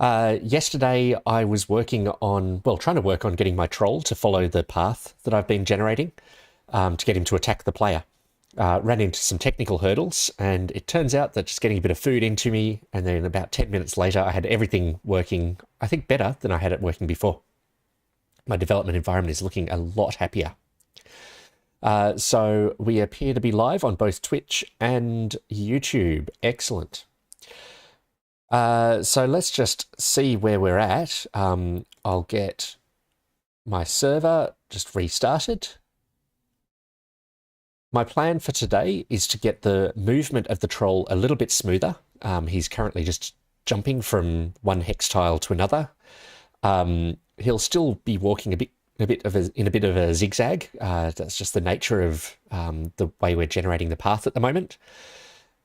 Yesterday I was working on, well, trying to work on getting my troll to follow the path that I've been generating to get him to attack the player. Ran into some technical hurdles, and it turns out that just getting a bit of food into me, and then about 10 minutes later I had everything working, I think, better than I had it working before. My development environment is looking a lot happier. So we appear to be live on both Twitch and YouTube. Excellent. So let's just see where we're at. I'll get my server just restarted. My plan for today is to get the movement of the troll a little bit smoother. He's currently just jumping from one hex tile to another. He'll still be walking in a bit of a zigzag. That's just the nature of the way we're generating the path at the moment.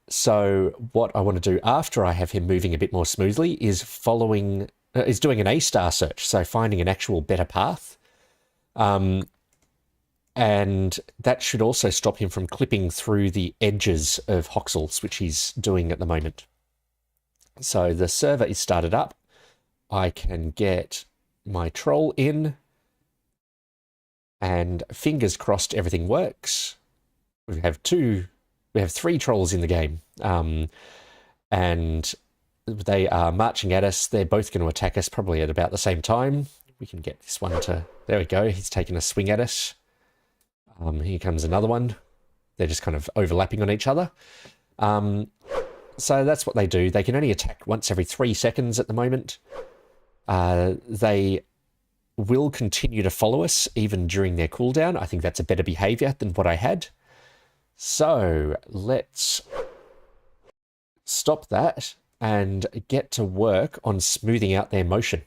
So what I want to do after I have him moving a bit more smoothly is doing an A-star search, so finding an actual better path. And that should also stop him from clipping through the edges of voxels, which he's doing at the moment. So the server is started up. I can get my troll in, and fingers crossed everything works. We have three trolls in the game, and they are marching at us. They're both going to attack us probably at about the same time. We can get this one to... There we go. He's taking a swing at us. Here comes another one. They're just kind of overlapping on each other. So that's what they do. They can only attack once every 3 seconds at the moment. They will continue to follow us even during their cooldown. I think that's a better behavior than what I had. So let's stop that and get to work on smoothing out their motion.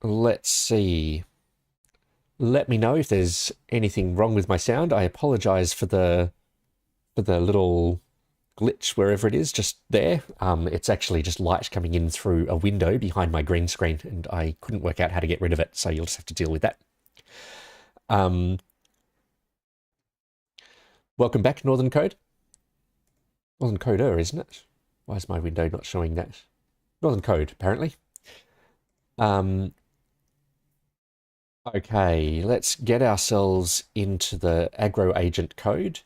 Let's see. Let me know if there's anything wrong with my sound. I apologize for the little glitch wherever it is just there. It's actually just light coming in through a window behind my green screen, and I couldn't work out how to get rid of it, so you'll just have to deal with that. Welcome back, Northern Code. Northern Coder, isn't it? Why is my window not showing that? Northern Code, apparently. Okay, let's get ourselves into the aggro agent code.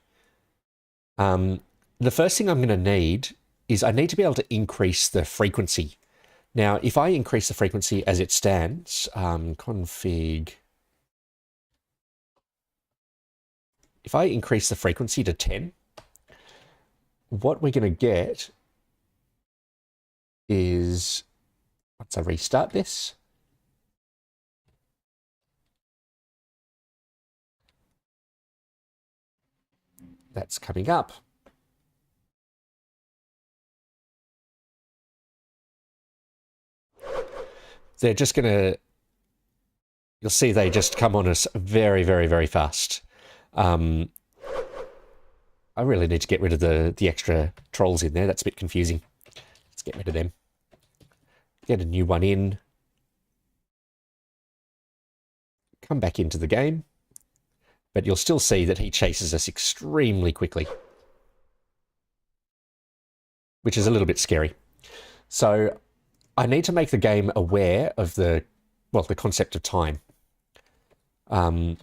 The first thing I'm going to need is I need to be able to increase the frequency. Now, if I increase the frequency as it stands, config... If I increase the frequency to 10, what we're going to get is, once I restart this, that's coming up. They're just going to, you'll see they just come on us very, very, very fast. I really need to get rid of the extra trolls in there. That's a bit confusing. Let's get rid of them. Get a new one in. Come back into the game. But you'll still see that he chases us extremely quickly, which is a little bit scary. So I need to make the game aware of the concept of time. And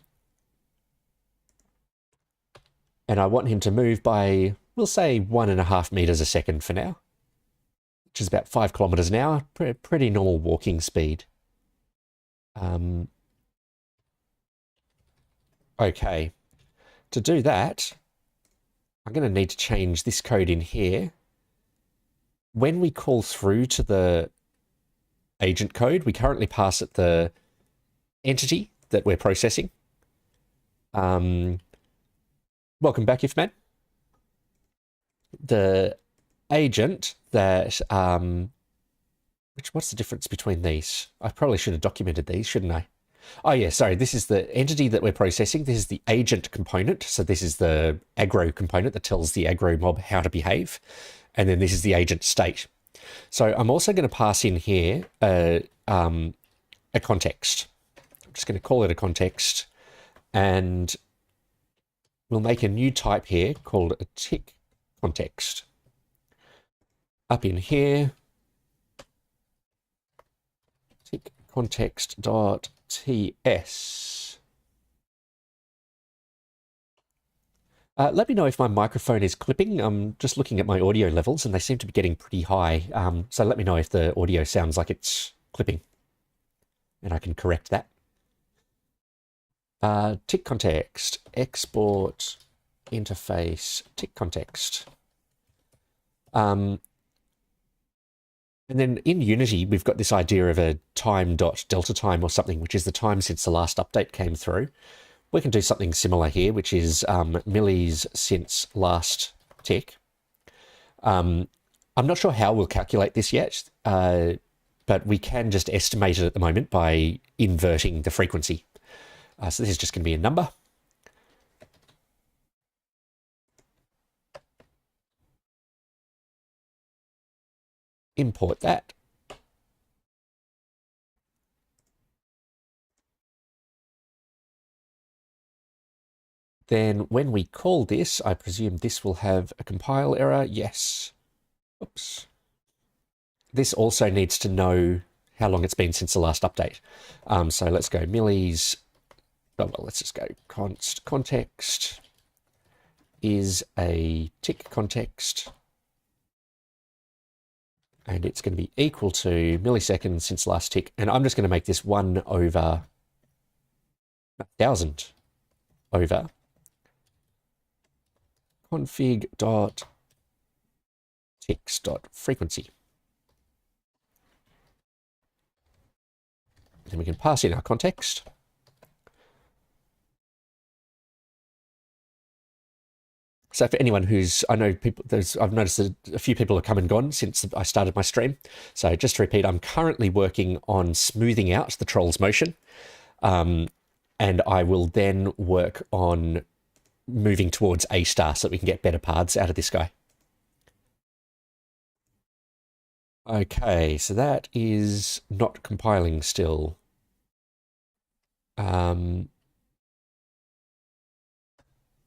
I want him to move by, we'll say, 1.5 meters a second for now, which is about 5 kilometers an hour, pretty normal walking speed. Okay, to do that, I'm going to need to change this code in here. When we call through to the agent code, we currently pass it the entity that we're processing. Welcome back, Ifman. The agent that, what's the difference between these? I probably should have documented these, shouldn't I? Oh yeah, sorry, this is the entity that we're processing. This is the agent component. So this is the aggro component that tells the aggro mob how to behave. And then this is the agent state. So I'm also going to pass in here a context. I'm just going to call it a context, and we'll make a new type here called a tick context. Up in here, tick context.ts. Let me know if my microphone is clipping. I'm just looking at my audio levels and they seem to be getting pretty high. So let me know if the audio sounds like it's clipping and I can correct that. Tick context, export interface, tick context. And then in Unity, we've got this idea of a time.delta time or something, which is the time since the last update came through. We can do something similar here, which is millis since last tick. I'm not sure how we'll calculate this yet, but we can just estimate it at the moment by inverting the frequency. So this is just going to be a number. Import that. Then when we call this, I presume this will have a compile error. Yes. Oops. This also needs to know how long it's been since the last update. So let's go millis. Oh, well, let's just go context is a tick context. And it's going to be equal to milliseconds since last tick. And I'm just going to make this 1 over 1,000 over config.ticks.frequency. Then we can pass in our context. So for anyone who's, I know people, I've noticed that a few people have come and gone since I started my stream. So just to repeat, I'm currently working on smoothing out the troll's motion. And I will then work on moving towards A star so that we can get better paths out of this guy. Okay, so that is not compiling still.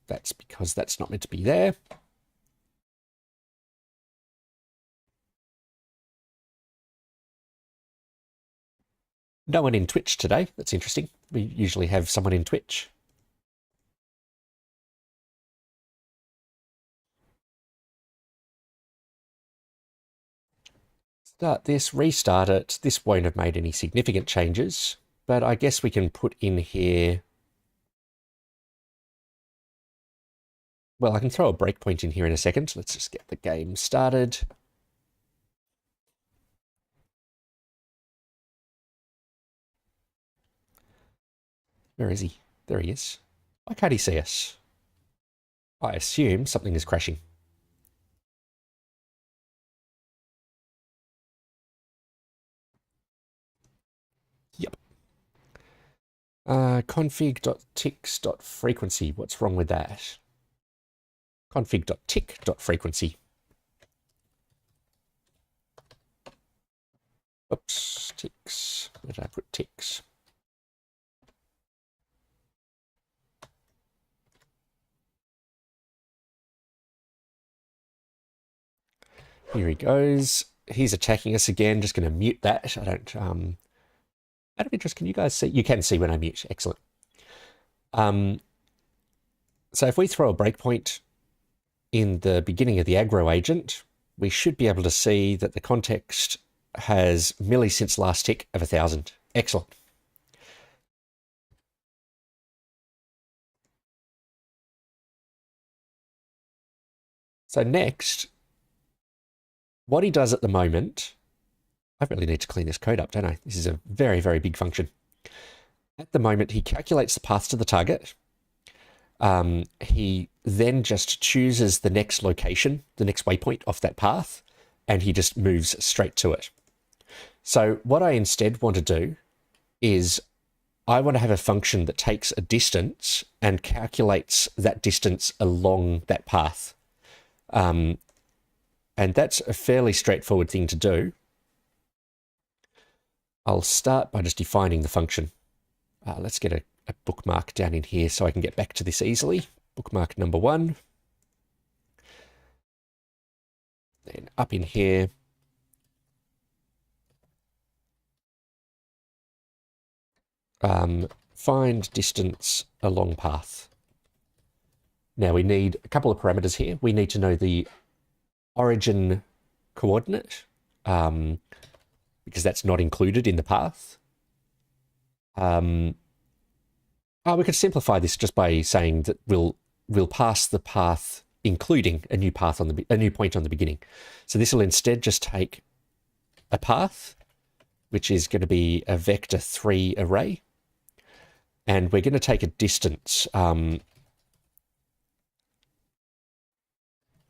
That's because that's not meant to be there. No one in Twitch today. That's interesting. We usually have someone in Twitch. Start this, restart it. This won't have made any significant changes, but I guess we can put in here. Well, I can throw a breakpoint in here in a second. Let's just get the game started. Where is he? There he is. Why can't he see us? I assume something is crashing. Yep. Config.ticks.frequency. What's wrong with that? Config.tick.frequency. Oops, ticks. Where did I put ticks? Here he goes. He's attacking us again. Just going to mute that. I don't. Out of interest, can you guys see? You can see when I mute. Excellent. So if we throw a breakpoint in the beginning of the aggro agent, we should be able to see that the context has milli since last tick of 1,000. Excellent. So next, what he does at the moment, I really need to clean this code up, don't I? This is a very, very big function. At the moment, he calculates the path to the target. He then just chooses the next location, the next waypoint off that path, and he just moves straight to it. So what I instead want to do is I want to have a function that takes a distance and calculates that distance along that path. And that's a fairly straightforward thing to do. I'll start by just defining the function. Let's get a bookmark down in here so I can get back to this easily. Bookmark number 1. then up in here, find distance along path. Now we need a couple of parameters here. We need to know the origin coordinate, because that's not included in the path. We could simplify this just by saying that we'll pass the path including a new path on a new point on the beginning. So this will instead just take a path, which is going to be a vector 3 array, and we're going to take a distance,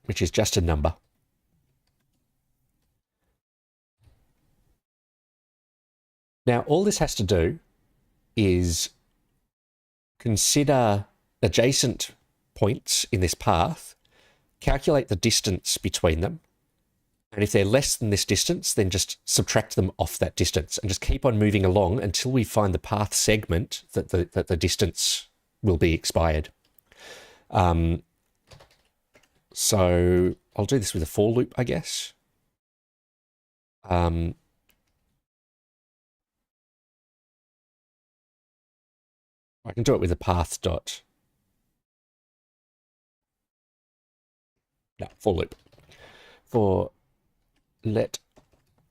which is just a number. Now, all this has to do is consider adjacent points in this path, calculate the distance between them, and if they're less than this distance, then just subtract them off that distance and just keep on moving along until we find the path segment that the distance will be expired. So I'll do this with a for loop, I guess. I can do it with a path dot. No, for loop. For let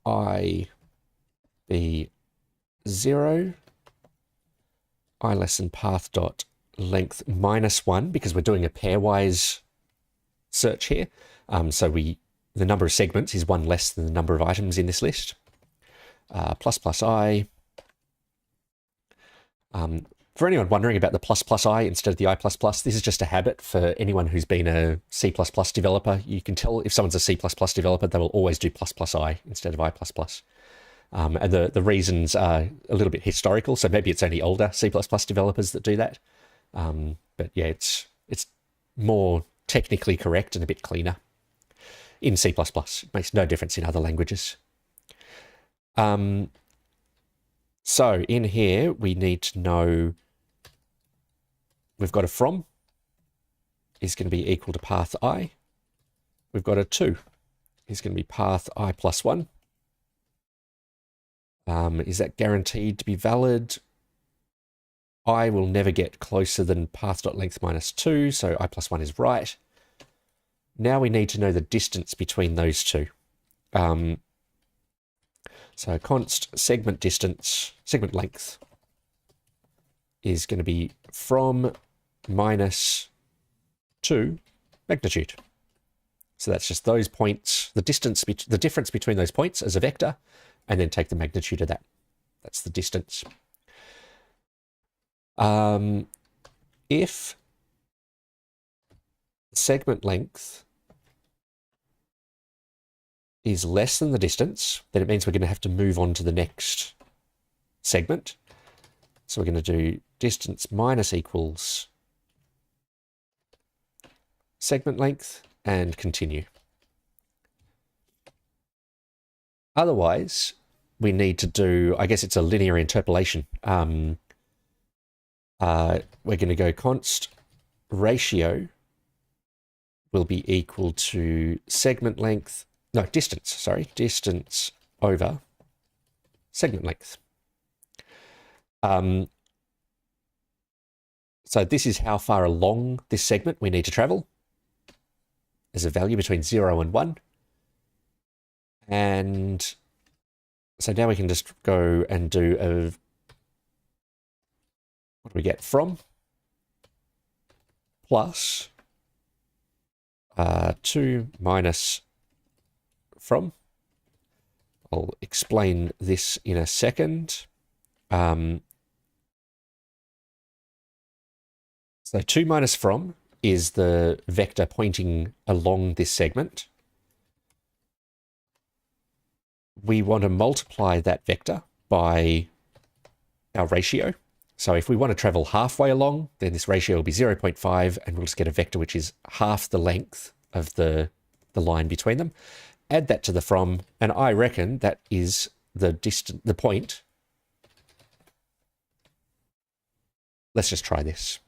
I be 0, I less than path dot length -1, because we're doing a pairwise search here. So the number of segments is 1 less than the number of items in this list. ++ I. For anyone wondering about the ++ I instead of the I++, this is just a habit for anyone who's been a C++ developer. You can tell if someone's a C++ developer, they will always do ++ I instead of I++. And the reasons are a little bit historical, so maybe it's only older C++ developers that do that. But yeah, it's more technically correct and a bit cleaner in C++. It makes no difference in other languages. So in here, we need to know we've got a from is going to be equal to path I. We've got a to is going to be path I + 1. Is that guaranteed to be valid? I will never get closer than path.length -2, so I + 1 is right. Now we need to know the distance between those two. So const segment distance, segment length is going to be from -2 magnitude. So that's just those points, the difference between those points as a vector, and then take the magnitude of that. That's the distance. If segment length is less than the distance, then it means we're going to have to move on to the next segment. So we're going to do distance minus equals segment length and continue. Otherwise, we need to do, I guess it's a linear interpolation. We're going to go const ratio will be equal to segment length, no, distance, sorry, distance over segment length. So this is how far along this segment we need to travel. There's a value between 0 and 1. And so now we can just go and do what do we get? From plus 2 minus from. I'll explain this in a second. So 2 minus from is the vector pointing along this segment. We want to multiply that vector by our ratio. So if we want to travel halfway along, then this ratio will be 0.5, and we'll just get a vector which is half the length of the line between them. Add that to the from, and I reckon that is the point. Let's just try this.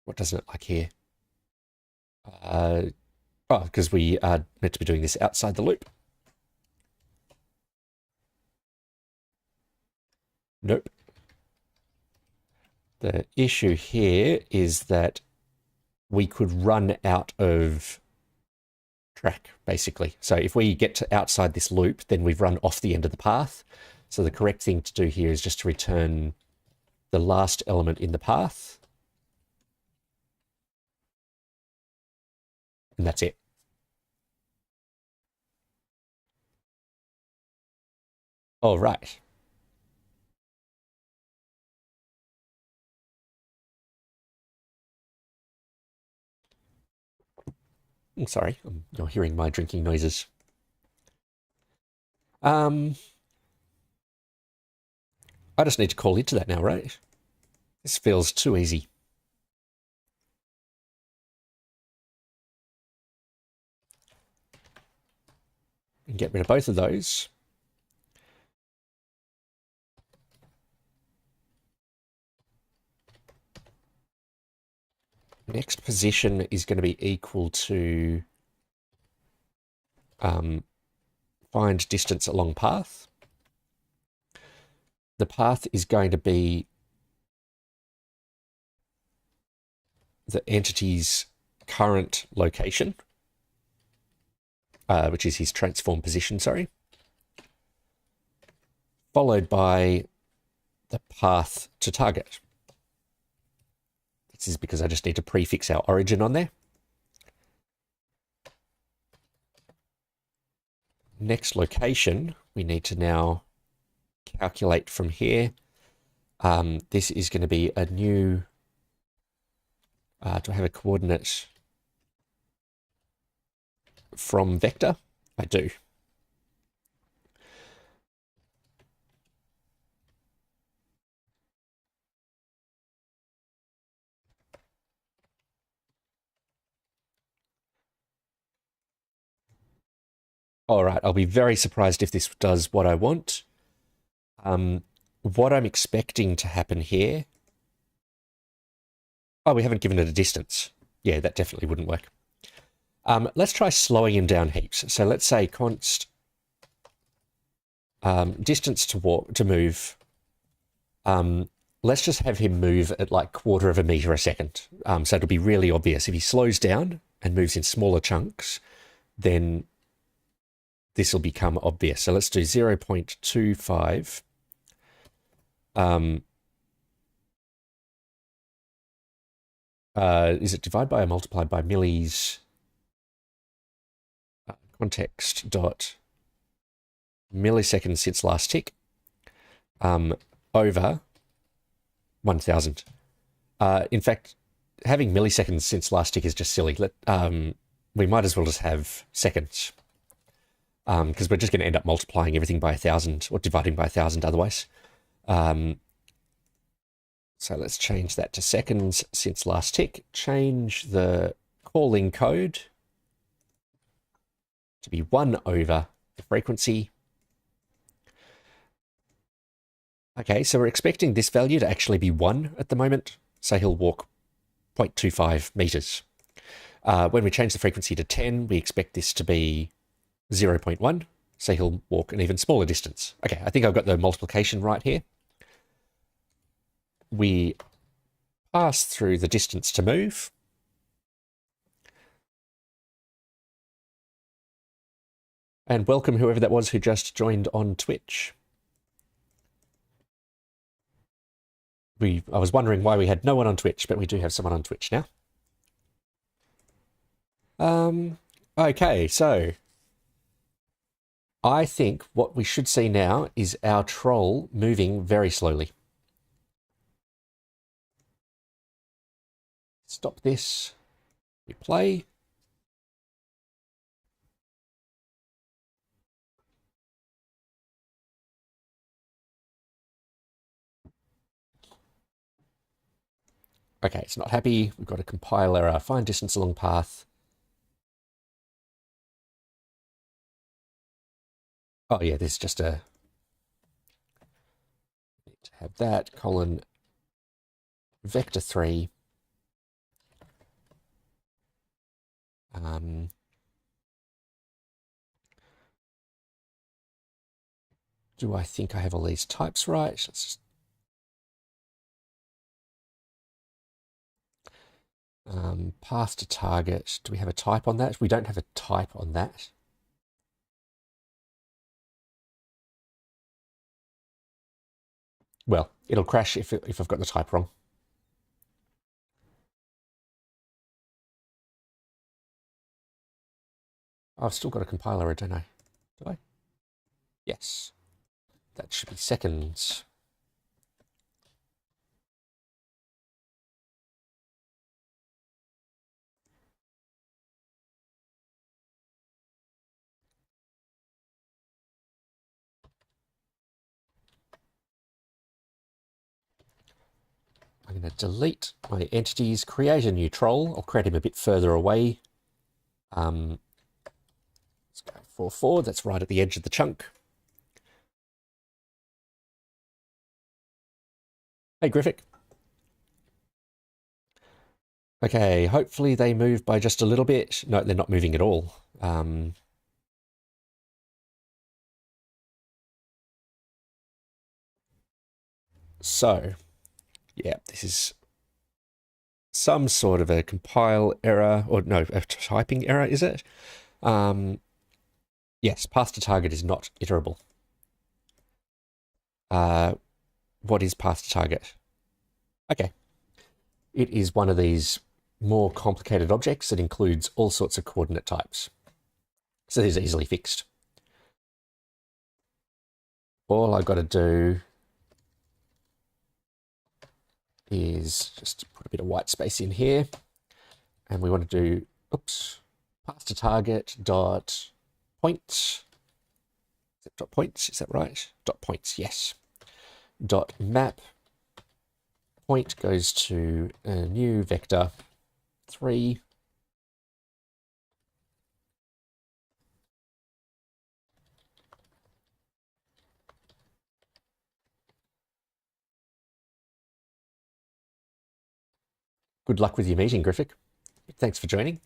What doesn't it like here? Oh, because we are meant to be doing this outside the loop. Nope. The issue here is that we could run out of track, basically. So if we get to outside this loop, then we've run off the end of the path. So the correct thing to do here is just to return the last element in the path. And that's it. All right. I'm sorry, you're hearing my drinking noises. I just need to call into that now, right? This feels too easy. And get rid of both of those. Next position is going to be equal to find distance along path. The path is going to be the entity's current location, which is his transform position, sorry, followed by the path to target. This is because I just need to prefix our origin on there. Next location, we need to now calculate from here. This is going to be a new, do I have a coordinate from vector? I do. All right, I'll be very surprised if this does what I want. What I'm expecting to happen here... Oh, we haven't given it a distance. Yeah, that definitely wouldn't work. Let's try slowing him down heaps. So let's say const distance to move. Let's just have him move at like 1/4 of a meter a second. So it'll be really obvious. If he slows down and moves in smaller chunks, then this will become obvious. So let's do 0.25. Is it divide by or multiplied by millis? Context dot milliseconds since last tick over 1000. In fact, having milliseconds since last tick is just silly. We might as well just have seconds, because we're just going to end up multiplying everything by 1000 or dividing by 1000 otherwise. So let's change that to seconds since last tick. Change the calling code to be 1 over the frequency. Okay, so we're expecting this value to actually be 1 at the moment. So he'll walk 0.25 meters. When we change the frequency to 10, we expect this to be 0.1. So he'll walk an even smaller distance. Okay, I think I've got the multiplication right here. We pass through the distance to move. And welcome whoever that was who just joined on Twitch. I was wondering why we had no one on Twitch, but we do have someone on Twitch now. Okay, so I think what we should see now is our troll moving very slowly. Stop this. We play. Okay, it's not happy. We've got a compile error. Find distance along path. Oh yeah, there's just a... Need to have that, colon, vector 3. Do I think I have all these types right? Let's just path to target. Do we have a type on that? We don't have a type on that. Well, it'll crash if I've got the type wrong. I've still got a compiler, don't I? Do I? Yes. That should be seconds. I'm going to delete my entities, create a new troll. I'll create him a bit further away. Let's go 4, 4. That's right at the edge of the chunk. Hey, Griffic. Okay, hopefully they move by just a little bit. No, they're not moving at all. So, yeah, this is some sort of a compile error, or no, a typing error, is it? Yes, path to target is not iterable. What is path to target? Okay. It is one of these more complicated objects that includes all sorts of coordinate types. So these are easily fixed. All I've got to do is just put a bit of white space in here. And we want to do, oops, path to target dot points. Is it dot points? Is that right? Dot points, yes. Dot map point goes to a new vector 3. Good luck with your meeting, Griffic. Thanks for joining.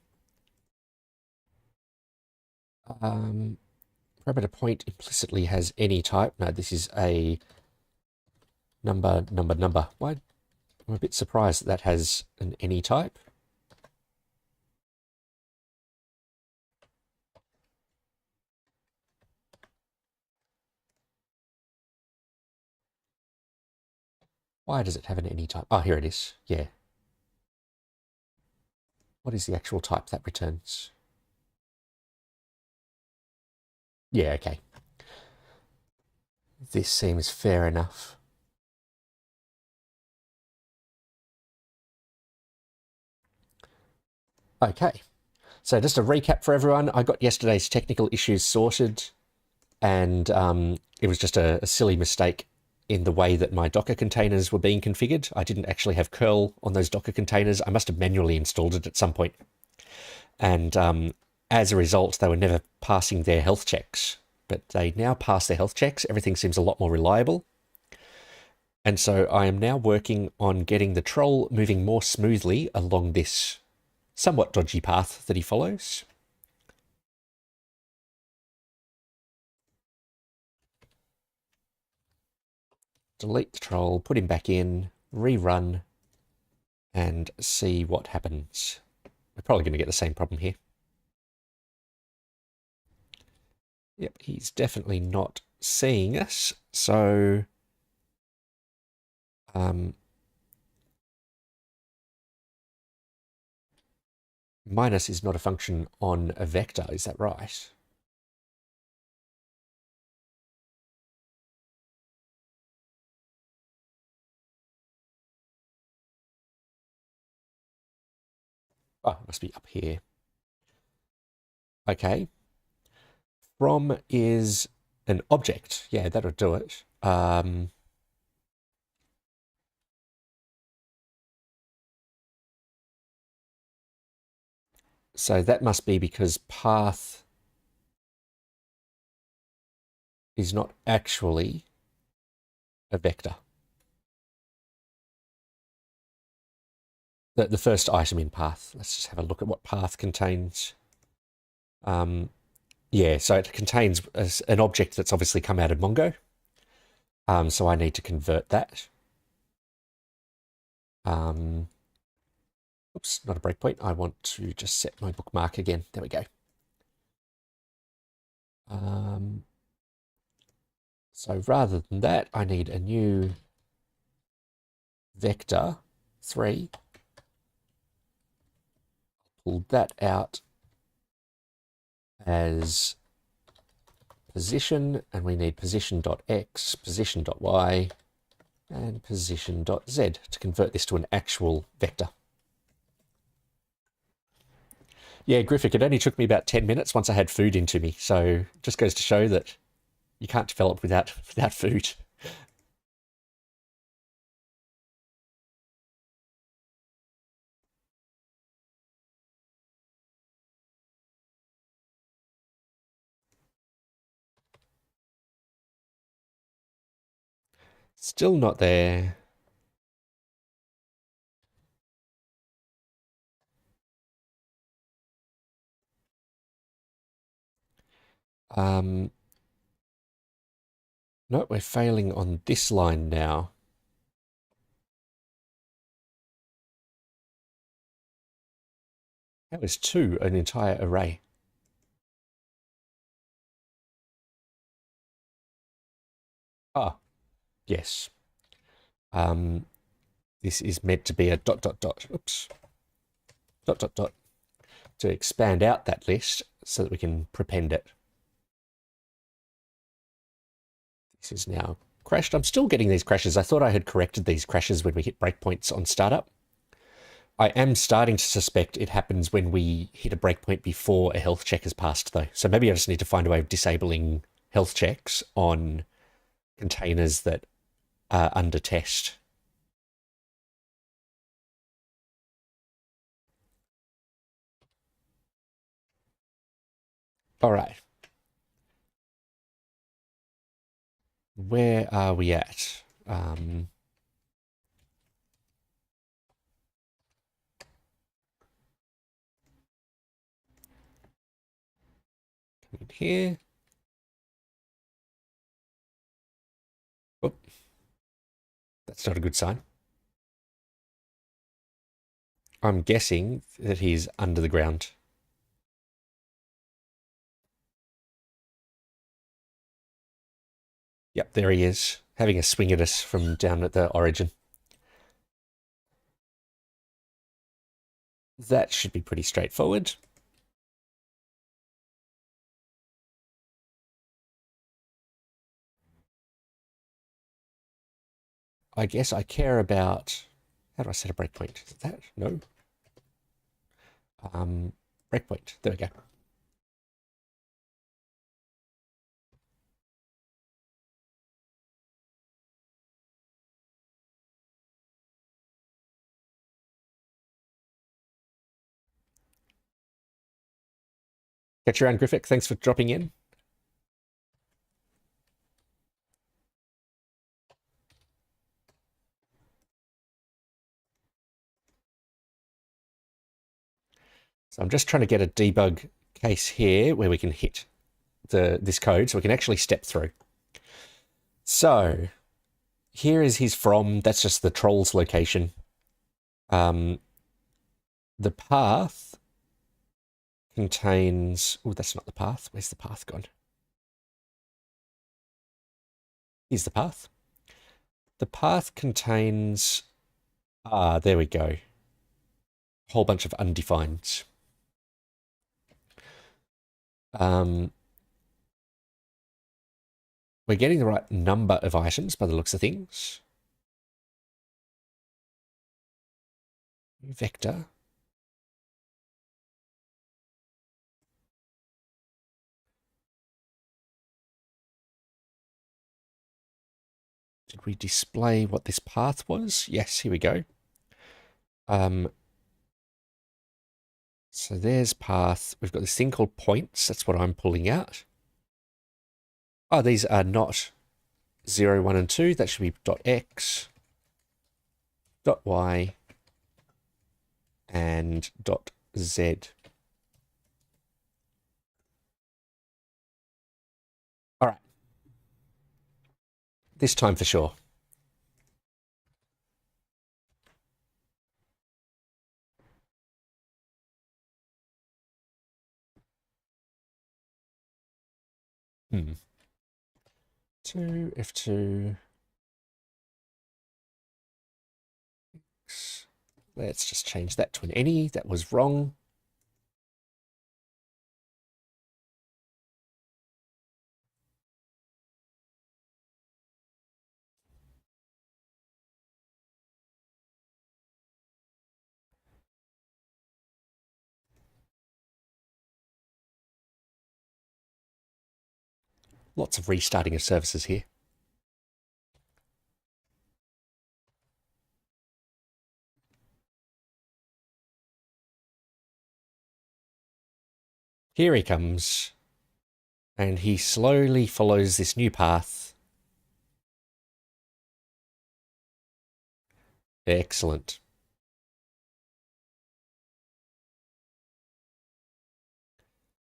Parameter point implicitly has any type. No, this is a number. Why? I'm a bit surprised that has an any type. Why does it have an any type? Oh, here it is. Yeah. What is the actual type that returns? Yeah, okay. This seems fair enough. Okay. So just a recap for everyone. I got yesterday's technical issues sorted, and it was just a silly mistake in the way that my Docker containers were being configured. I didn't actually have curl on those Docker containers. I must have manually installed it at some point. And as a result, they were never passing their health checks. But they now pass their health checks. Everything seems a lot more reliable. And so I am now working on getting the troll moving more smoothly along this somewhat dodgy path that he follows. Delete the troll, put him back in, rerun, and see what happens. We're probably going to get the same problem here. Yep, he's definitely not seeing us, so minus is not a function on a vector, is that right? Oh, it must be up here. Okay. From is an object. Yeah, that'll do it. So that must be because path is not actually a vector. The first item in path. Let's just have a look at what path contains. Yeah, so it contains an object that's obviously come out of Mongo. So I need to convert that. Oops, not a breakpoint. I want to just set my bookmark again. There we go. So rather than that, I need a new vector 3. Pull that out as position, and we need position.x, position.y, and position.z to convert this to an actual vector. Yeah, Griffic, it only took me about 10 minutes once I had food into me, so it just goes to show that you can't develop without food. Still not there. No, we're failing on this line now. That was 2, an entire array. Ah, yes. This is meant to be a ... Oops. ... To expand out that list so that we can prepend it. This is now crashed. I'm still getting these crashes. I thought I had corrected these crashes when we hit breakpoints on startup. I am starting to suspect it happens when we hit a breakpoint before a health check has passed, though. So maybe I just need to find a way of disabling health checks on containers that are under test. All right. Where are we at? Come in here. Oh, that's not a good sign. I'm guessing that he's under the ground. Yep, there he is, having a swing at us from down at the origin. That should be pretty straightforward. I guess I care about... How do I set a breakpoint? Is that? No. Breakpoint. There we go. Catch you around, Griffic. Thanks for dropping in. So I'm just trying to get a debug case here where we can hit this code so we can actually step through. So here is his from. That's just the troll's location. The path contains... Oh, that's not the path. Where's the path gone? Here's the path. The path contains... Ah, there we go. A whole bunch of undefined. We're getting the right number of items by the looks of things. Vector. Did we display what this path was? Yes, here we go. So there's path. We've got this thing called points. That's what I'm pulling out. Oh, these are not 0, 1, and 2. That should be .x, .y, and .z. This time for sure. F2. Let's just change that to an any. That was wrong. Lots of restarting of services here. Here he comes. And he slowly follows this new path. Excellent.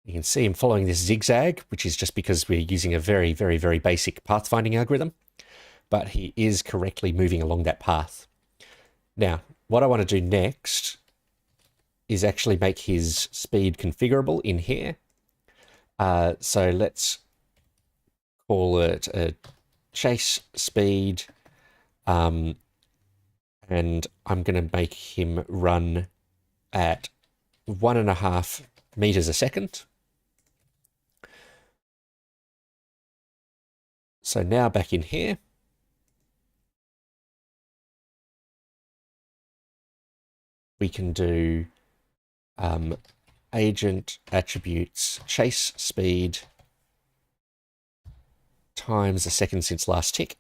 You can see him following this zigzag, which is just because we're using a very, very, very basic pathfinding algorithm. But he is correctly moving along that path. Now, what I want to do next is actually make his speed configurable in here. So let's call it a chase speed. And I'm going to make him run at 1.5 meters a second. So now back in here, we can do agent attributes chase speed times a second since last tick.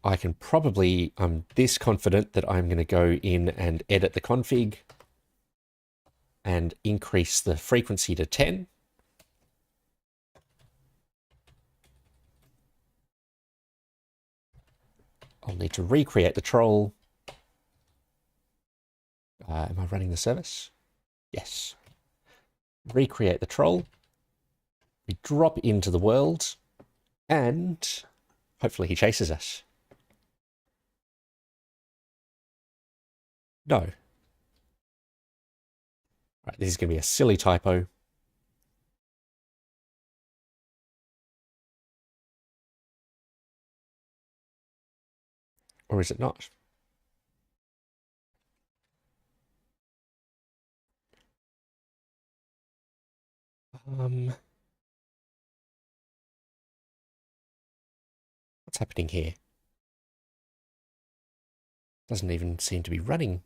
I can probably, I'm this confident that I'm going to go in and edit the config and increase the frequency to 10. I'll need to recreate the troll. Am I running the service? Yes. Recreate the troll. We drop into the world and hopefully he chases us. No. Right, this is going to be a silly typo. Or is it not? What's happening here? Doesn't even seem to be running.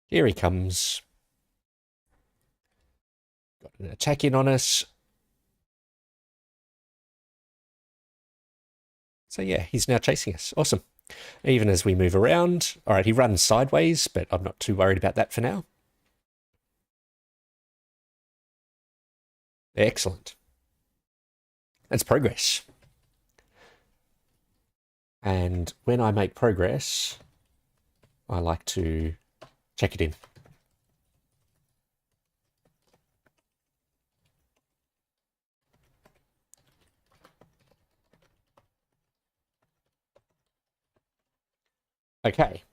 Here he comes. Got an attack in on us. So yeah, he's now chasing us. Awesome. Even as we move around. All right, he runs sideways, but I'm not too worried about that for now. Excellent. That's progress. And when I make progress, I like to check it in. Okay.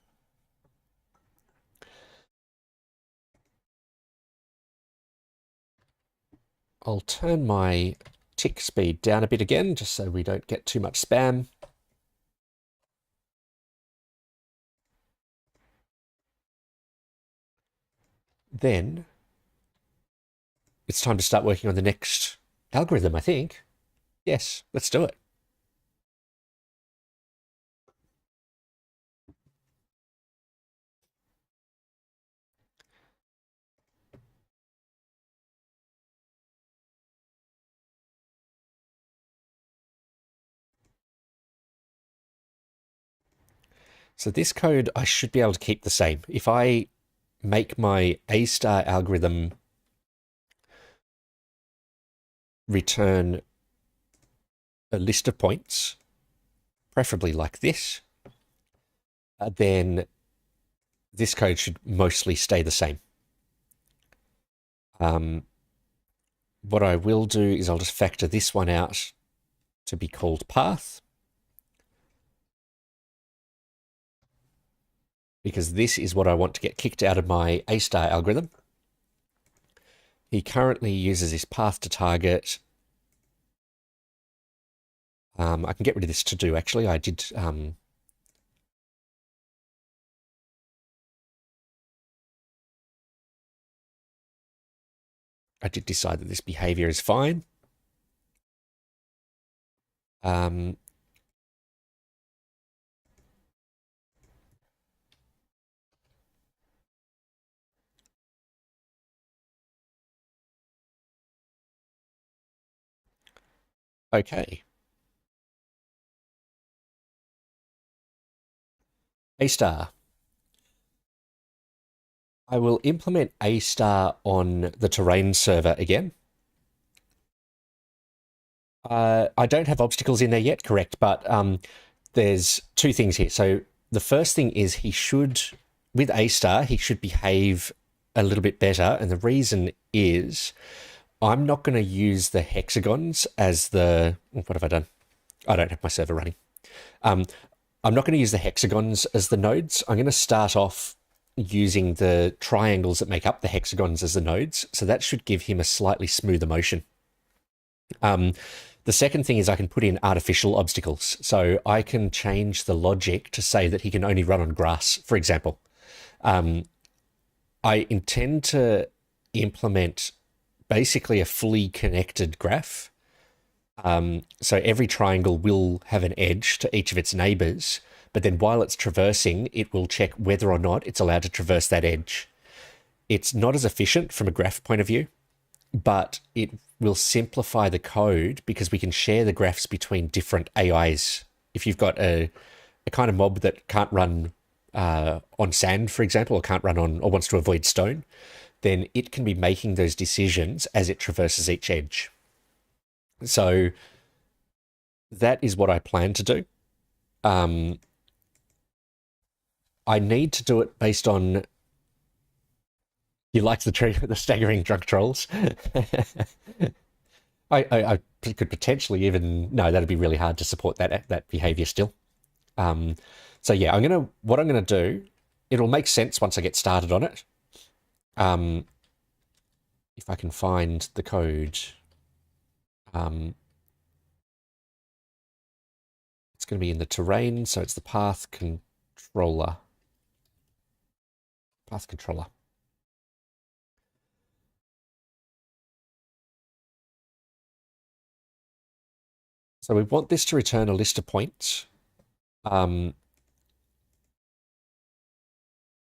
I'll turn my tick speed down a bit again, just so we don't get too much spam. Then it's time to start working on the next algorithm, I think. Yes, let's do it. So this code, I should be able to keep the same. If I make my A-star algorithm return a list of points, preferably like this, then this code should mostly stay the same. What I will do is I'll just factor this one out to be called path, because this is what I want to get kicked out of my A-star algorithm. He currently uses this path to target. I can get rid of this to do, actually. I did decide that this behavior is fine. Okay. A-star. I will implement A-star on the terrain server again. I don't have obstacles in there yet, correct, but there's two things here. So the first thing is with A-star, he should behave a little bit better, and the reason is I'm not going to use the hexagons as what have I done? I don't have my server running. I'm not going to use the hexagons as the nodes. I'm going to start off using the triangles that make up the hexagons as the nodes. So that should give him a slightly smoother motion. The second thing is I can put in artificial obstacles. So I can change the logic to say that he can only run on grass, for example. I intend to implement basically a fully connected graph. So every triangle will have an edge to each of its neighbors, but then while it's traversing, it will check whether or not it's allowed to traverse that edge. It's not as efficient from a graph point of view, but it will simplify the code because we can share the graphs between different AIs. If you've got a kind of mob that can't run on sand, for example, or can't run on, or wants to avoid stone, then it can be making those decisions as it traverses each edge. So that is what I plan to do. I need to do it based on... You like the staggering drunk trolls? I could potentially even... No, that'd be really hard to support that behavior still. So yeah, what I'm gonna do, it'll make sense once I get started on it. If I can find the code, it's going to be in the terrain, so it's the path controller. Path controller. So we want this to return a list of points. I'm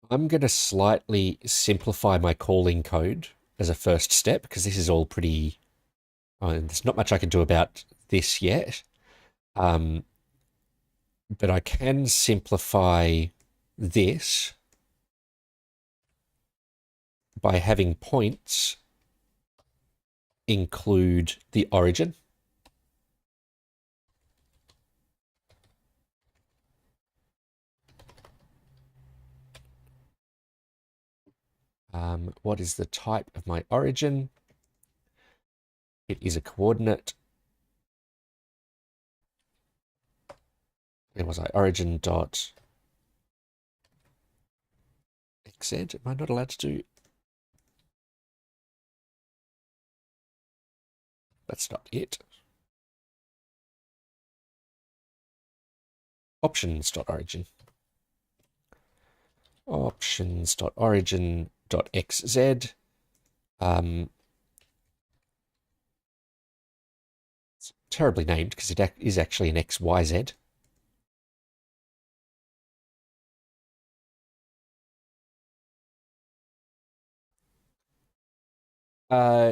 going to slightly simplify my calling code as a first step, because this is all pretty... there's not much I can do about this yet. But I can simplify this by having points include the origin. What is the type of my origin? It is a coordinate. Where was I? Origin dot xz. Am I not allowed to do? That's not it. Options.origin. Options.origin.xz. It's terribly named because it is actually an XYZ.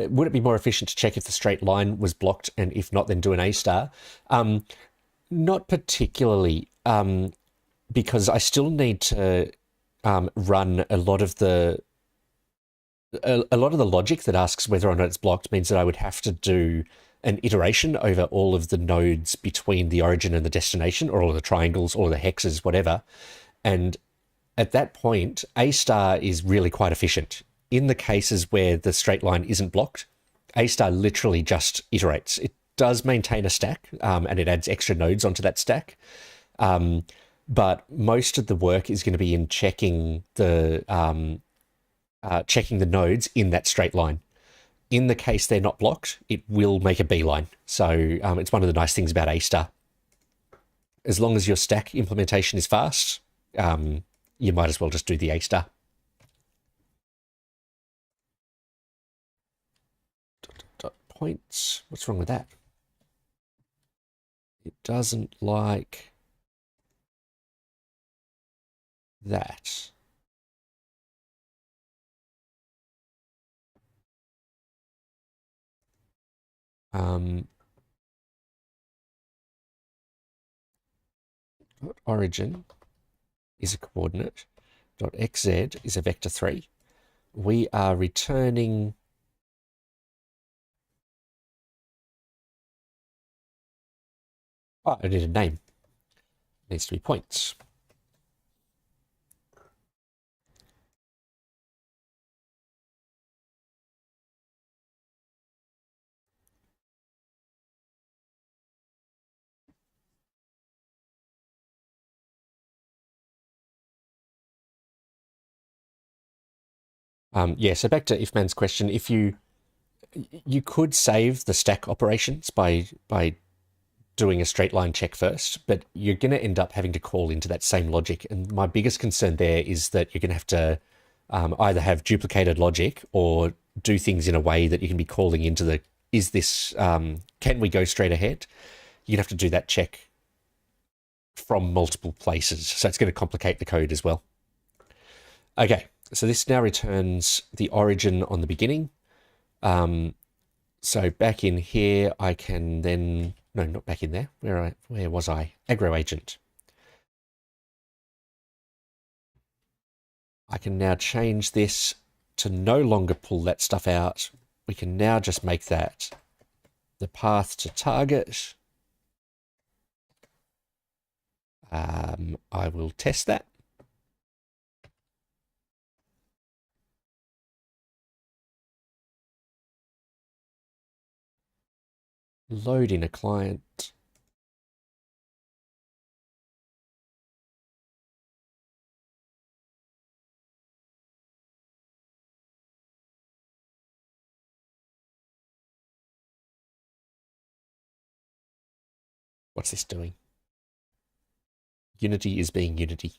Would it be more efficient to check if the straight line was blocked, and if not, then do an A-star? Not particularly, because I still need to run a lot of the logic that asks whether or not it's blocked. Means that I would have to do an iteration over all of the nodes between the origin and the destination, or all of the triangles, or the hexes, whatever. And at that point, A star is really quite efficient. In the cases where the straight line isn't blocked, A star literally just iterates. It does maintain a stack, and it adds extra nodes onto that stack. But most of the work is going to be in checking the nodes in that straight line. In the case they're not blocked, it will make a beeline. So it's one of the nice things about A star. As long as your stack implementation is fast, you might as well just do the A star. Points. What's wrong with that? It doesn't like that. Origin is a coordinate. .xz is a vector 3. We are returning I need a name. It needs to be points. Yeah, so back to Ifman's question, if you could save the stack operations by doing a straight line check first, but you're going to end up having to call into that same logic. And my biggest concern there is that you're going to have to either have duplicated logic or do things in a way that you can be calling into the, is this, can we go straight ahead? You'd have to do that check from multiple places. So it's going to complicate the code as well. Okay, so this now returns the origin on the beginning. So back in here, I can then, no, not back in there. Where was I? Aggro agent. I can now change this to no longer pull that stuff out. We can now just make that the path to target. I will test that. Load in a client. What's this doing? Unity is being Unity.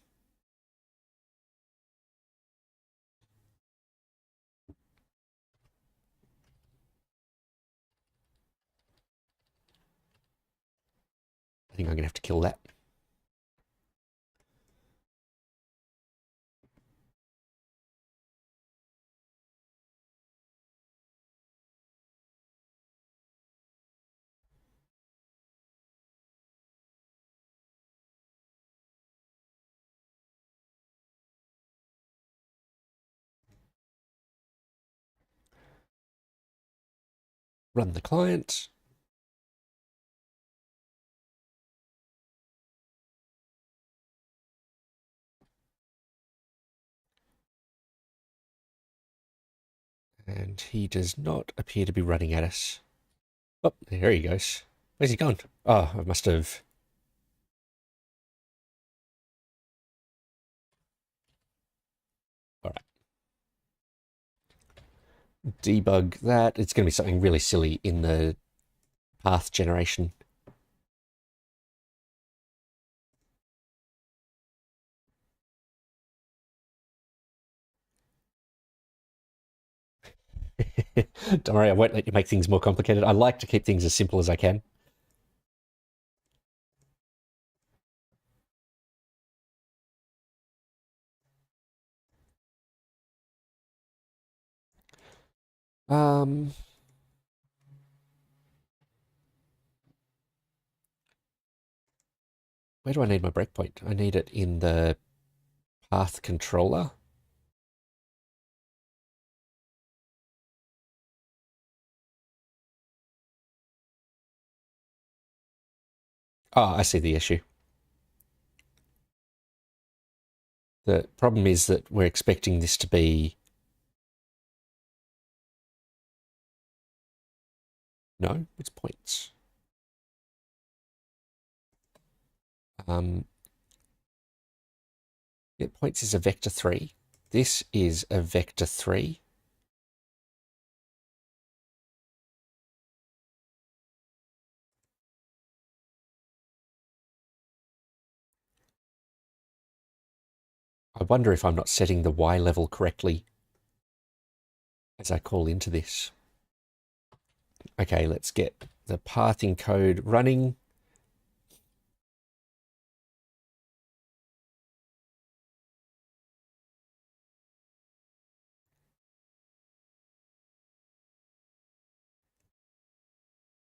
I think I'm going to have to kill that. Run the client. And he does not appear to be running at us. Oh, there he goes. Where's he gone? Oh, I must have... All right. Debug that. It's going to be something really silly in the path generation. Don't worry, I won't let you make things more complicated. I like to keep things as simple as I can. Where do I need my breakpoint? I need it in the path controller. Oh, I see the issue. The problem is that we're expecting this to be... No, it's points. Yeah, points is a vector 3. This is a vector 3. I wonder if I'm not setting the Y level correctly as I call into this. Okay, let's get the pathing code running.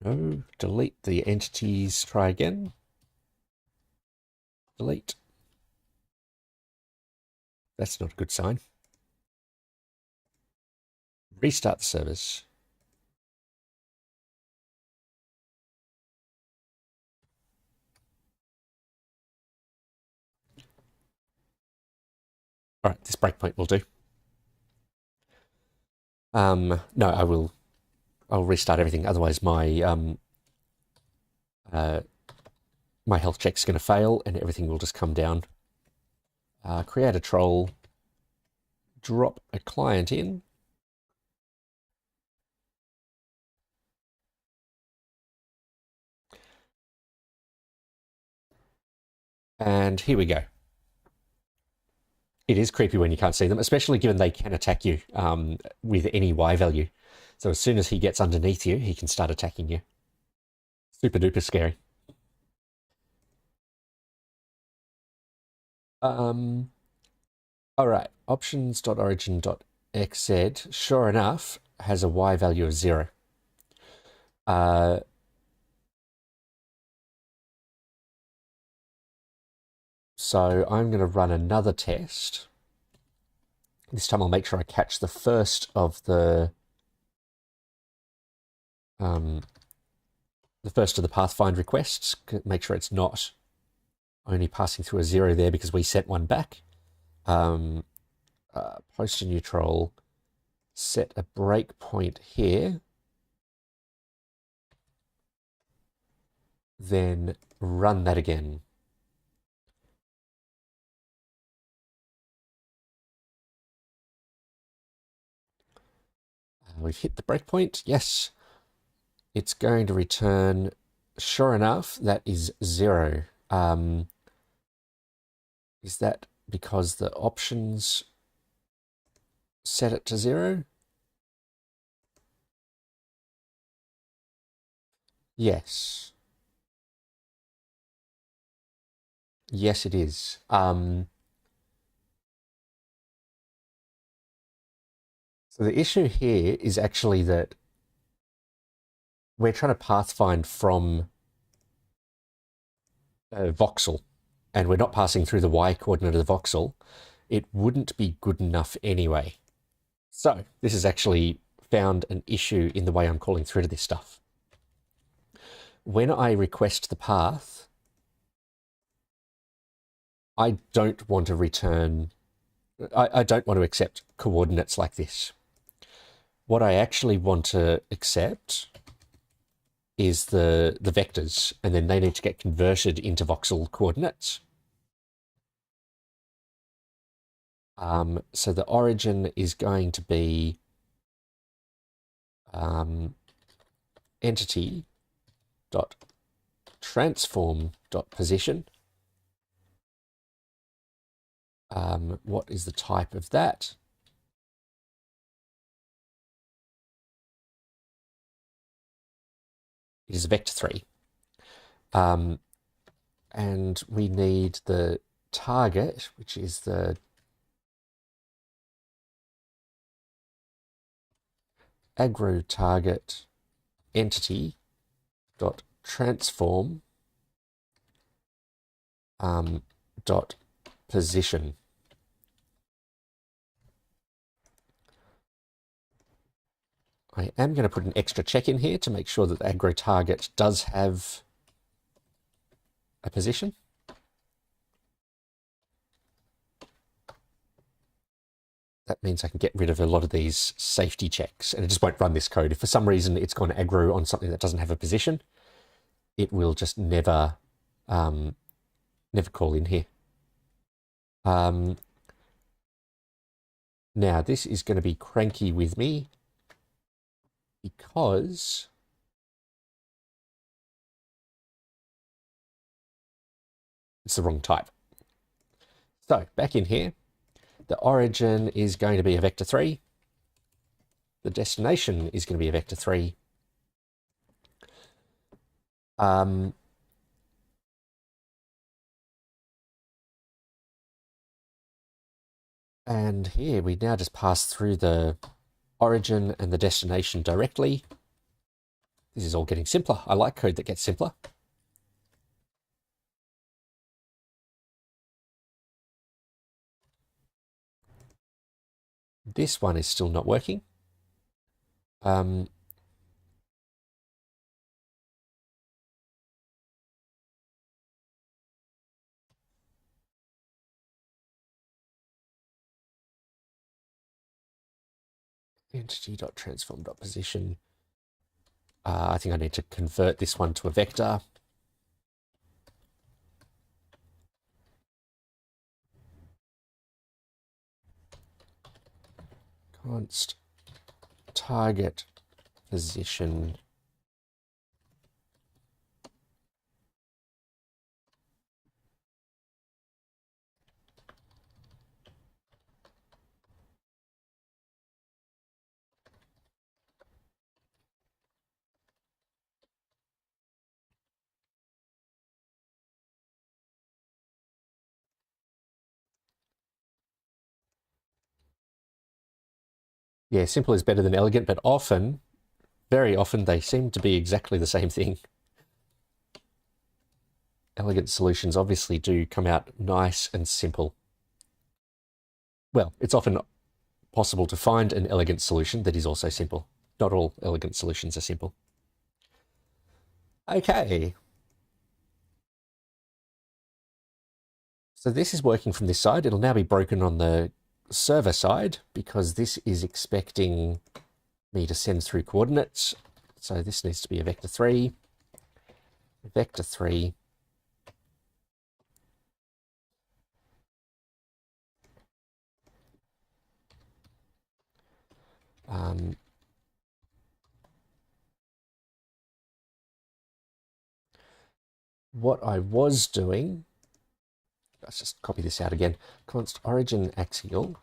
No, delete the entities, try again. Delete. That's not a good sign. Restart the servers. All right, this breakpoint will do. No, I'll restart everything. Otherwise, my my health check's going to fail, and everything will just come down. Create a troll. Drop a client in. And here we go. It is creepy when you can't see them, especially given they can attack you with any Y value. So as soon as he gets underneath you, he can start attacking you. Super duper scary. All right, options.origin.xz, sure enough, has a Y value of 0. So I'm going to run another test. This time I'll make sure I catch the first of the pathfind requests. Make sure it's not only passing through a 0 there because we sent one back. Post a new troll. Set a breakpoint here. Then run that again. We've hit the breakpoint. Yes. It's going to return, sure enough, that is 0. Is that because the options set it to 0? Yes. Yes, it is. So the issue here is actually that we're trying to pathfind from a voxel, and we're not passing through the Y coordinate of the voxel. It wouldn't be good enough anyway. So this has actually found an issue in the way I'm calling through to this stuff. When I request the path, I don't want to return, I don't want to accept coordinates like this. What I actually want to accept is the vectors, and then they need to get converted into voxel coordinates. So the origin is going to be entity dot transform dot position. What is the type of that? It is vector 3. And we need the target, which is the aggro target entity dot transform dot position. I am going to put an extra check in here to make sure that the aggro target does have a position. That means I can get rid of a lot of these safety checks, and it just won't run this code. If for some reason it's gone aggro on something that doesn't have a position, it will just never call in here. Now this is going to be cranky with me because it's the wrong type. So back in here, the origin is going to be a vector 3. The destination is going to be a vector 3. And here we now just pass through the origin and the destination directly. This is all getting simpler. I like code that gets simpler. This one is still not working. Entity.transform.position. I think I need to convert this one to a vector. Const target position Yeah, simple is better than elegant, but often, very often, they seem to be exactly the same thing. Elegant solutions obviously do come out nice and simple. Well, it's often possible to find an elegant solution that is also simple. Not all elegant solutions are simple. Okay. So this is working from this side. It'll now be broken on the server side because this is expecting me to send through coordinates. So this needs to be a vector 3. Vector 3. What I was doing, let's just copy this out again. Const origin axial.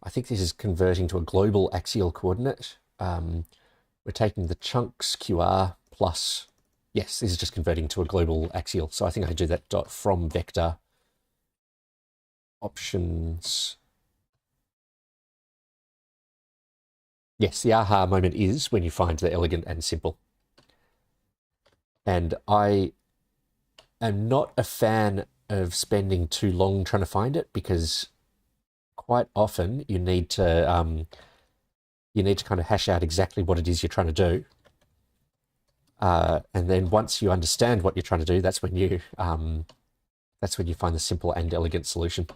I think this is converting to a global axial coordinate. We're taking the chunks QR plus, yes, this is just converting to a global axial. So I think I do that dot from vector options. Yes, the aha moment is when you find the elegant and simple. And I am not a fan of spending too long trying to find it because quite often you need to kind of hash out exactly what it is you're trying to do. And then once you understand what you're trying to do, that's when you find the simple and elegant solution.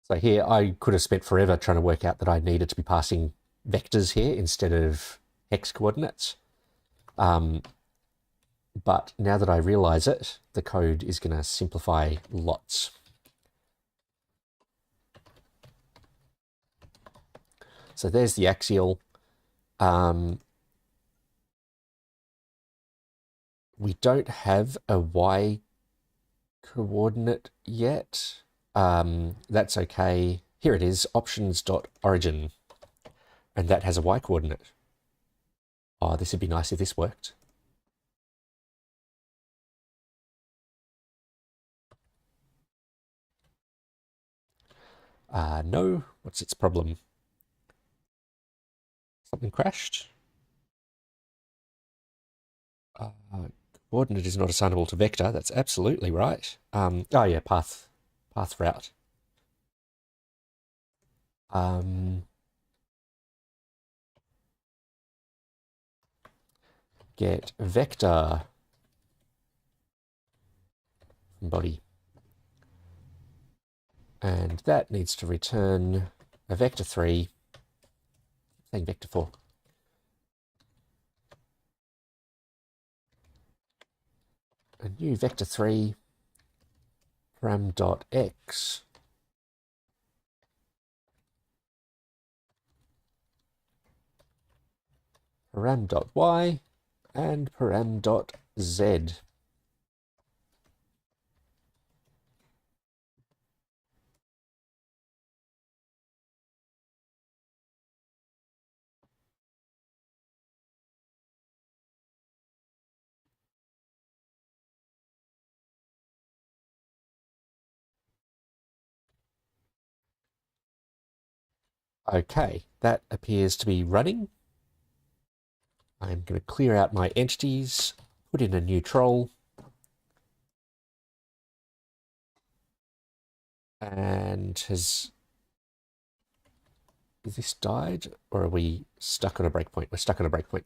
So here I could have spent forever trying to work out that I needed to be passing vectors here instead of hex coordinates. But now that I realize it, the code is going to simplify lots. So there's the axial. We don't have a y coordinate yet. That's okay. Here it is, options.origin. And that has a y coordinate. Oh, this would be nice if this worked. No, what's its problem? Something crashed? Coordinate is not assignable to vector. That's absolutely right. Oh yeah, path route. Get vector body. And that needs to return a vector 3, saying vector 4. A new vector 3 param.x param.y and param.z. Okay, that appears to be running. I'm going to clear out my entities, put in a new troll, and is this died, or are we stuck on a breakpoint? We're stuck on a breakpoint.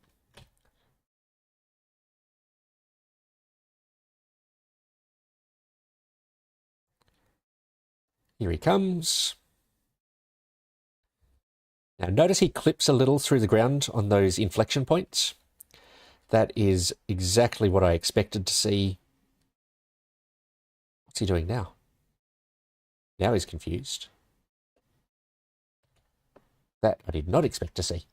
Here he comes. Now notice he clips a little through the ground on those inflection points. That is exactly what I expected to see. What's he doing now? Now he's confused. That I did not expect to see.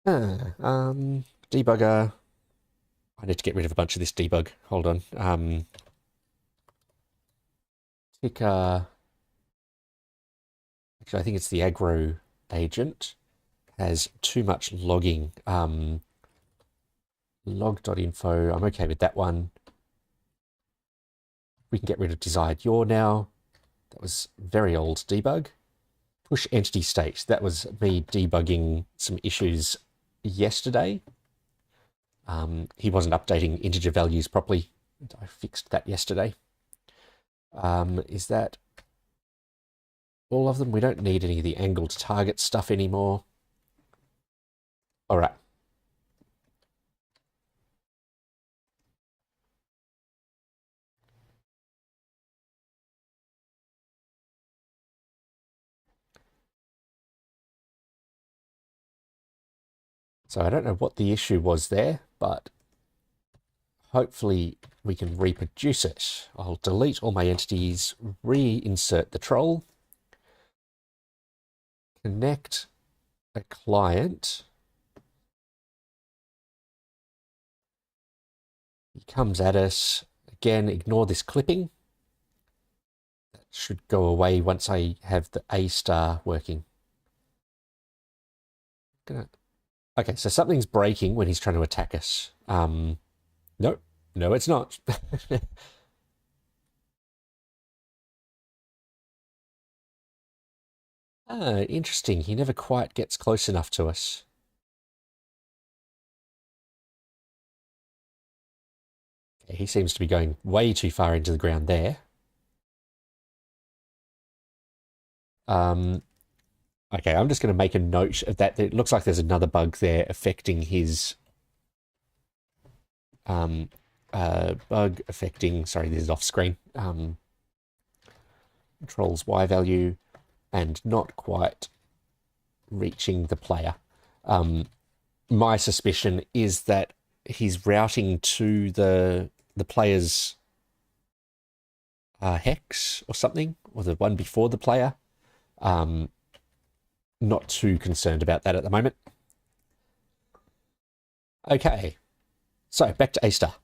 Debugger. I need to get rid of a bunch of this debug. Hold on. Ticker. Actually, I think it's the aggro agent. Has too much logging. Log.info. I'm okay with that one. We can get rid of desired yaw now. That was very old debug. Push entity state. That was me debugging some issues yesterday. He wasn't updating integer values properly. I fixed that yesterday. Is that all of them? We don't need any of the angled target stuff anymore. All right. So I don't know what the issue was there, but hopefully we can reproduce it. I'll delete all my entities, reinsert the troll, connect a client. He comes at us. Again, ignore this clipping. That should go away once I have the A star working. Okay, so something's breaking when he's trying to attack us. No, it's not. Interesting. He never quite gets close enough to us. Okay, he seems to be going way too far into the ground there. Okay, I'm just going to make a note of that. It looks like there's another bug there affecting his... bug affecting... Sorry, this is off screen. Controls Y value and not quite reaching the player. My suspicion is that he's routing to the player's hex or something, or the one before the player. Not too concerned about that at the moment. Okay, so back to A star.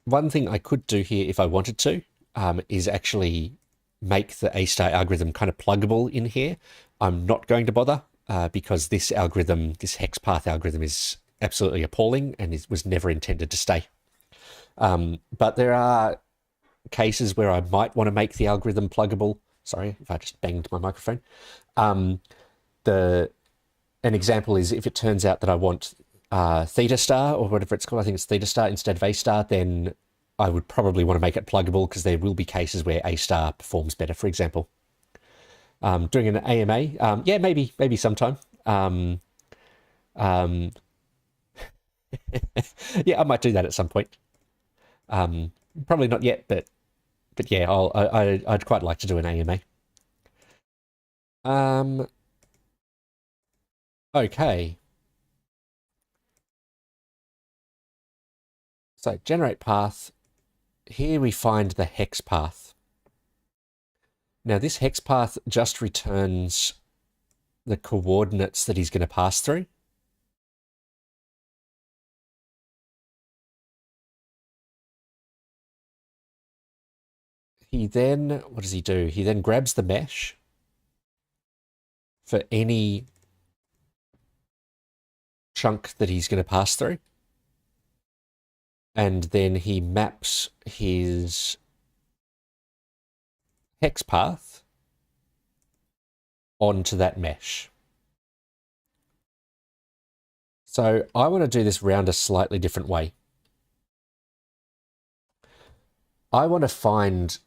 One thing I could do here if I wanted to is actually make the A star algorithm kind of pluggable in here. I'm not going to bother because this algorithm, this hex path algorithm, is absolutely appalling and it was never intended to stay. But there are cases where I might want to make the algorithm pluggable. Sorry if I just banged my microphone. An example is if it turns out that I want theta star or whatever it's called, I think it's theta star instead of A star, then I would probably want to make it pluggable because there will be cases where A star performs better, for example. Doing an AMA, yeah, maybe sometime. Um, yeah, I might do that at some point. Probably not yet, but yeah, I'd quite like to do an AMA. Okay. So generate path. Here we find the hex path. Now this hex path just returns the coordinates that he's going to pass through. He then, what does he do? He then grabs the mesh for any chunk that he's going to pass through. And then he maps his hex path onto that mesh. So I want to do this round a slightly different way. I want to find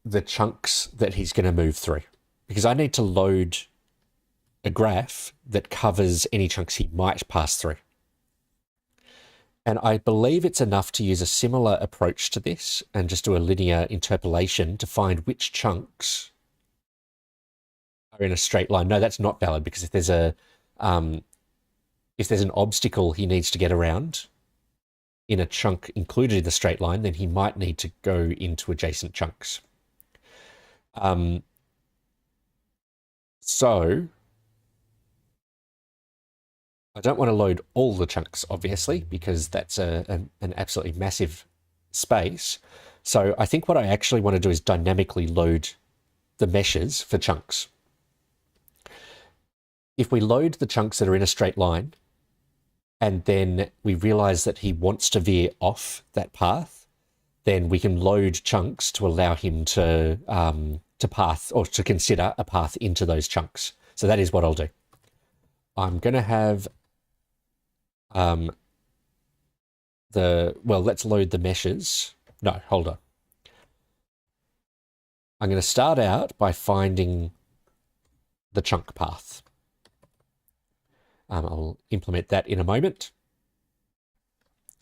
the chunks that he's going to move through, because I need to load a graph that covers any chunks he might pass through. And I believe it's enough to use a similar approach to this and just do a linear interpolation to find which chunks are in a straight line. No, that's not valid, because if there's an obstacle he needs to get around in a chunk included in the straight line, then he might need to go into adjacent chunks. So I don't want to load all the chunks, obviously, because that's an absolutely massive space. So I think what I actually want to do is dynamically load the meshes for chunks. If we load the chunks that are in a straight line, and then we realize that he wants to veer off that path, then we can load chunks to allow him to path, or to consider a path into those chunks. So that is what I'll do. I'm going to have let's load the meshes. No, hold on. I'm going to start out by finding the chunk path. I'll implement that in a moment.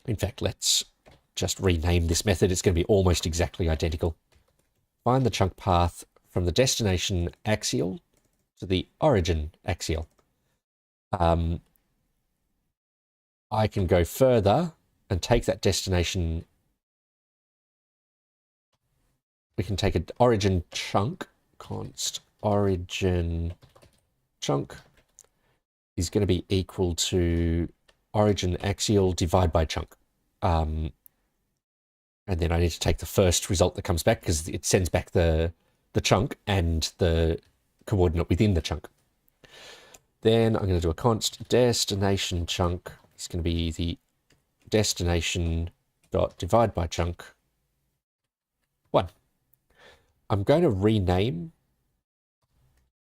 In fact, let's just rename this method. It's going to be almost exactly identical. Find the chunk path from the destination axial to the origin axial. I can go further and take that destination. We can take an origin chunk, const origin chunk is going to be equal to origin axial divide by chunk. And then I need to take the first result that comes back, because it sends back the chunk and the coordinate within the chunk. Then I'm going to do a const destination chunk. It's going to be the destination dot divide by chunk 1. I'm going to rename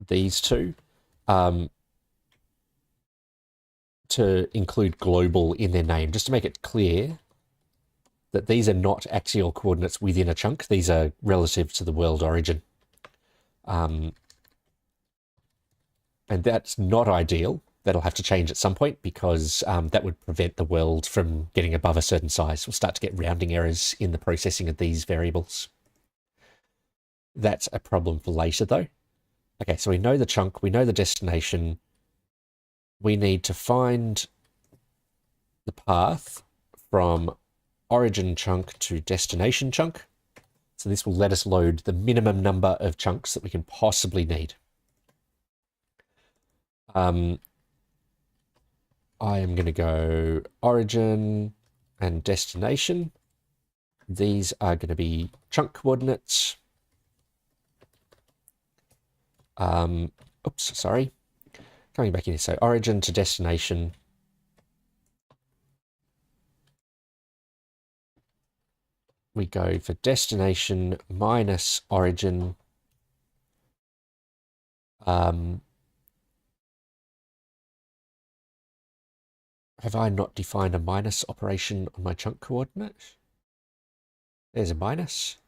these two to include global in their name, just to make it clear that these are not axial coordinates within a chunk. These are relative to the world origin. And that's not ideal. That'll have to change at some point, because that would prevent the world from getting above a certain size. We'll start to get rounding errors in the processing of these variables. That's a problem for later, though. Okay, so we know the chunk, we know the destination. We need to find the path from origin chunk to destination chunk. So this will let us load the minimum number of chunks that we can possibly need. I am going to go origin and destination. These are going to be chunk coordinates. Oops, sorry. Coming back in here, so origin to destination. We go for destination minus origin. Have I not defined a minus operation on my chunk coordinate? There's a minus.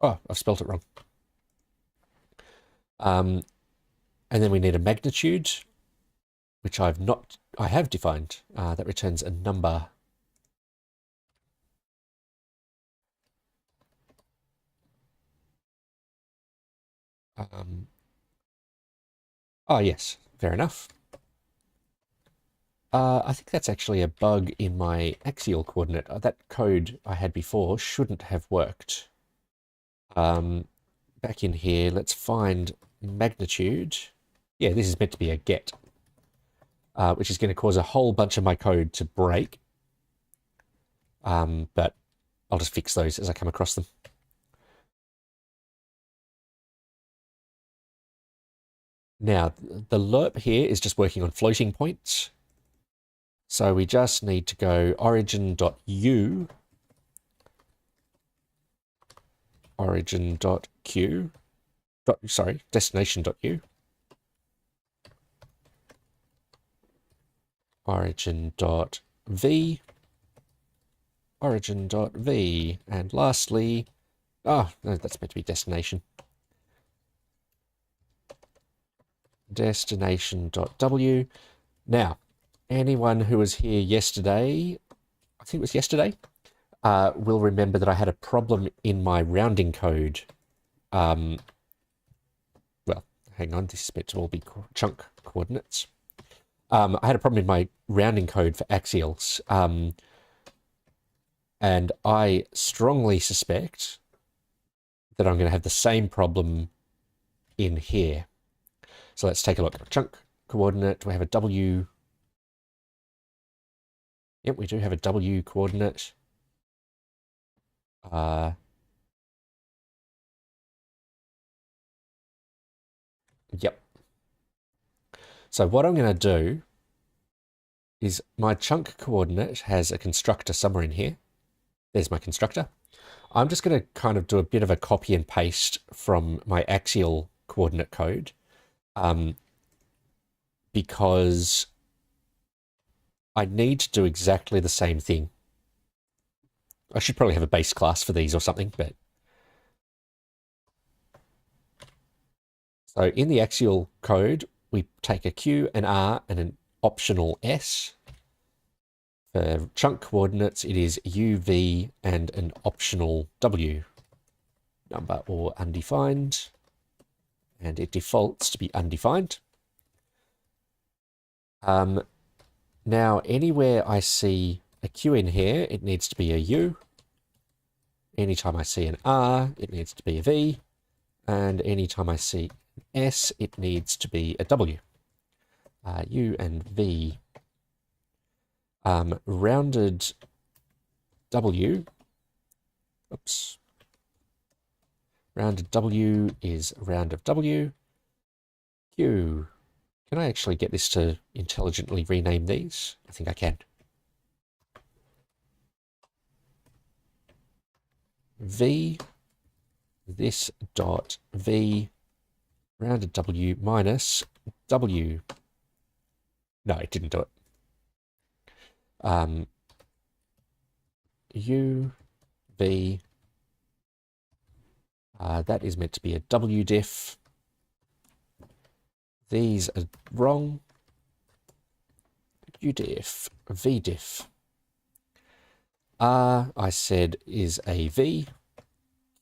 Oh, I've spelt it wrong. And then we need a magnitude, which I have defined. That returns a number. Oh yes, fair enough. I think that's actually a bug in my axial coordinate. That code I had before shouldn't have worked. Back in here, let's find magnitude. Yeah, this is meant to be a get, which is going to cause a whole bunch of my code to break. But I'll just fix those as I come across them. Now, the lerp here is just working on floating points. So we just need to go origin.u, origin.q, destination.u, origin.v, origin.v, and lastly, oh, no, that's meant to be destination. Destination.w. Now, anyone who was here yesterday, I think it was yesterday, will remember that I had a problem in my rounding code. Well, hang on, this is meant to all be chunk coordinates. I had a problem in my rounding code for axials, and I strongly suspect that I'm going to have the same problem in here. So let's take a look. Chunk coordinate, we have a W. Yep, we do have a W coordinate. Yep. So what I'm going to do is my chunk coordinate has a constructor somewhere in here. There's my constructor. I'm just going to kind of do a bit of a copy and paste from my axial coordinate code, because I need to do exactly the same thing. I should probably have a base class for these or something, but... So in the axial code, we take a Q, an R, and an optional S. For chunk coordinates, it is U, V, and an optional W. Number or undefined. And it defaults to be undefined. Now, anywhere I see a Q in here, it needs to be a U. Anytime I see an R, it needs to be a V. And anytime I see an S, it needs to be a W. U and V. Rounded W. Oops. Rounded W is round of W. Q. Can I actually get this to intelligently rename these? I think I can. V, this dot V, rounded W minus W. No, it didn't do it. U, V, that is meant to be a W diff. These are wrong. U diff, V diff. R, I said, is a V.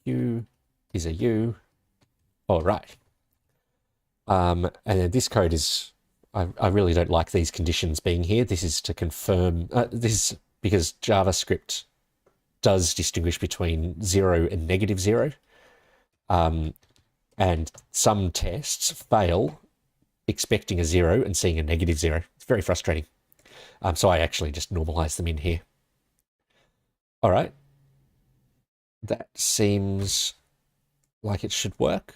U is a U. All right. And then this code is, I really don't like these conditions being here. This is to confirm, this is because JavaScript does distinguish between 0 and -0. And some tests fail expecting a 0 and seeing a -0. It's very frustrating. So I actually just normalize them in here. All right. That seems like it should work.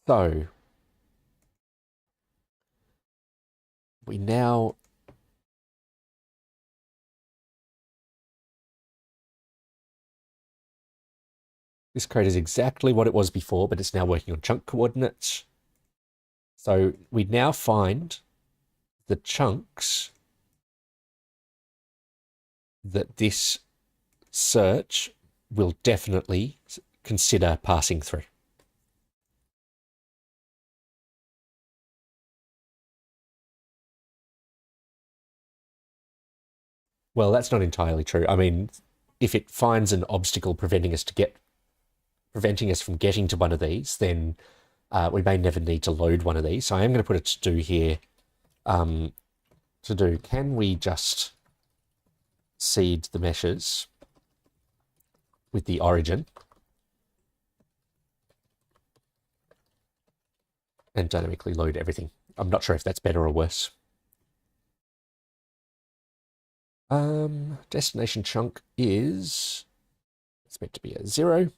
So we now this code is exactly what it was before, but it's now working on chunk coordinates. So we now find the chunks that this search will definitely consider passing through. Well, that's not entirely true. I mean, if it finds an obstacle preventing us from getting to one of these, then we may never need to load one of these. So I am going to put a to-do here. To-do, can we just seed the meshes with the origin and dynamically load everything? I'm not sure if that's better or worse. Destination chunk is, it's meant to be a 0.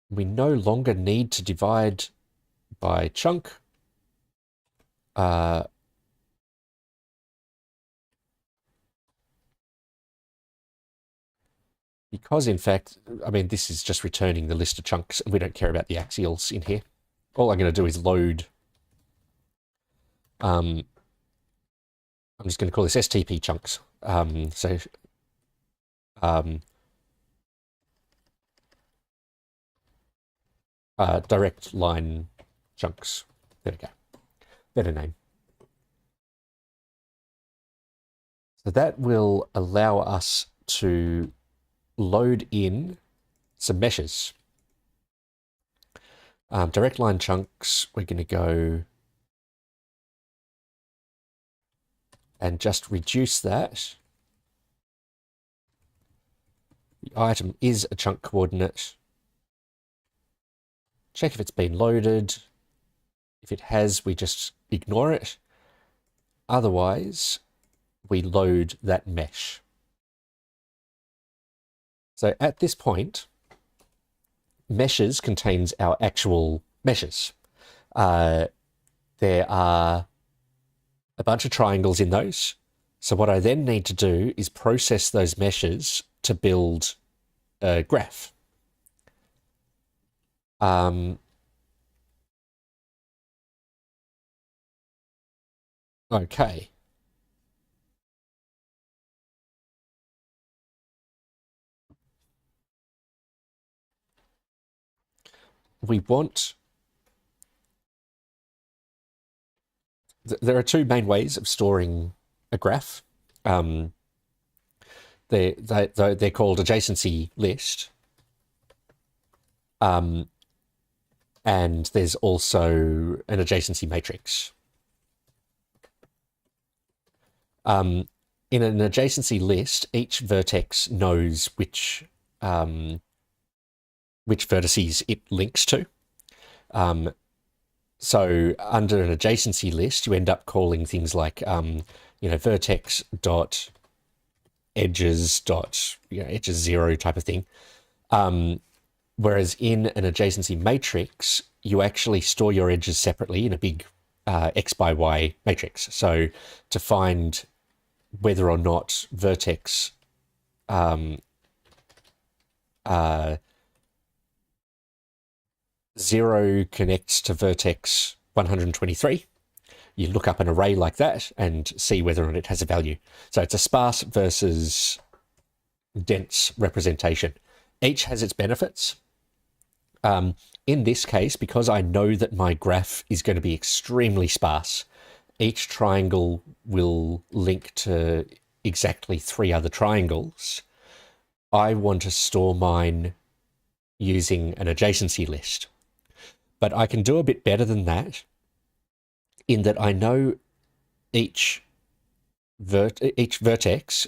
We no longer need to divide by chunk. Because in fact, I mean, this is just returning the list of chunks. We don't care about the axials in here. All I'm going to do is load. I'm just going to call this STP chunks. Direct line chunks. There we go. Better name. So that will allow us to load in some meshes. Direct line chunks, we're going to go and just reduce that. The item is a chunk coordinate. Check if it's been loaded. If it has, we just ignore it. Otherwise, we load that mesh. So at this point, meshes contains our actual meshes. There are a bunch of triangles in those. So what I then need to do is process those meshes to build a graph. Okay. We want... There are two main ways of storing a graph. They're called adjacency list. And there's also an adjacency matrix. In an adjacency list, each vertex knows which vertices it links to. So under an adjacency list, you end up calling things like, vertex dot edges dot, edges 0 type of thing. Whereas in an adjacency matrix, you actually store your edges separately in a big X by Y matrix. So to find whether or not vertex 0 connects to vertex 123, you look up an array like that and see whether or not it has a value. So it's a sparse versus dense representation. Each has its benefits. In this case, because I know that my graph is going to be extremely sparse, each triangle will link to exactly 3 other triangles. I want to store mine using an adjacency list. But I can do a bit better than that in that I know each vertex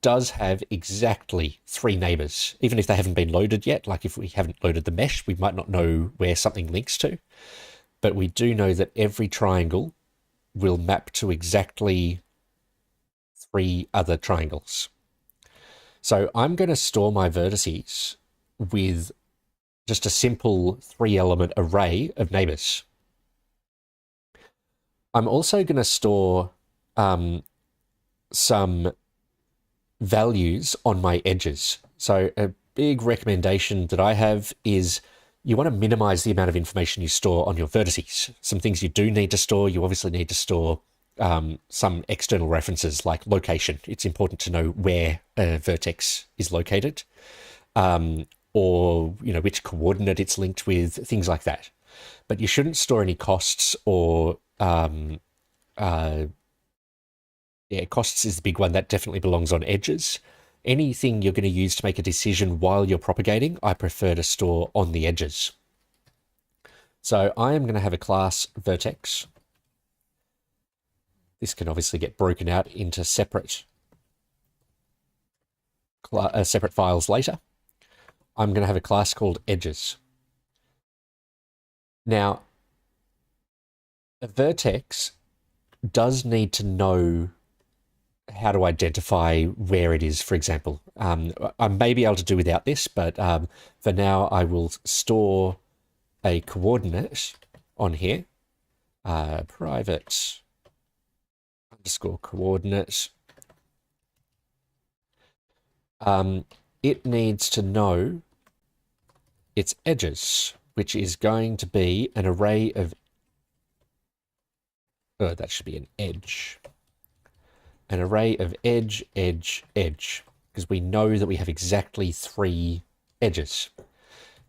does have exactly 3 neighbors, even if they haven't been loaded yet. Like if we haven't loaded the mesh, we might not know where something links to. But we do know that every triangle will map to exactly 3 other triangles. So I'm going to store my vertices with just a simple 3-element array of neighbors. I'm also going to store some values on my edges. So big recommendation that I have is you want to minimize the amount of information you store on your vertices. Some things you do need to store, you obviously need to store some external references like location. It's important to know where a vertex is located, or which coordinate it's linked with, things like that. But you shouldn't store any costs or costs is the big one. That definitely belongs on edges. Anything you're going to use to make a decision while you're propagating, I prefer to store on the edges. So I am going to have a class vertex. This can obviously get broken out into separate files later. I'm going to have a class called edges. Now, a vertex does need to know how to identify where it is, for example. I may be able to do without this, but for now I will store a coordinate on here, private underscore coordinate. It needs to know its edges, which is going to be an array of, that should be an edge. An array of edge, edge, edge, because we know that we have exactly 3 edges.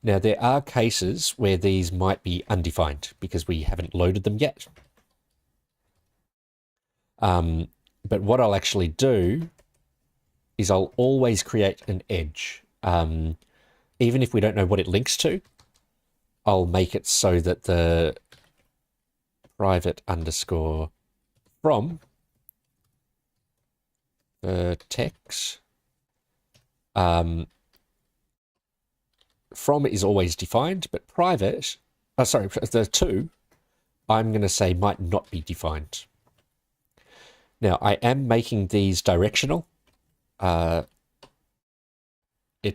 Now, there are cases where these might be undefined because we haven't loaded them yet. But what I'll actually do is I'll always create an edge. Even if we don't know what it links to, I'll make it so that the private underscore from vertex from is always defined, but private, the 2, I'm going to say might not be defined. Now, I am making these directional. It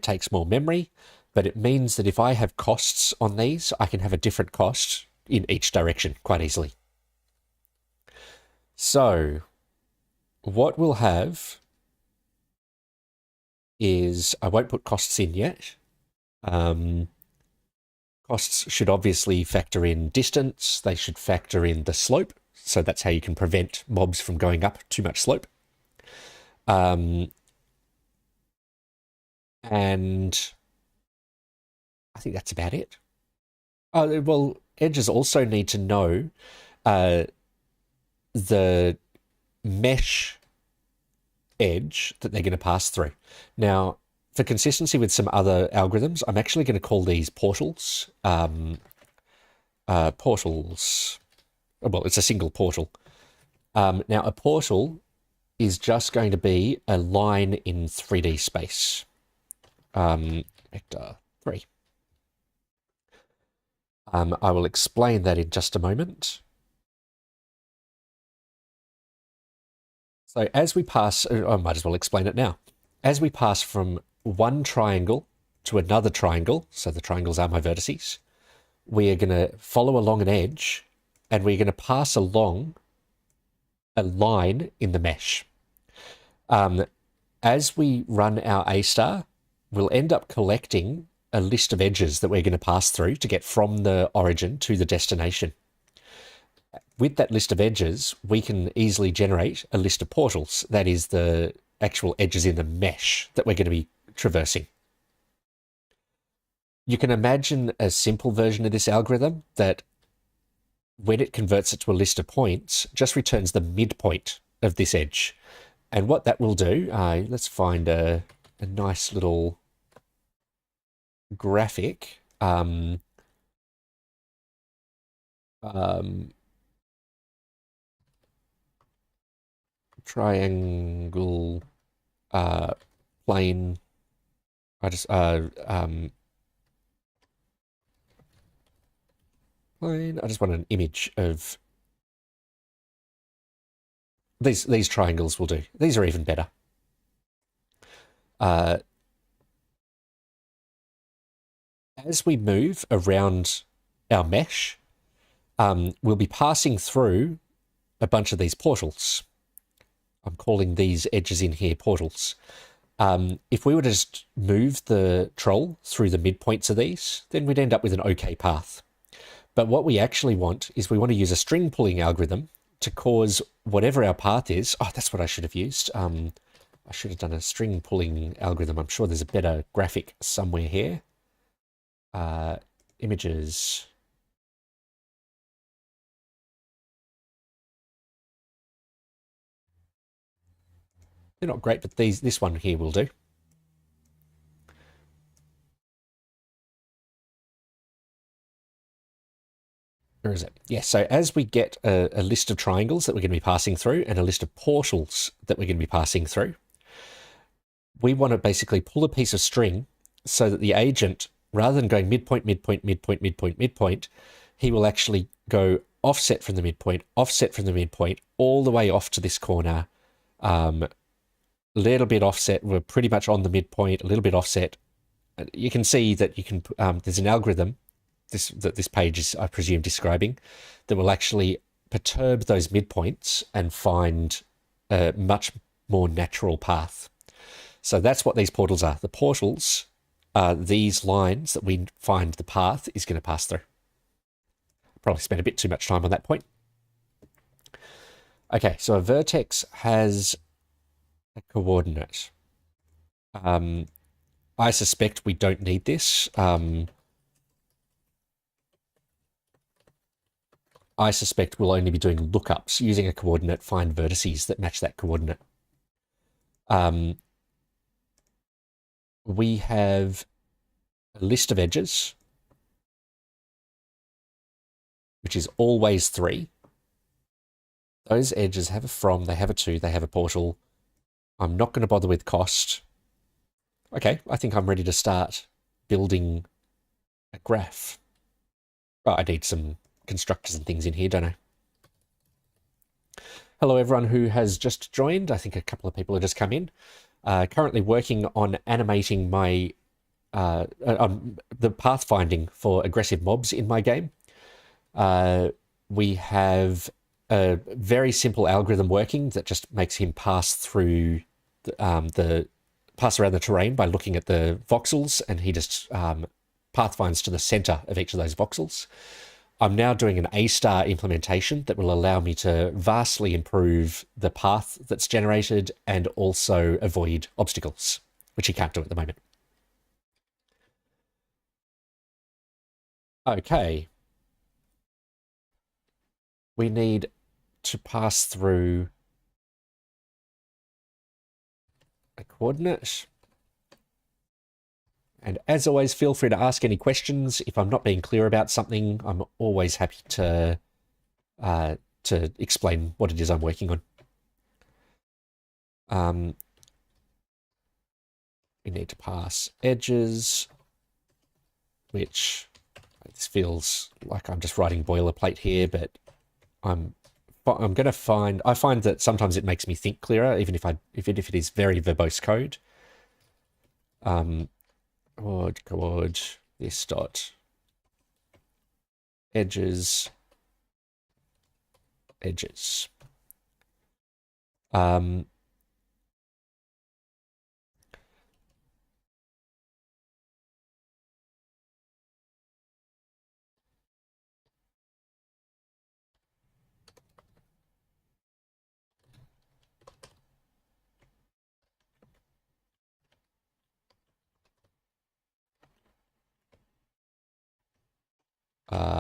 takes more memory, but it means that if I have costs on these, I can have a different cost in each direction quite easily. So what we'll have is, I won't put costs in yet. Costs should obviously factor in distance. They should factor in the slope. So that's how you can prevent mobs from going up too much slope. And I think that's about it. Oh, well, edges also need to know the mesh edge that they're going to pass through. Now, for consistency with some other algorithms, I'm actually going to call these portals. Portals. Well, it's a single portal. Now, a portal is just going to be a line in 3D space. Vector 3. I will explain that in just a moment. So as we pass, I might as well explain it now. As we pass from one triangle to another triangle, so the triangles are my vertices, we are going to follow along an edge, and we're going to pass along a line in the mesh. As we run our A star, we'll end up collecting a list of edges that we're going to pass through to get from the origin to the destination. With that list of edges, we can easily generate a list of portals. That is the actual edges in the mesh that we're going to be traversing. You can imagine a simple version of this algorithm that when it converts it to a list of points, just returns the midpoint of this edge. And what that will do, let's find a nice little graphic. Triangle, plane. I just plane. I just want an image of these triangles will do. These are even better. As we move around our mesh, we'll be passing through a bunch of these portals. I'm calling these edges in here portals. If we were to just move the troll through the midpoints of these, then we'd end up with an okay path. But what we actually want is we want to use a string pulling algorithm to cause whatever our path is. Oh, that's what I should have used. I should have done a string pulling algorithm. I'm sure there's a better graphic somewhere here. Images. They're not great, but this one here will do. Where is it? Yes, so as we get a list of triangles that we're going to be passing through and a list of portals that we're going to be passing through, we want to basically pull a piece of string so that the agent, rather than going midpoint, midpoint, midpoint, midpoint, midpoint, he will actually go offset from the midpoint, all the way off to this corner, little bit offset. We're pretty much on the midpoint, a little bit offset. You can see that you can. There's an algorithm that this page is, I presume, describing, that will actually perturb those midpoints and find a much more natural path. So that's what these portals are. The portals are these lines that we find the path is going to pass through. Probably spent a bit too much time on that point. Okay, so a vertex has a coordinate. I suspect we don't need this. I suspect we'll only be doing lookups using a coordinate, find vertices that match that coordinate. We have a list of edges, which is always 3. Those edges have a from, they have a to, they have a portal. I'm not going to bother with cost. Okay, I think I'm ready to start building a graph. Oh, I need some constructors and things in here, don't I? Hello, everyone who has just joined. I think a couple of people have just come in. Currently working on animating my the pathfinding for aggressive mobs in my game. We have a very simple algorithm working that just makes him pass through pass around the terrain by looking at the voxels, and he just pathfinds to the center of each of those voxels. I'm now doing an A-star implementation that will allow me to vastly improve the path that's generated and also avoid obstacles, which you can't do at the moment. Okay. We need to pass through a coordinate. And as always, feel free to ask any questions. If I'm not being clear about something, I'm always happy to explain what it is I'm working on. We need to pass edges, which this feels like I'm just writing boilerplate here, but I'm going to find, I find that sometimes it makes me think clearer, even if it is very verbose code. Chord, this dot, edges.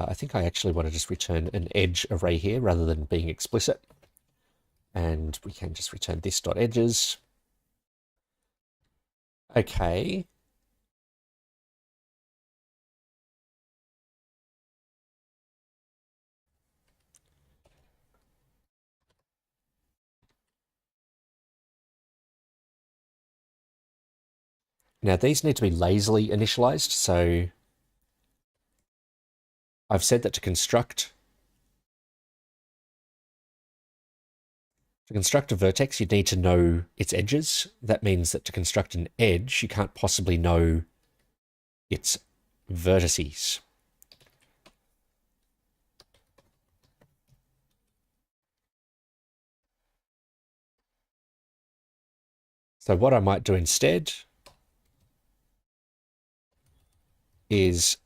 I think I actually want to just return an edge array here rather than being explicit. And we can just return this dot edges. Okay. Now these need to be lazily initialized, so I've said that to construct a vertex, you need to know its edges. That means that to construct an edge, you can't possibly know its vertices. So what I might do instead is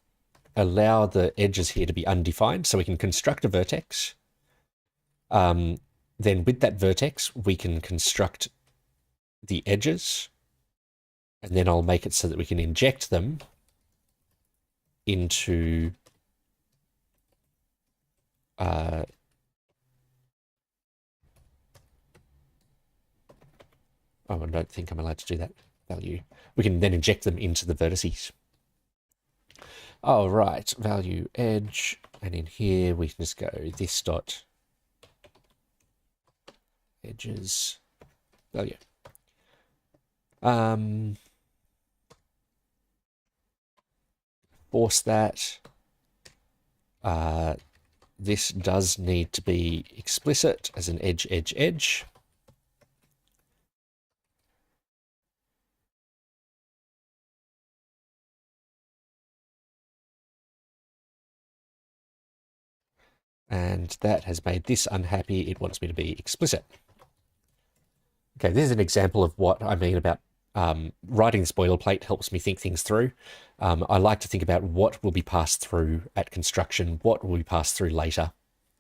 allow the edges here to be undefined, so we can construct a vertex. Then with that vertex, we can construct the edges, and then I'll make it so that we can inject them into oh, I don't think I'm allowed to do that value. We can then inject them into the vertices. Oh, right, value edge, and in here we can just go this dot edges value. Force that. This does need to be explicit as an edge, edge, edge. And that has made this unhappy. It wants me to be explicit. Okay, this is an example of what I mean about writing this boilerplate helps me think things through. I like to think about what will be passed through at construction, what will be passed through later.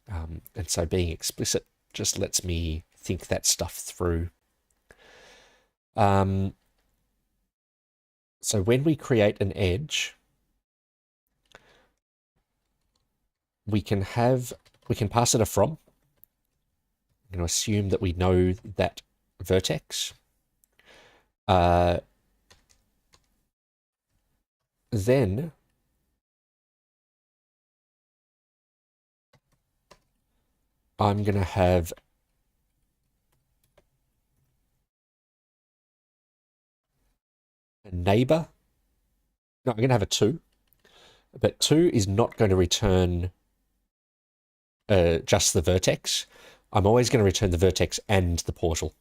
And so being explicit just lets me think that stuff through. So when we create an edge, we can pass it a from. I'm going to assume that we know that vertex. Then I'm going to have a neighbor. No, I'm going to have a 2. But 2 is not going to return just the vertex. I'm always going to return the vertex and the portal.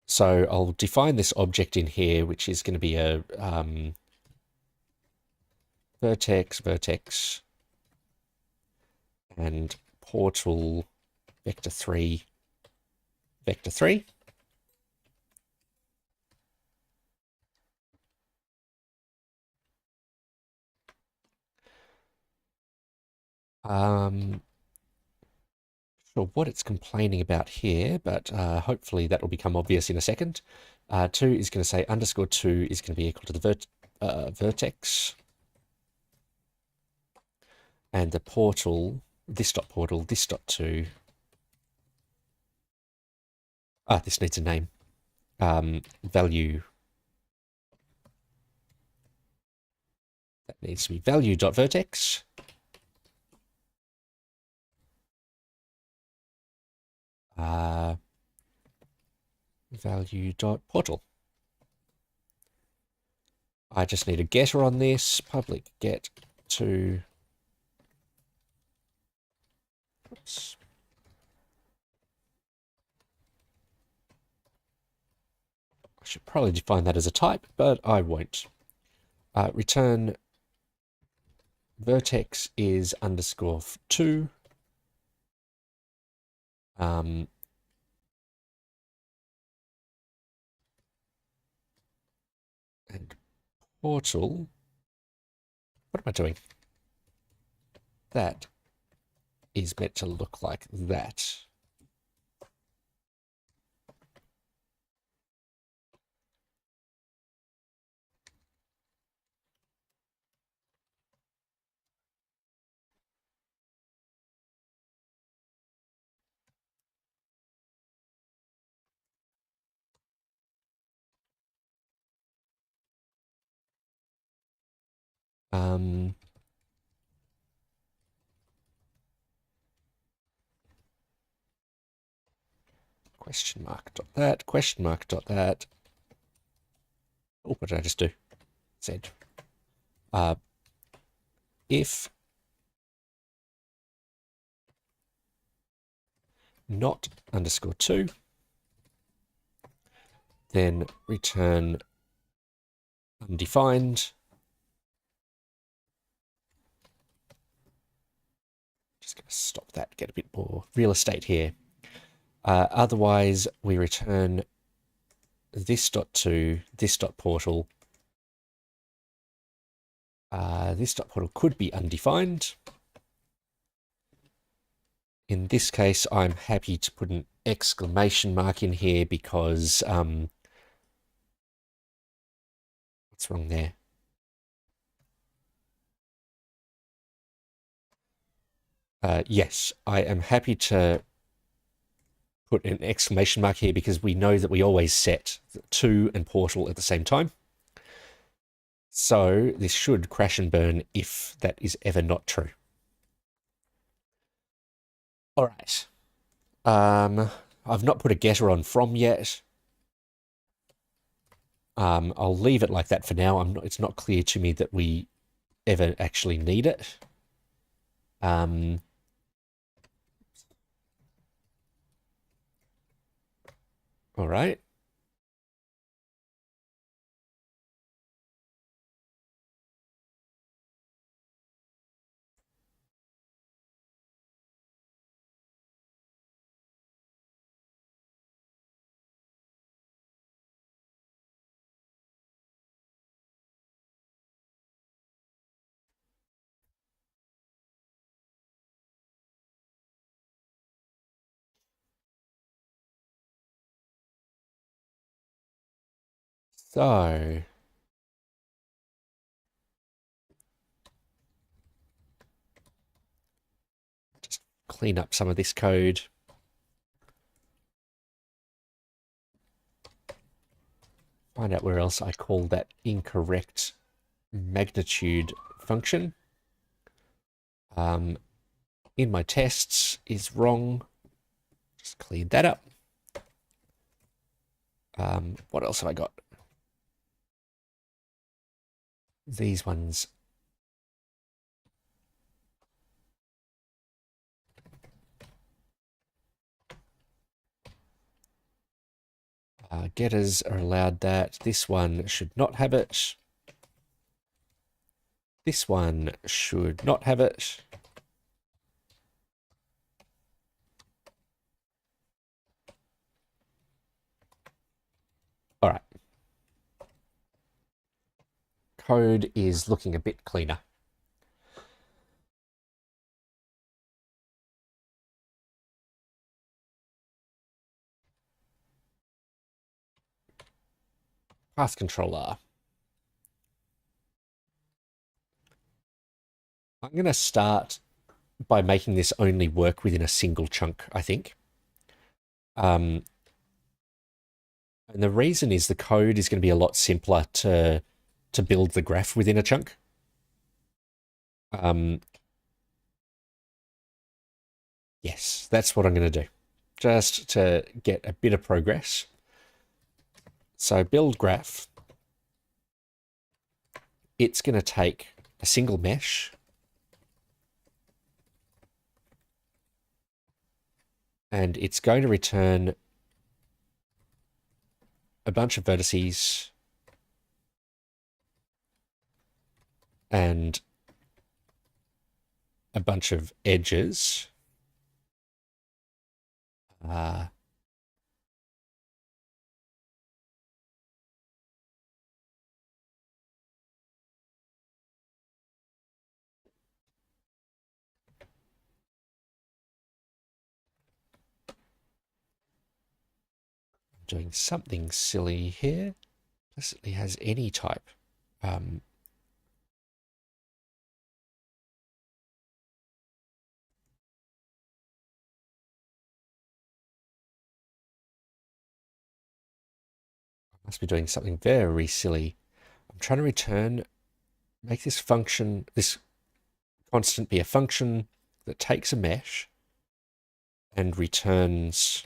So I'll define this object in here, which is going to be a vertex, vertex, and portal vector 3, vector 3. Sure what it's complaining about here, but hopefully that will become obvious in a second. 2 is going to say underscore 2 is going to be equal to the vertex. And the portal, this dot 2. This needs a name. Value. That needs to be value dot vertex. Value dot portal. I just need a getter on this. Public get to. Oops. I should probably define that as a type, but I won't. Return vertex is underscore 2. And portal. What am I doing? That is meant to look like that. Question mark dot that, question mark dot that. Oh, what did I just do? Z. If not underscore 2, then return undefined. Just going to stop that, get a bit more real estate here. Otherwise, we return this dot to this dot portal. This dot portal could be undefined. In this case, I'm happy to put an exclamation mark in here because what's wrong there? Yes, I am happy to put an exclamation mark here because we know that we always set to and portal at the same time. So this should crash and burn if that is ever not true. All right. I've not put a getter on from yet. I'll leave it like that for now. It's not clear to me that we ever actually need it. All right. So just clean up some of this code. Find out where else I call that incorrect magnitude function. In my tests is wrong. Just cleared that up. What else have I got? These ones. Getters are allowed that. This one should not have it. This one should not have it. All right. Code is looking a bit cleaner. Path controller. I'm going to start by making this only work within a single chunk, I think. And the reason is the code is going to be a lot simpler to build the graph within a chunk. Yes, that's what I'm going to do, just to get a bit of progress. So build graph. It's going to take a single mesh and it's going to return a bunch of vertices and a bunch of edges. Doing something silly here. Implicitly has any type. Must be doing something very silly. I'm trying to return, make this function, this constant be a function that takes a mesh and returns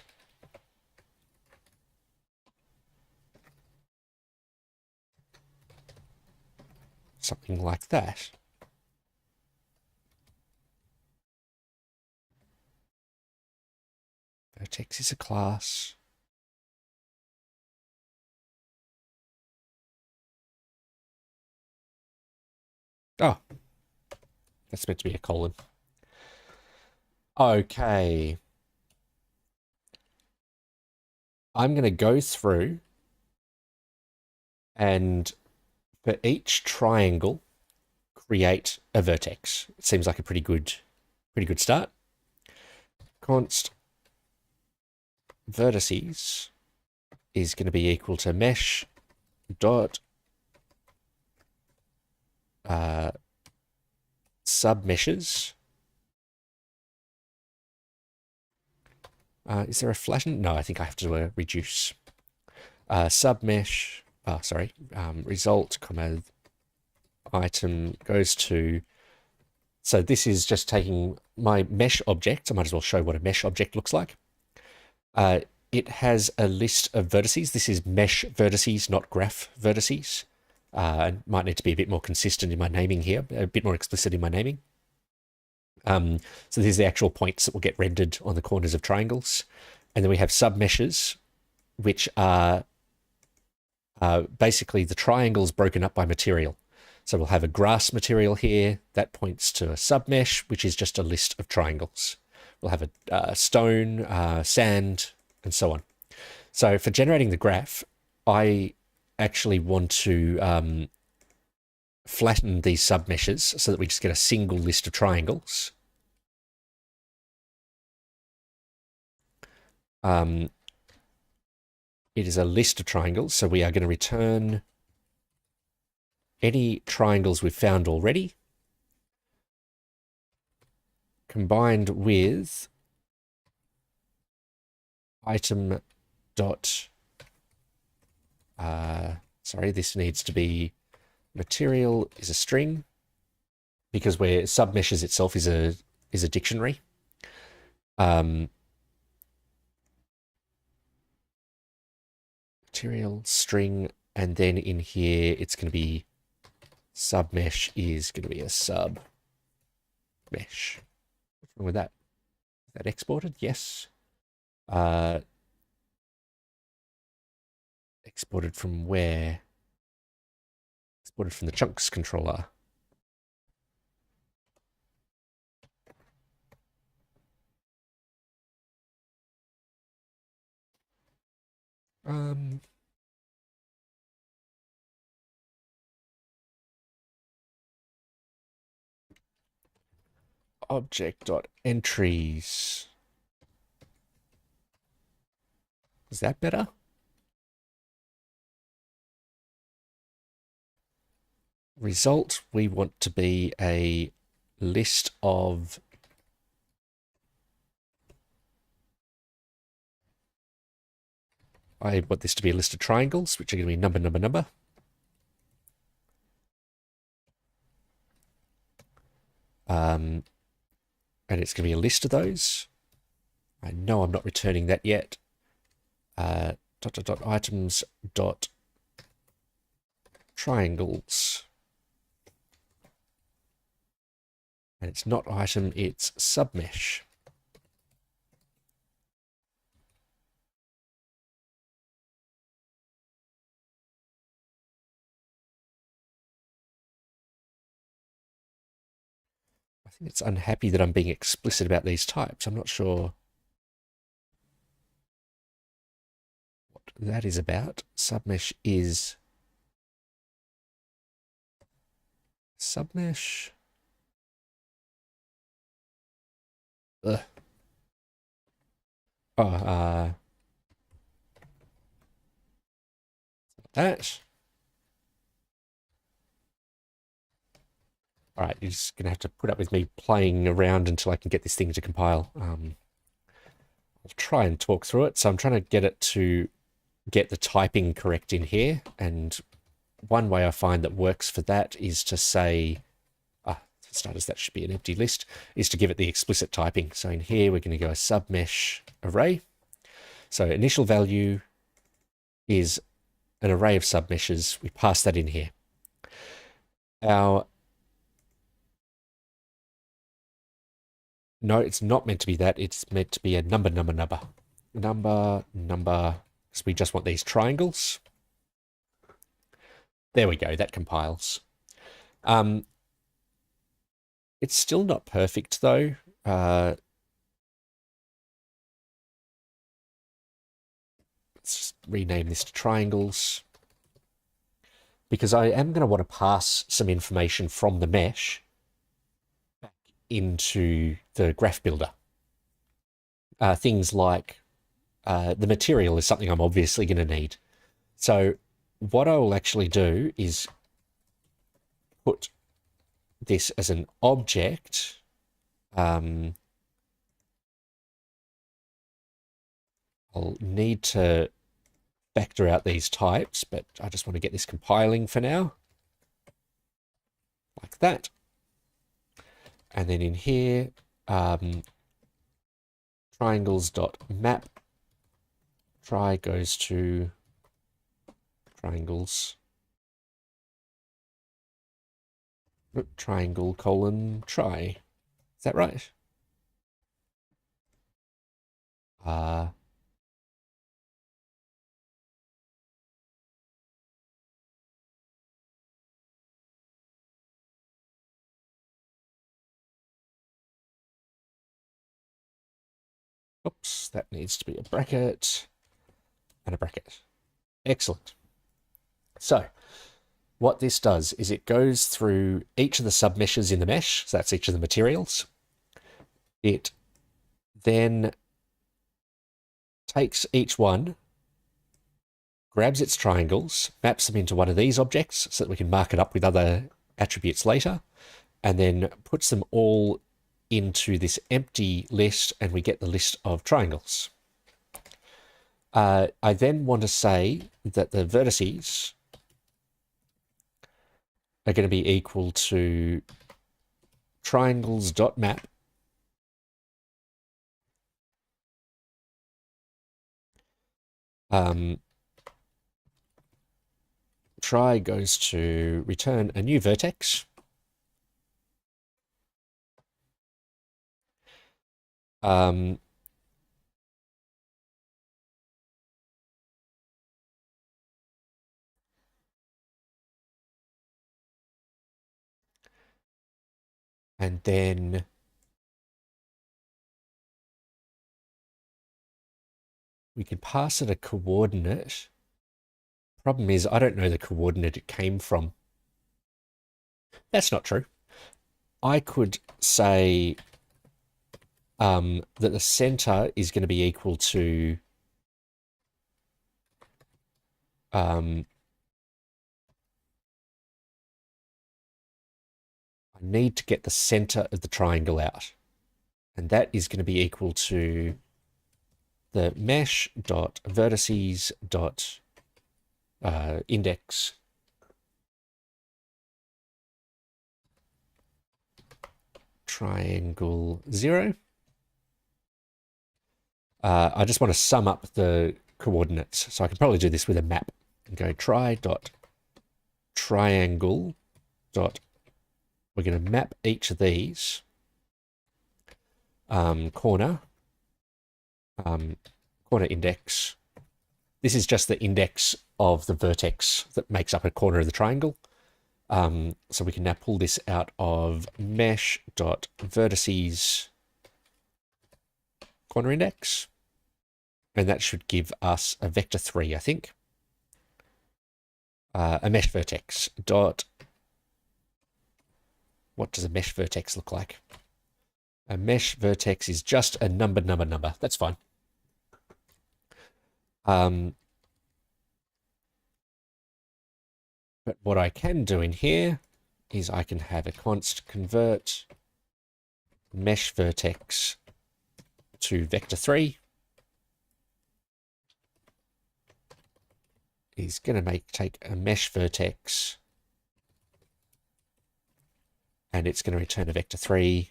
something like that. Vertex is a class. Oh, that's meant to be a colon. Okay. I'm going to go through and for each triangle, create a vertex. It seems like a pretty good start. Const vertices is going to be equal to mesh dot submeshes. Is there a flatten? No, I think I have to reduce. Submesh, result, comma, item goes to, so this is just taking my mesh object. I might as well show what a mesh object looks like. It has a list of vertices. This is mesh vertices, not graph vertices. I might need to be a bit more consistent in my naming here, a bit more explicit in my naming. So these are the actual points that will get rendered on the corners of triangles. And then we have submeshes, which are basically the triangles broken up by material. So we'll have a grass material here that points to a submesh, which is just a list of triangles. We'll have a stone, sand, and so on. So for generating the graph, I actually want to flatten these submeshes so that we just get a single list of triangles. It is a list of triangles, so we are going to return any triangles we've found already, combined with item dot, sorry, this needs to be material is a string, because where submeshes itself is a dictionary. Material string, and then in here it's going to be submesh is going to be a sub mesh. What's wrong with that? Is that exported? Yes. Exported from where? Exported from the chunks controller. Object.entries. Is that better? Result, we want to be a list of I want this to be a list of triangles, which are going to be number, number, number. And it's going to be a list of those. I know I'm not returning that yet. Items dot triangles. And it's not item, it's submesh. I think it's unhappy that I'm being explicit about these types. I'm not sure what that is about. Submesh is submesh. Ugh. Oh, that. All right, you're just going to have to put up with me playing around until I can get this thing to compile. I'll try and talk through it. So I'm trying to get it to get the typing correct in here. And one way I find that works for that is to say, for starters, that should be an empty list, is to give it the explicit typing. So in here, we're going to go a submesh array. So initial value is an array of submeshes. We pass that in here. No, it's not meant to be that. It's meant to be a number, number, number. Number, number, because we just want these triangles. There we go, that compiles. It's still not perfect though. Let's rename this to triangles, because I am going to want to pass some information from the mesh back into the graph builder. Things like the material is something I'm obviously going to need. So what I will actually do is put this as an object. I'll need to factor out these types, but I just want to get this compiling for now. Like that. And then in here, triangles.map. Try goes to triangles. Triangle colon try. Is that right? Oops, that needs to be a bracket and a bracket. Excellent. So what this does is it goes through each of the submeshes in the mesh. So that's each of the materials. It then takes each one, grabs its triangles, maps them into one of these objects so that we can mark it up with other attributes later, and then puts them all into this empty list, and we get the list of triangles. I then want to say that the vertices are going to be equal to triangles.map try goes to return a new vertex. And then we could pass it a coordinate. Problem is, I don't know the coordinate it came from. That's not true. I could say that the center is going to be equal to I need to get the center of the triangle out. And that is going to be equal to the mesh.vertices.index triangle 0. I just want to sum up the coordinates. So I can probably do this with a map and go try.triangle. We're going to map each of these corner index. This is just the index of the vertex that makes up a corner of the triangle. So we can now pull this out of mesh.vertices corner index. And that should give us a vector 3, I think. A mesh vertex dot. What does a mesh vertex look like? A mesh vertex is just a number. That's fine. But what I can do in here is I can have a const convert mesh vertex to vector 3. Is going to take a mesh vertex and it's going to return a vector 3.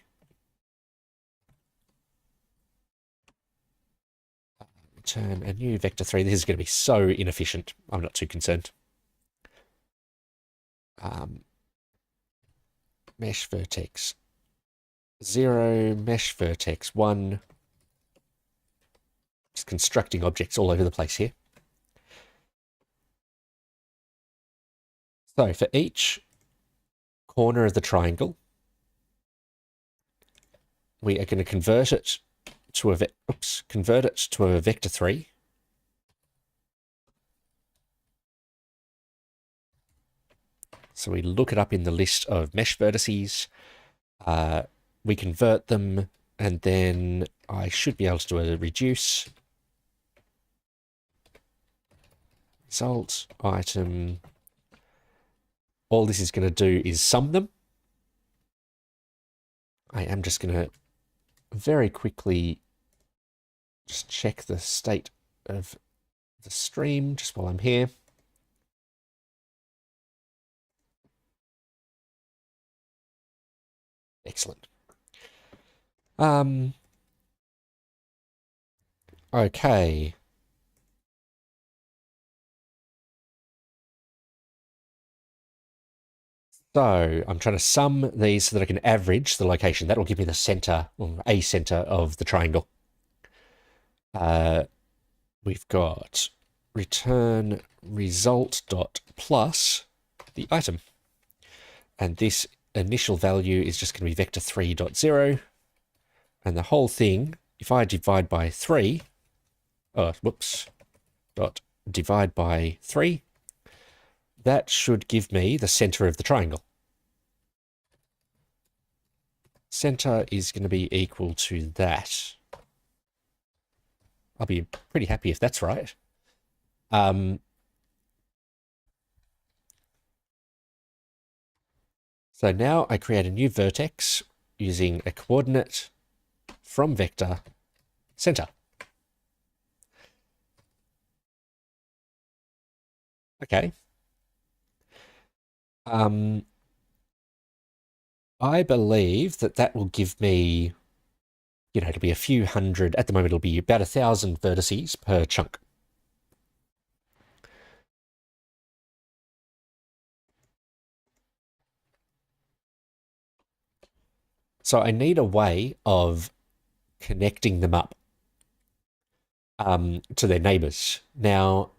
Return a new vector 3. This is going to be so inefficient. I'm not too concerned. Mesh vertex 0, mesh vertex 1. Just constructing objects all over the place here. So for each corner of the triangle, we are going to convert it to a vector 3. So we look it up in the list of mesh vertices. We convert them, and then I should be able to do a reduce. Result, item. All this is going to do is sum them. I am just going to very quickly just check the state of the stream just while I'm here. Excellent. Okay. So I'm trying to sum these so that I can average the location. That will give me the center, or a center of the triangle. We've got return result dot plus the item. And this initial value is just going to be vector3.0. And the whole thing, if I divide by 3, dot divide by 3, that should give me the center of the triangle. Center is going to be equal to that. I'll be pretty happy if that's right. So now I create a new vertex using a coordinate from vector center. Okay. I believe that that will give me, it'll be a few hundred. At the moment, it'll be about 1,000 vertices per chunk. So I need a way of connecting them up to their neighbors. Now,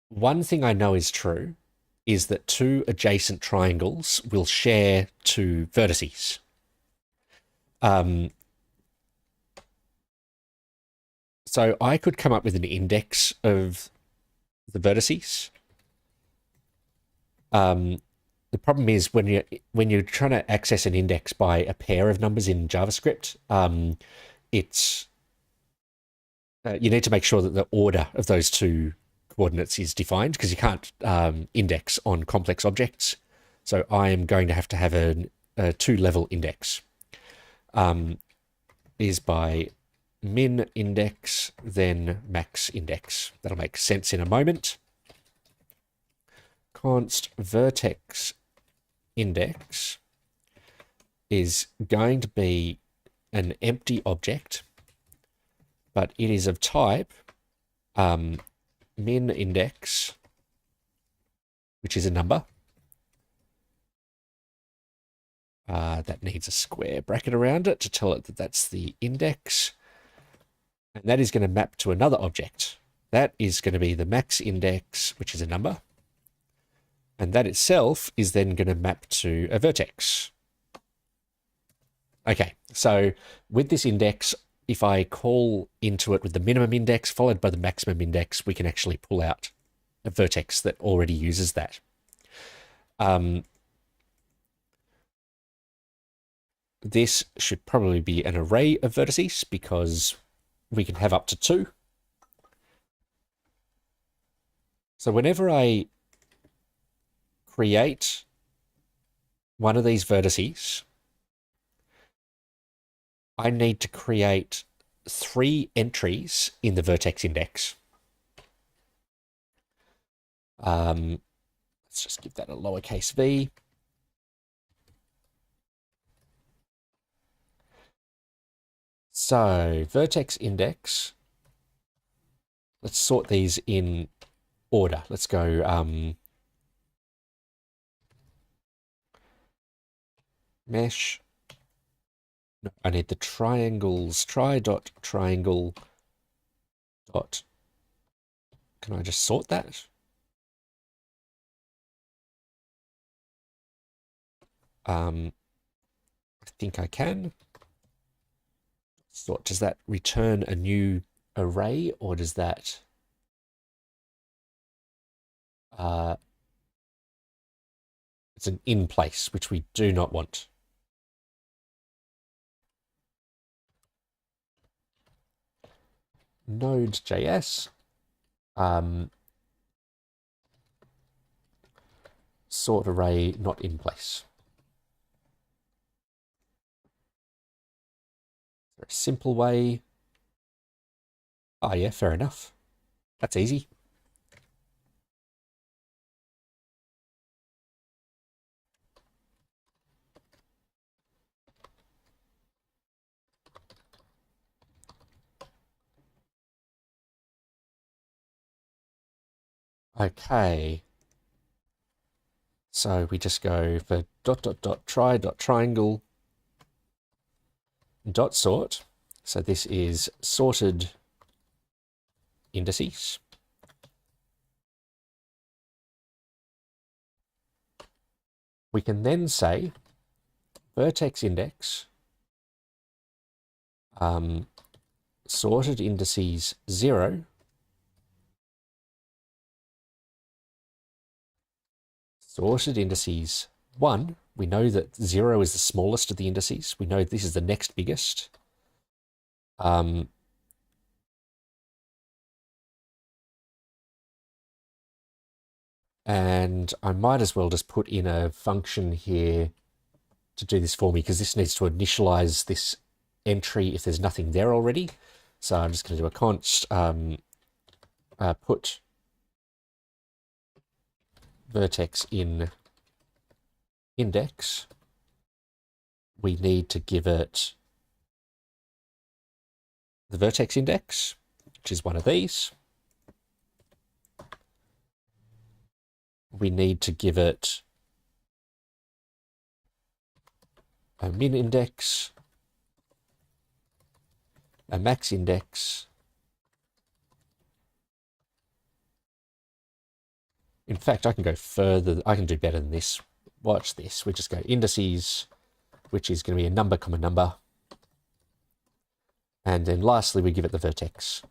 one thing I know is true is that two adjacent triangles will share two vertices. So I could come up with an index of the vertices. The problem is when you're trying to access an index by a pair of numbers in JavaScript, you need to make sure that the order of those two coordinates is defined because you can't index on complex objects. So I am going to have a two-level index. Is by min index, then max index. That'll make sense in a moment. Const vertex index is going to be an empty object, but it is of type min index, which is a number. That needs a square bracket around it to tell it that that's the index. And that is going to map to another object. That is going to be the max index, which is a number. And that itself is then going to map to a vertex. Okay, so with this index, if I call into it with the minimum index followed by the maximum index, we can actually pull out a vertex that already uses that. This should probably be an array of vertices because we can have up to 2. So whenever I create one of these vertices, I need to create 3 entries in the vertex index. Let's just give that a lowercase v. So vertex index, let's sort these in order. Let's go mesh. No, I need the triangles, try.triangle dot. Can I just sort that? I think I can. So does that return a new array or does that It's an in place, which we do not want. Node.js. Sort array not in place. Is there a simple way? Oh yeah, fair enough. That's easy. Okay. So we just go for try.triangle dot sort. So this is sorted indices. We can then say vertex index sorted indices 0 sorted indices 1. We know that 0 is the smallest of the indices. We know this is the next biggest. And I might as well just put in a function here to do this for me, because this needs to initialize this entry if there's nothing there already. So I'm just going to do a const put vertex in index. We need to give it the vertex index, which is one of these. We need to give it a min index, a max index. In fact, I can go further. I can do better than this. Watch this. We just go indices, which is going to be a number, comma number. And then lastly, we give it the vertex.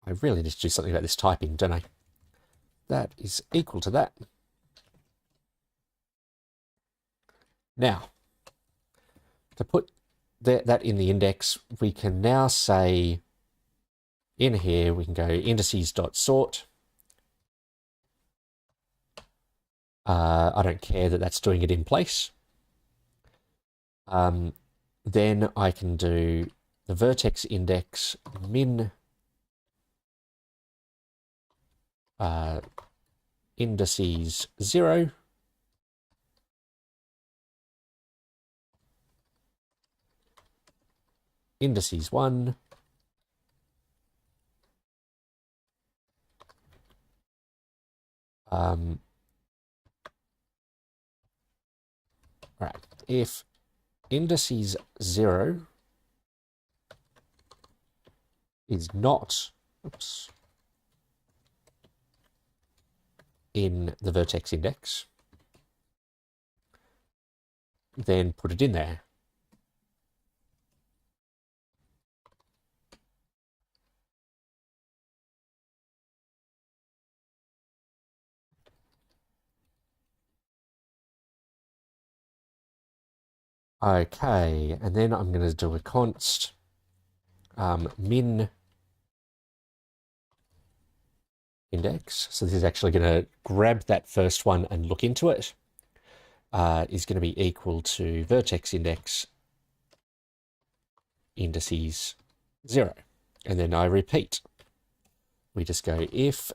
I really need to do something about this typing, don't I? That is equal to that. Now, to put that in the index, we can now say in here, we can go indices.sort. I don't care that that's doing it in place. Then I can do the vertex index min indices 0. Indices 1. All right, if indices 0 is not, in the vertex index, then put it in there. Okay, and then I'm going to do a const min index. So this is actually going to grab that first one and look into it. Is going to be equal to vertex index indices 0. And then I repeat. We just go if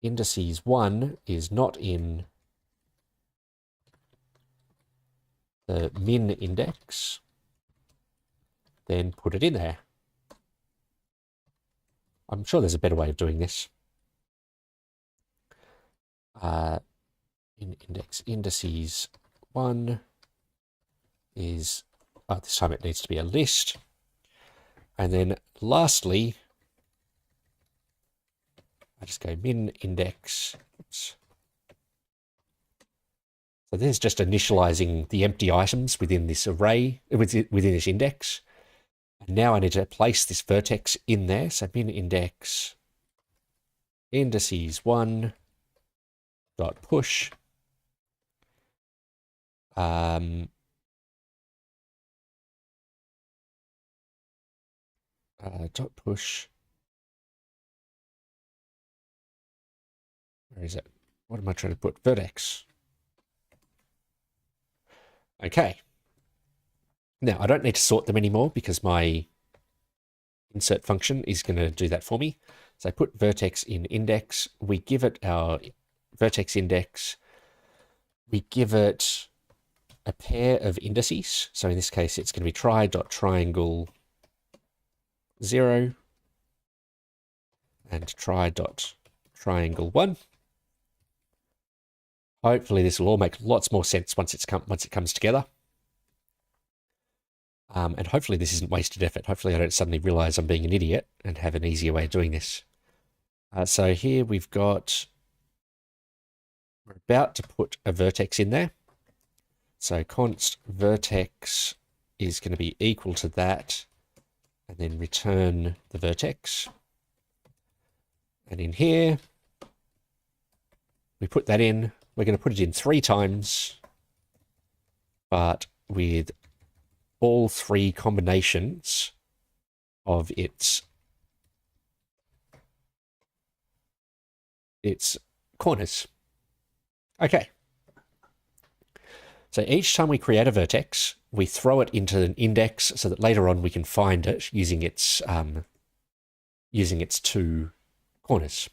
indices 1 is not in the min index, then put it in there. I'm sure there's a better way of doing this. In index indices 1 is, this time it needs to be a list. And then lastly, I just go min index. Oops. So this is just initializing the empty items within this array, within this index. And now I need to place this vertex in there. So min index indices 1 dot push dot push. Where is it? What am I trying to put? Vertex. Okay. Now I don't need to sort them anymore because my insert function is going to do that for me. So I put vertex in index. We give it our vertex index. We give it a pair of indices. So in this case, it's going to be try.triangle 0 and try.triangle 1. Hopefully this will all make lots more sense once it comes together. And hopefully this isn't wasted effort. Hopefully I don't suddenly realize I'm being an idiot and have an easier way of doing this. So here we're about to put a vertex in there. So const vertex is going to be equal to that, and then return the vertex. And in here, we put that in. We're going to put it in 3 times, but with all 3 combinations of its corners. Okay. So each time we create a vertex, we throw it into an index so that later on we can find it using its 2 corners.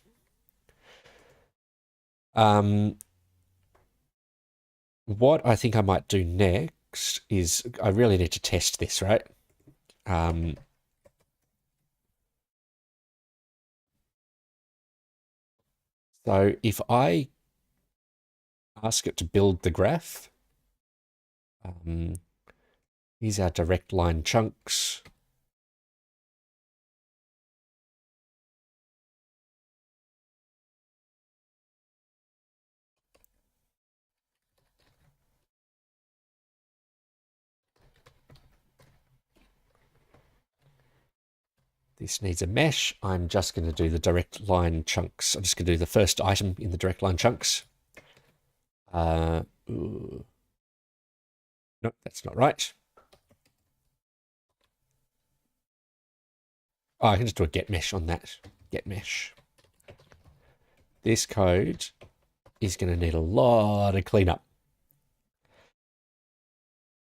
What I think I might do next is I really need to test this, right? So if I ask it to build the graph, here's our direct line chunks. This needs a mesh. I'm just going to do the direct line chunks. I'm just going to do the first item in the direct line chunks. No, that's not right. Oh, I can just do a get mesh on that. Get mesh. This code is going to need a lot of cleanup.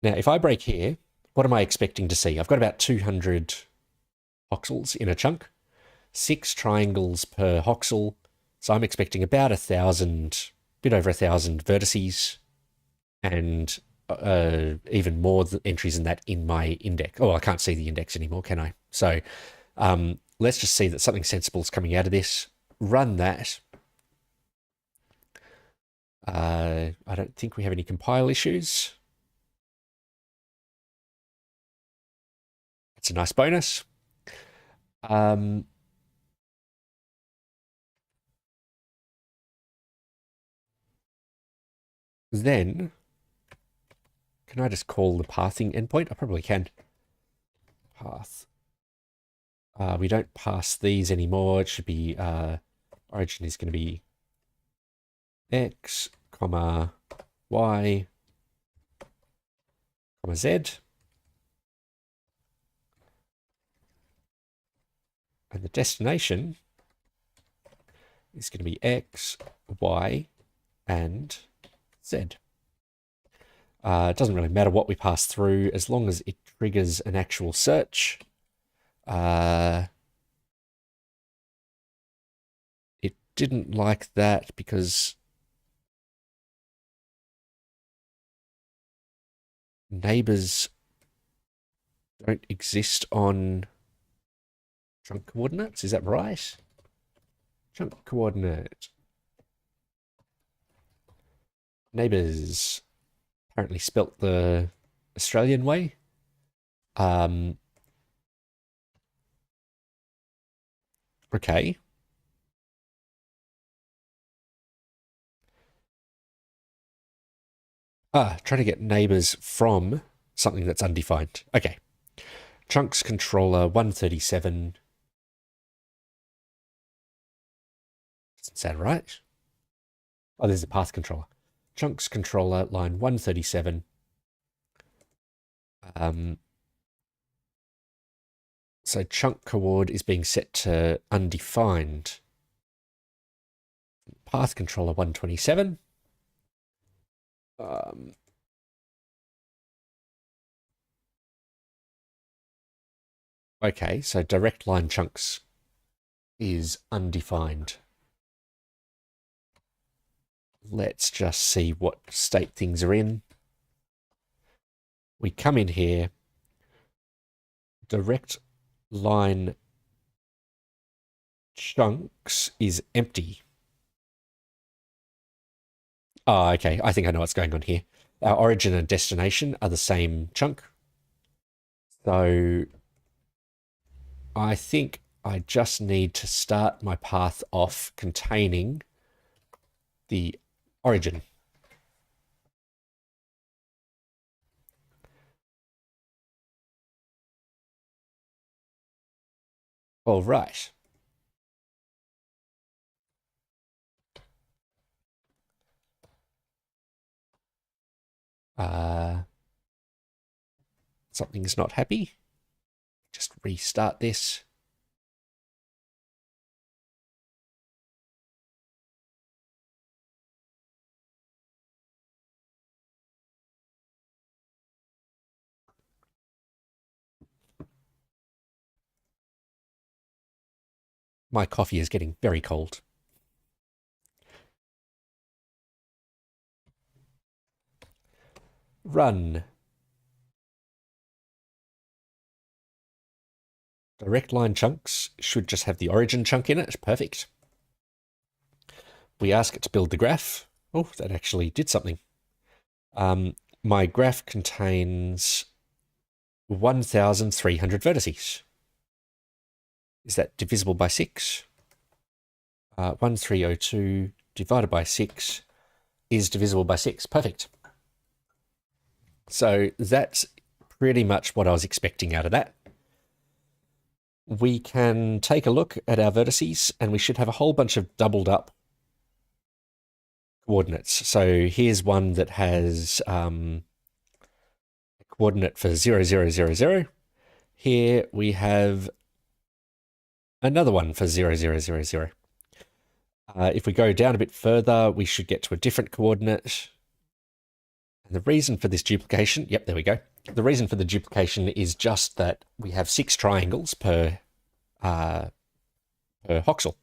Now, if I break here, what am I expecting to see? I've got about 200 voxels in a chunk, 6 triangles per voxel. So I'm expecting about 1,000, bit over 1,000 vertices, and even more entries than that in my index. Oh, I can't see the index anymore, can I? So let's just see that something sensible is coming out of this. Run that. I don't think we have any compile issues. It's a nice bonus. Then, can I just call the pathing endpoint? I probably can. Path. We don't pass these anymore. It should be, origin is going to be X, comma, Y, comma, Z. And the destination is going to be X, Y, and Z. It doesn't really matter what we pass through as long as it triggers an actual search. It didn't like that because neighbors don't exist on chunk coordinates. Is that right? Chunk coordinate. Neighbors, apparently spelt the Australian way. Okay. Trying to get neighbors from something that's undefined. Okay. Chunks controller 137. Doesn't sound right. Oh, there's a path controller. Chunks controller, line 137. So chunk coord is being set to undefined. Path controller 127. Okay, so direct line chunks is undefined. Let's just see what state things are in. We come in here, direct line chunks is empty. Oh, okay, I think I know what's going on here. Our origin and destination are the same chunk. So I think I just need to start my path off containing the origin. All right. Something's not happy. Just restart this. My coffee is getting very cold. Run. Direct line chunks should just have the origin chunk in it. Perfect. We ask it to build the graph. Oh, that actually did something. My graph contains 1,300 vertices. Is that divisible by 6? 1302 divided by 6 is divisible by 6. Perfect. So that's pretty much what I was expecting out of that. We can take a look at our vertices and we should have a whole bunch of doubled up coordinates. So here's one that has a coordinate for 0, 0, 0, 0. Here we have another one for 0, 0, 0, 0. If we go down a bit further, we should get to a different coordinate. And the reason for this duplication, yep, there we go. The reason for the duplication is just that we have 6 triangles per voxel.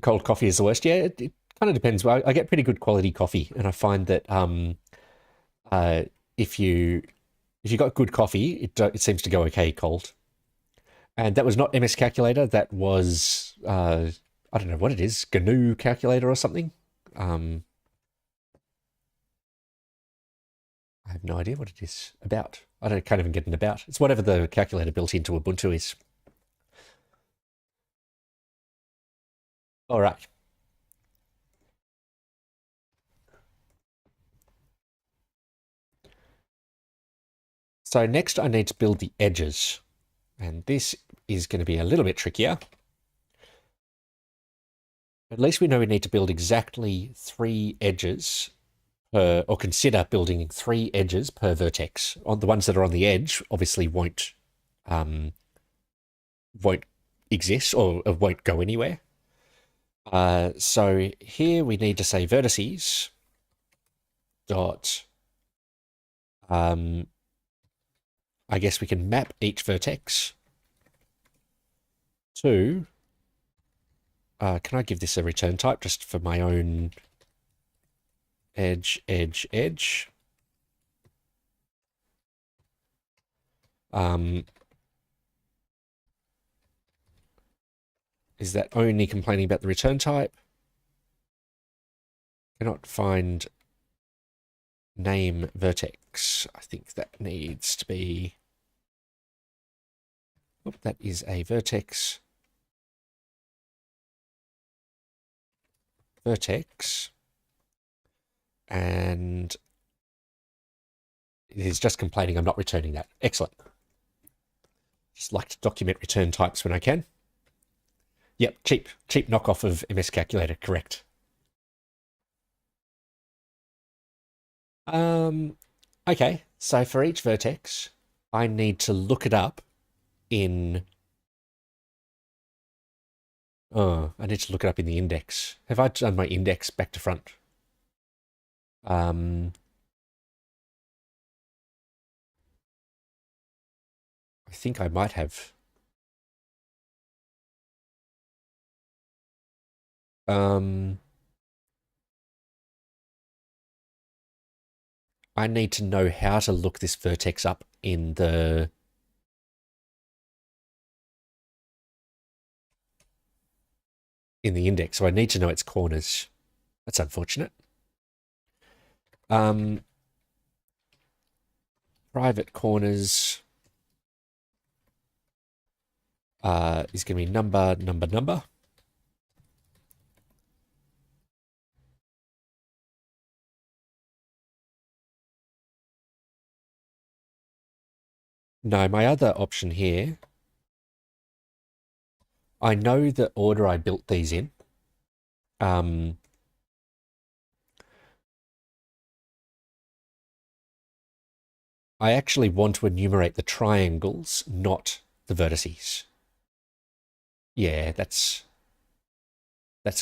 Cold coffee is the worst. Yeah, it kind of depends. Well, I get pretty good quality coffee, and I find that if you got good coffee, it seems to go okay cold. And that was not MS Calculator. That was I don't know what it is, GNU Calculator or something. I have no idea what it is about. Can't even get an about. It's whatever the calculator built into Ubuntu is. All right. So next I need to build the edges. And this is going to be a little bit trickier. At least we know we need to build exactly 3 edges or consider building 3 edges per vertex. On the ones that are on the edge obviously won't exist or won't go anywhere. So here we need to say vertices dot I guess we can map each vertex to can I give this a return type just for my own edge, edge, edge? Is that only complaining about the return type? Cannot find name vertex. I think that needs to be... Oh, that is a vertex. Vertex. And it is just complaining I'm not returning that. Excellent. Just like to document return types when I can. Yep, cheap knockoff of MS Calculator, correct. Okay, so for each vertex, I need to look it up in... Oh, I need to look it up in the index. Have I done my index back to front? I think I might have. I need to know how to look this vertex up in the index, so I need to know its corners. That's unfortunate. Private corners is going to be number. No, my other option here, I know the order I built these in. I actually want to enumerate the triangles, not the vertices. Yeah, that's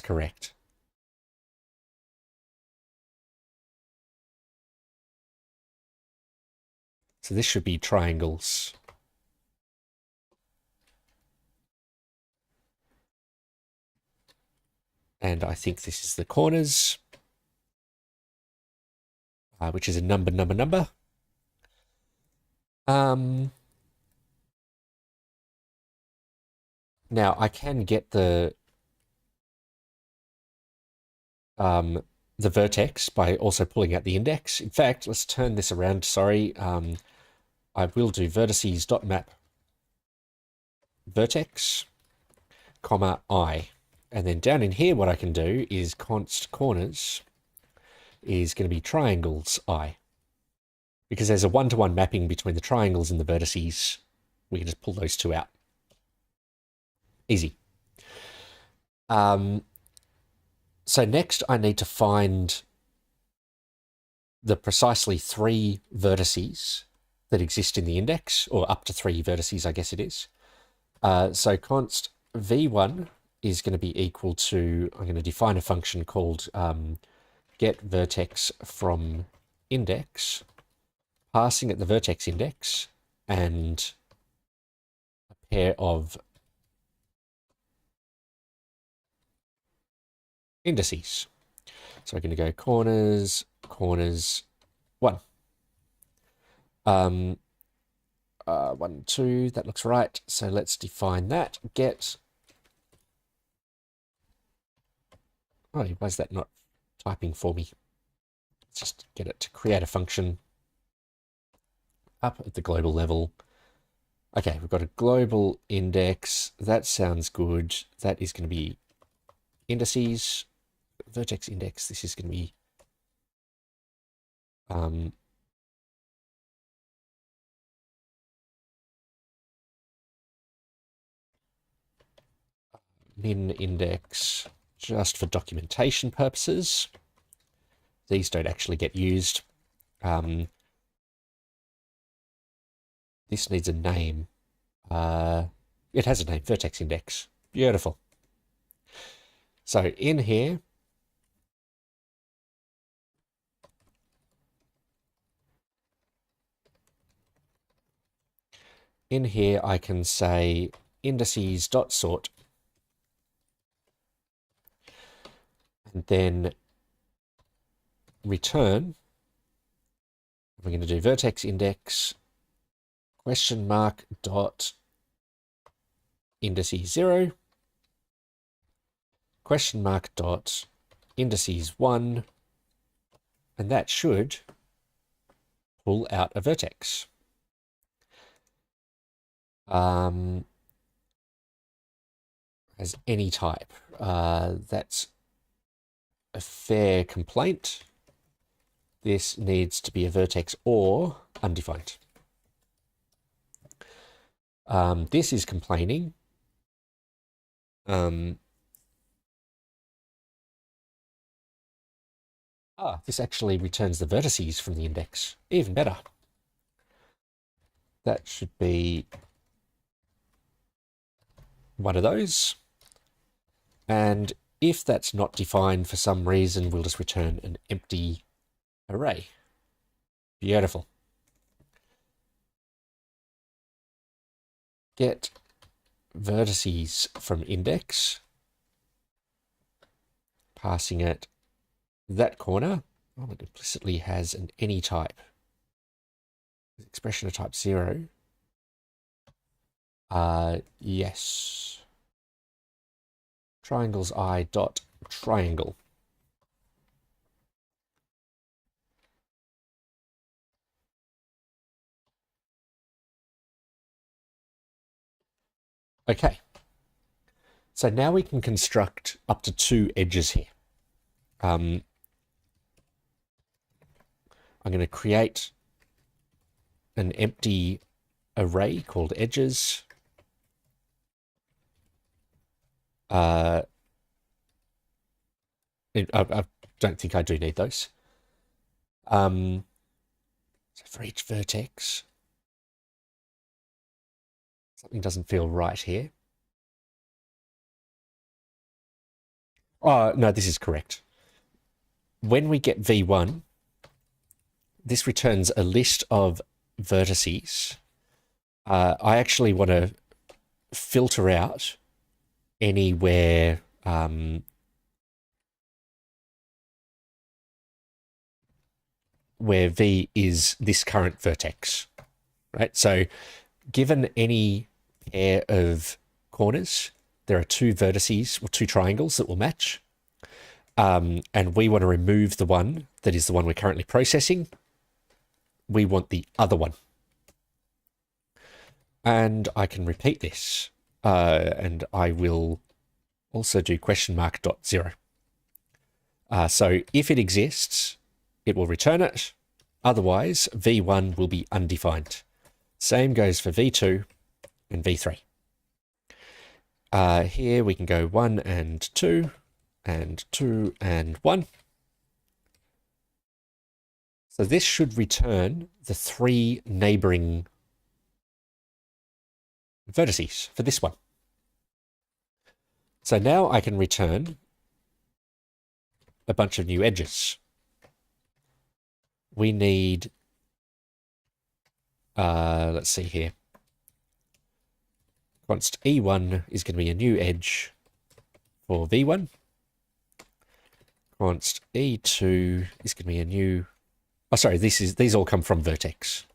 correct. So this should be triangles. And I think this is the corners, which is a number. Now I can get the vertex by also pulling out the index. In fact, let's turn this around. Sorry, I will do vertices.map vertex, comma I. And then down in here, what I can do is const corners is going to be triangles I. Because there's a one-to-one mapping between the triangles and the vertices. We can just pull those two out. Easy. So next I need to find the precisely 3 vertices that exist in the index, or up to 3 vertices, I guess it is. So const v1 is going to be equal to, I'm going to define a function called get vertex from index, passing at the vertex index, and a pair of indices. So we're going to go corners, 1. 1, 2, that looks right. So let's define that. Get... Oh, why is that not typing for me? Let's just get it to create a function up at the global level. Okay, we've got a global index. That sounds good. That is going to be indices, vertex index. This is going to be min index, just for documentation purposes. These don't actually get used. This needs a name. It has a name, vertex index. Beautiful. So in here, I can say indices.sort, and then return. We're going to do vertex index question mark dot indices 0 question mark dot indices 1, and that should pull out a vertex. As any type. That's a fair complaint. This needs to be a vertex or undefined. This is complaining This actually returns the vertices from the index. Even better. That should be one of those. And if that's not defined for some reason, we'll just return an empty array. Beautiful. Get vertices from index, passing it that corner. Oh, it implicitly has an any type. Expression of type 0. Yes. Triangles I dot triangle. Okay. So now we can construct up to 2 edges here. I'm going to create an empty array called edges. I don't think I do need those. So for each vertex, something doesn't feel right here. Oh, no, this is correct. When we get V1, this returns a list of vertices. I actually want to filter out anywhere where V is this current vertex, right? So given any pair of corners, there are 2 vertices or 2 triangles that will match. And we want to remove the one that is the one we're currently processing. We want the other one. And I can repeat this. And I will also do question mark dot 0. So if it exists, it will return it. Otherwise, V1 will be undefined. Same goes for V2 and V3. Here we can go 1 and 2 and 2 and 1. So this should return the 3 neighboring vertices for this one. So now I can return a bunch of new edges. We need, let's see here. Const E1 is going to be a new edge for V1. Const E2 is going to be a new, oh sorry, these all come from Vertex.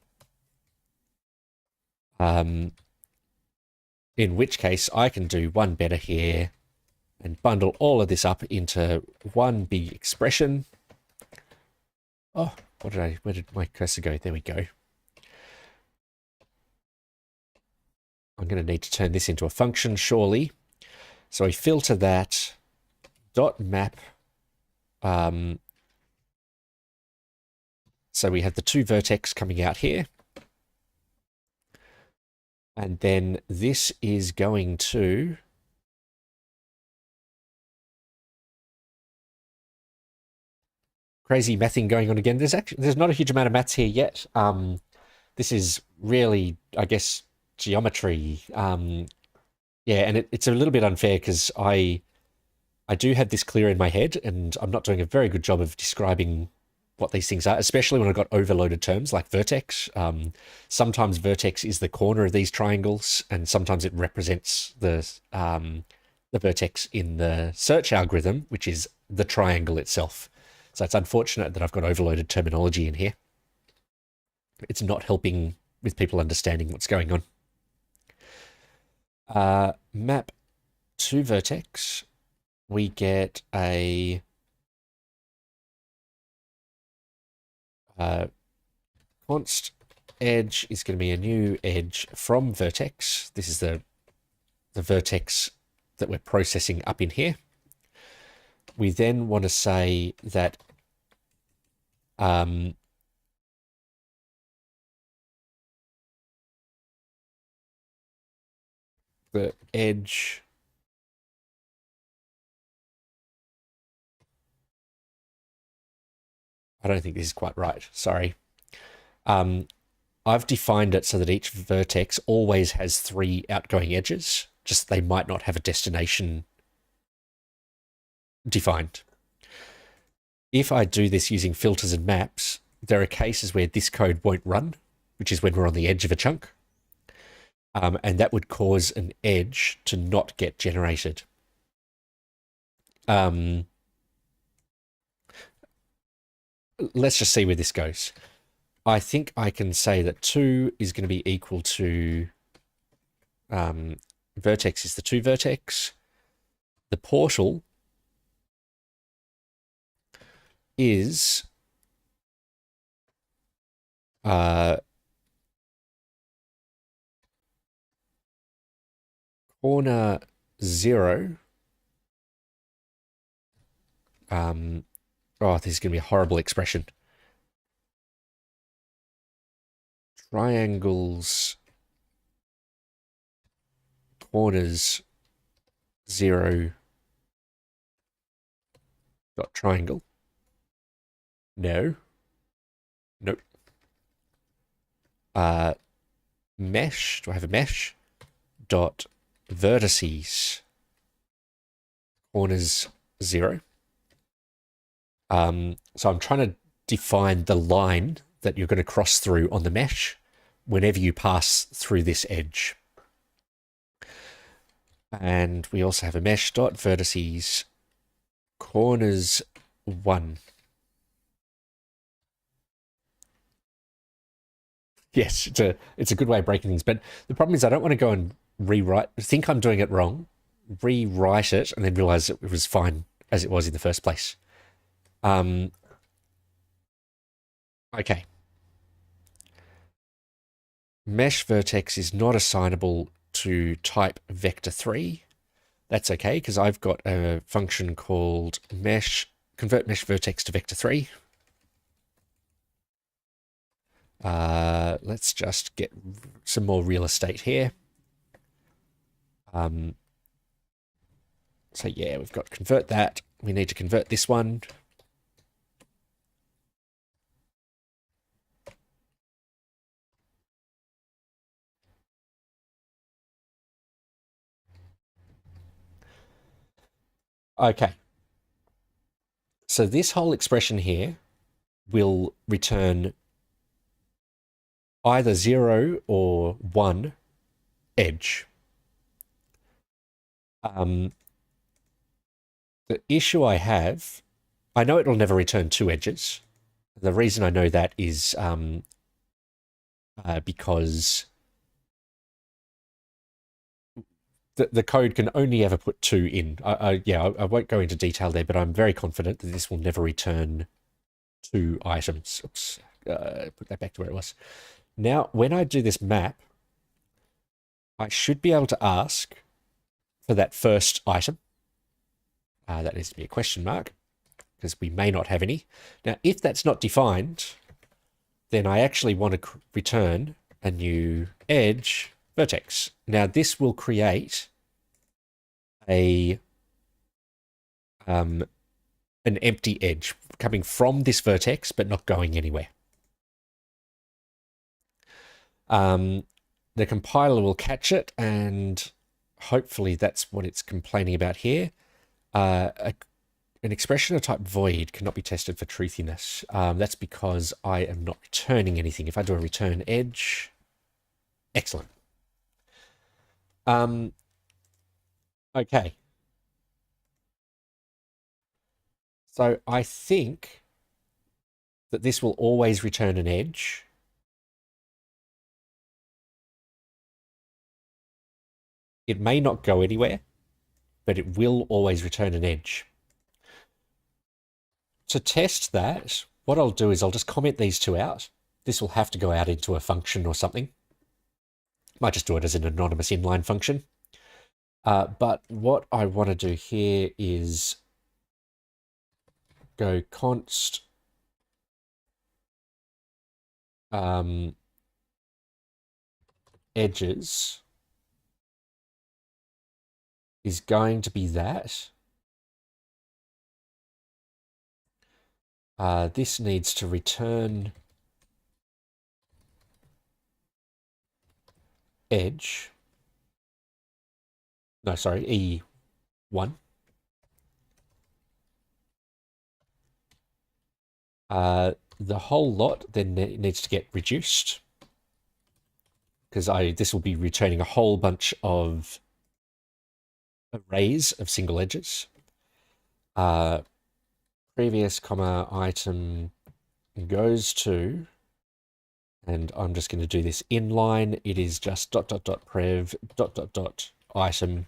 In which case I can do one better here and bundle all of this up into one big expression. Oh, where did my cursor go? There we go. I'm going to need to turn this into a function, surely. So we filter that dot map. So we have the 2 vertex coming out here. And then this is going to crazy mathing going on again. There's not a huge amount of maths here yet. This is really, I guess, geometry. Yeah, and it's a little bit unfair because I do have this clear in my head, and I'm not doing a very good job of describing what these things are, especially when I've got overloaded terms like vertex. Sometimes vertex is the corner of these triangles, and sometimes it represents the vertex in the search algorithm, which is the triangle itself. So it's unfortunate that I've got overloaded terminology in here. It's not helping with people understanding what's going on. Map to vertex. We get a const edge is going to be a new edge from vertex. This is the vertex that we're processing up in here. We then want to say that the edge I don't think this is quite right. Sorry. I've defined it so that each vertex always has 3 outgoing edges, just they might not have a destination defined. If I do this using filters and maps, there are cases where this code won't run, which is when we're on the edge of a chunk. And that would cause an edge to not get generated. Let's just see where this goes. I think I can say that 2 is going to be equal to vertex is the 2 vertex. The portal is corner 0. Oh, this is going to be a horrible expression. Triangles corners 0 dot triangle. No. Nope. Mesh. Do I have a mesh? Dot vertices corners 0. So I'm trying to define the line that you're going to cross through on the mesh whenever you pass through this edge. And we also have a mesh dot vertices corners 1. Yes, it's a good way of breaking things, but the problem is I don't want to go and think I'm doing it wrong, rewrite it, and then realize it was fine as it was in the first place. Okay. Mesh vertex is not assignable to type vector3. That's okay, because I've got a function called convert mesh vertex to vector3. Let's just get some more real estate here. So yeah, we've got convert that. We need to convert this one. Okay. So this whole expression here will return either 0 or 1 edge. The issue I have, I know it'll never return 2 edges. The reason I know that is because the code can only ever put 2 in. I won't go into detail there, but I'm very confident that this will never return 2 items. Oops, put that back to where it was. Now, when I do this map, I should be able to ask for that first item. That needs to be a question mark, because we may not have any. Now, if that's not defined, then I actually want to return a new edge vertex. Now, this will create an empty edge coming from this vertex, but not going anywhere. The compiler will catch it, and hopefully that's what it's complaining about here. An expression of type void cannot be tested for truthiness. That's because I am not returning anything. If I do a return edge, excellent. Okay. So I think that this will always return an edge. It may not go anywhere, but it will always return an edge. To test that, what I'll do is I'll just comment these 2 out. This will have to go out into a function or something. Might just do it as an anonymous inline function. But what I want to do here is go const edges is going to be that. This needs to return edge. No, sorry, E1. The whole lot then needs to get reduced because this will be returning a whole bunch of arrays of single edges. Previous comma item goes to, and I'm just going to do this inline. It is just dot dot dot prev dot dot dot item,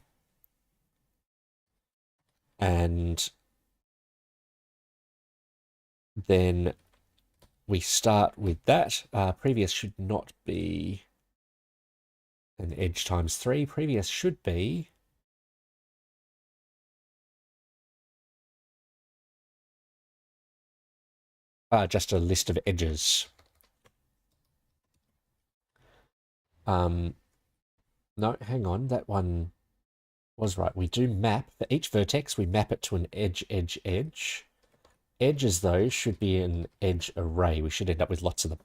and then we start with that. Previous should not be an edge times 3. Previous should be just a list of edges. No, hang on, that one was right. We do map, for each vertex, we map it to an edge, edge, edge. Edges, though, should be an edge array. We should end up with lots of them.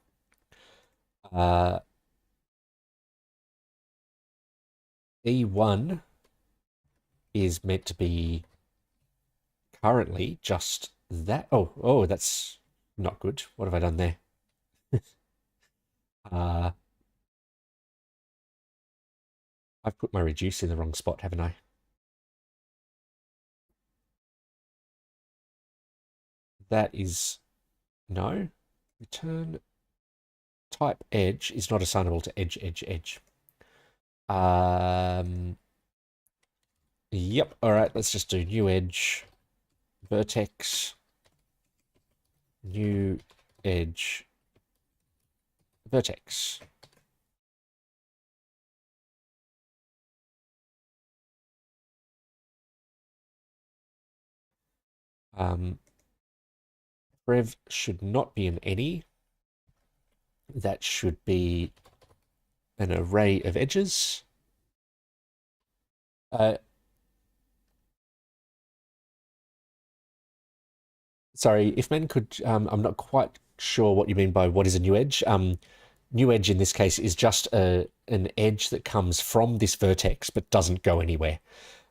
E1 is meant to be currently just that. Oh, that's not good. What have I done there? I've put my reduce in the wrong spot, haven't I? That is no. Return type edge is not assignable to edge, edge, edge. Yep. All right. Let's just do new edge, vertex, new edge, vertex. Rev should not be an any. That should be an array of edges. Sorry, if men could, I'm not quite sure what you mean by what is a new edge. New edge in this case is just an edge that comes from this vertex but doesn't go anywhere.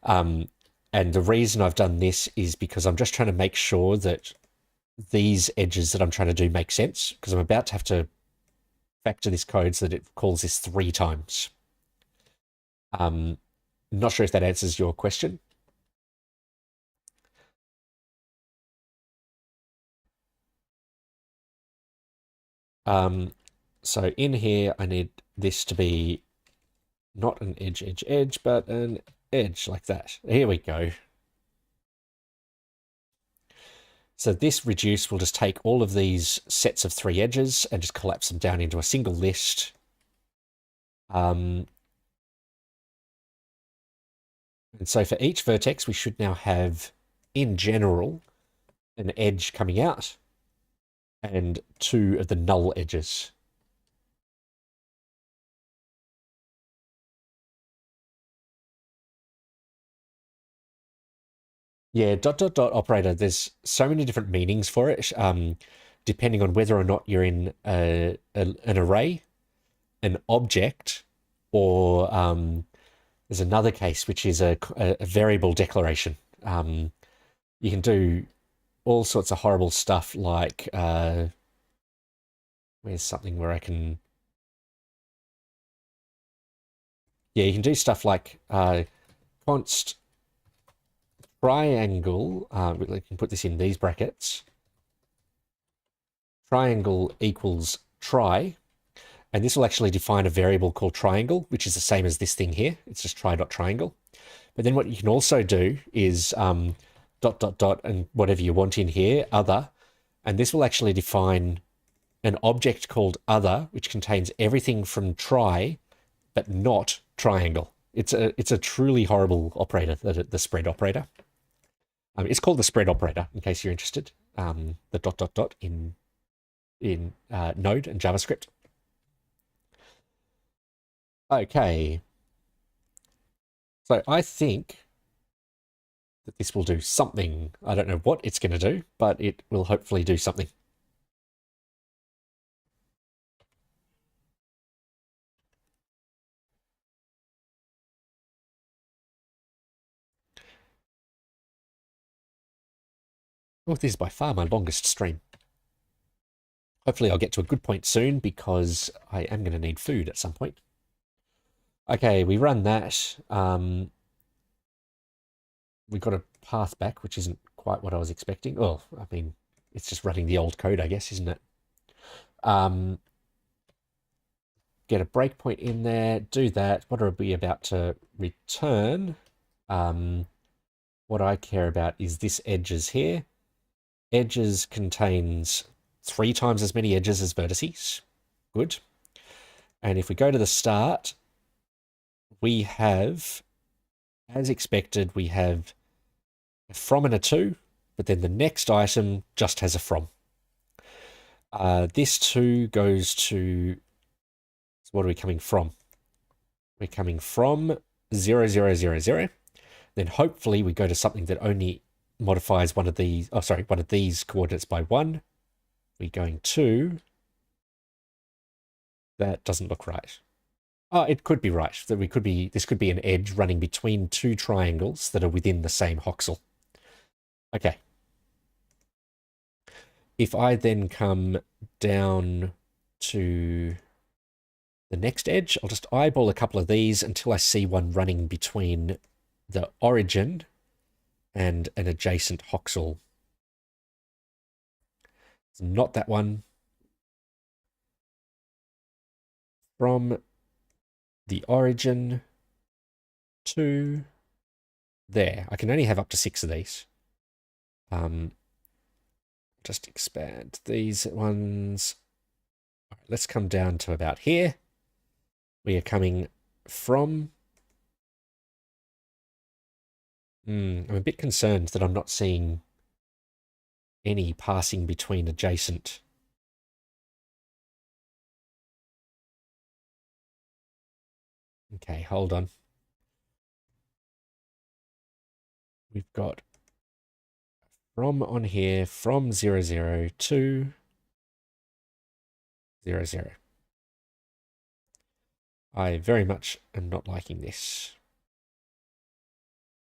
And the reason I've done this is because I'm just trying to make sure that these edges that I'm trying to do make sense, because I'm about to have to factor this code so that it calls this 3 times. Not sure if that answers your question. So in here, I need this to be not an edge, edge, edge, but an edge like that. Here we go. So this reduce will just take all of these sets of 3 edges and just collapse them down into a single list. And so for each vertex, we should now have, in general, an edge coming out and 2 of the null edges. Yeah, dot dot dot operator, there's so many different meanings for it, depending on whether or not you're in an array, an object, or there's another case which is a variable declaration. You can do all sorts of horrible stuff like, where's something where I can... Yeah, you can do stuff like const triangle, we can put this in these brackets, triangle equals try, and this will actually define a variable called triangle, which is the same as this thing here. It's just try.triangle. But then what you can also do is dot dot dot and whatever you want in here, other, and this will actually define an object called other, which contains everything from try, but not triangle. It's a truly horrible operator, the spread operator. It's called the spread operator, in case you're interested. The dot dot dot in Node and JavaScript. Okay. So I think that this will do something. I don't know what it's going to do, but it will hopefully do something. Oh, this is by far my longest stream. Hopefully I'll get to a good point soon because I am going to need food at some point. Okay, we run that. We got a path back, which isn't quite what I was expecting. Oh, I mean, it's just running the old code, I guess, isn't it? Get a breakpoint in there, do that. What are we about to return? What I care about is this edges here. Edges contains 3 times as many edges as vertices. Good. And if we go to the start, we have, as expected, we have a from and a to, but then the next item just has a from. This to goes to, so what are we coming from? We're coming from 0, 0, 0, 0. Then hopefully we go to something that only modifies one of these, one of these coordinates by 1. We're going to, that doesn't look right. Oh, it could be right. That this could be an edge running between 2 triangles that are within the same voxel. Okay. If I then come down to the next edge, I'll just eyeball a couple of these until I see one running between the origin and an adjacent voxel. It's not that one. From the origin to there. I can only have up to 6 of these. Just expand these ones. All right, let's come down to about here. We are coming from... I'm a bit concerned that I'm not seeing any passing between adjacent. Okay, hold on. We've got from on here, from 0, 0 to 0, 0. I very much am not liking this.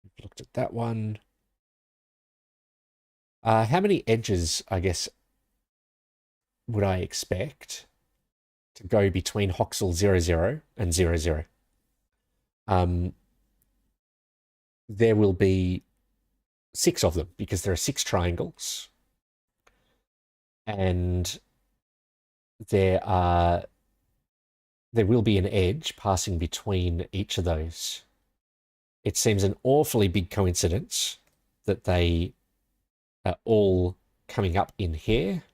We've looked at that one. How many edges, I guess, would I expect to go between voxel 0, 0 and 0, 0? There will be 6 of them because there are 6 triangles. And there will be an edge passing between each of those. It seems an awfully big coincidence that they are all coming up in here.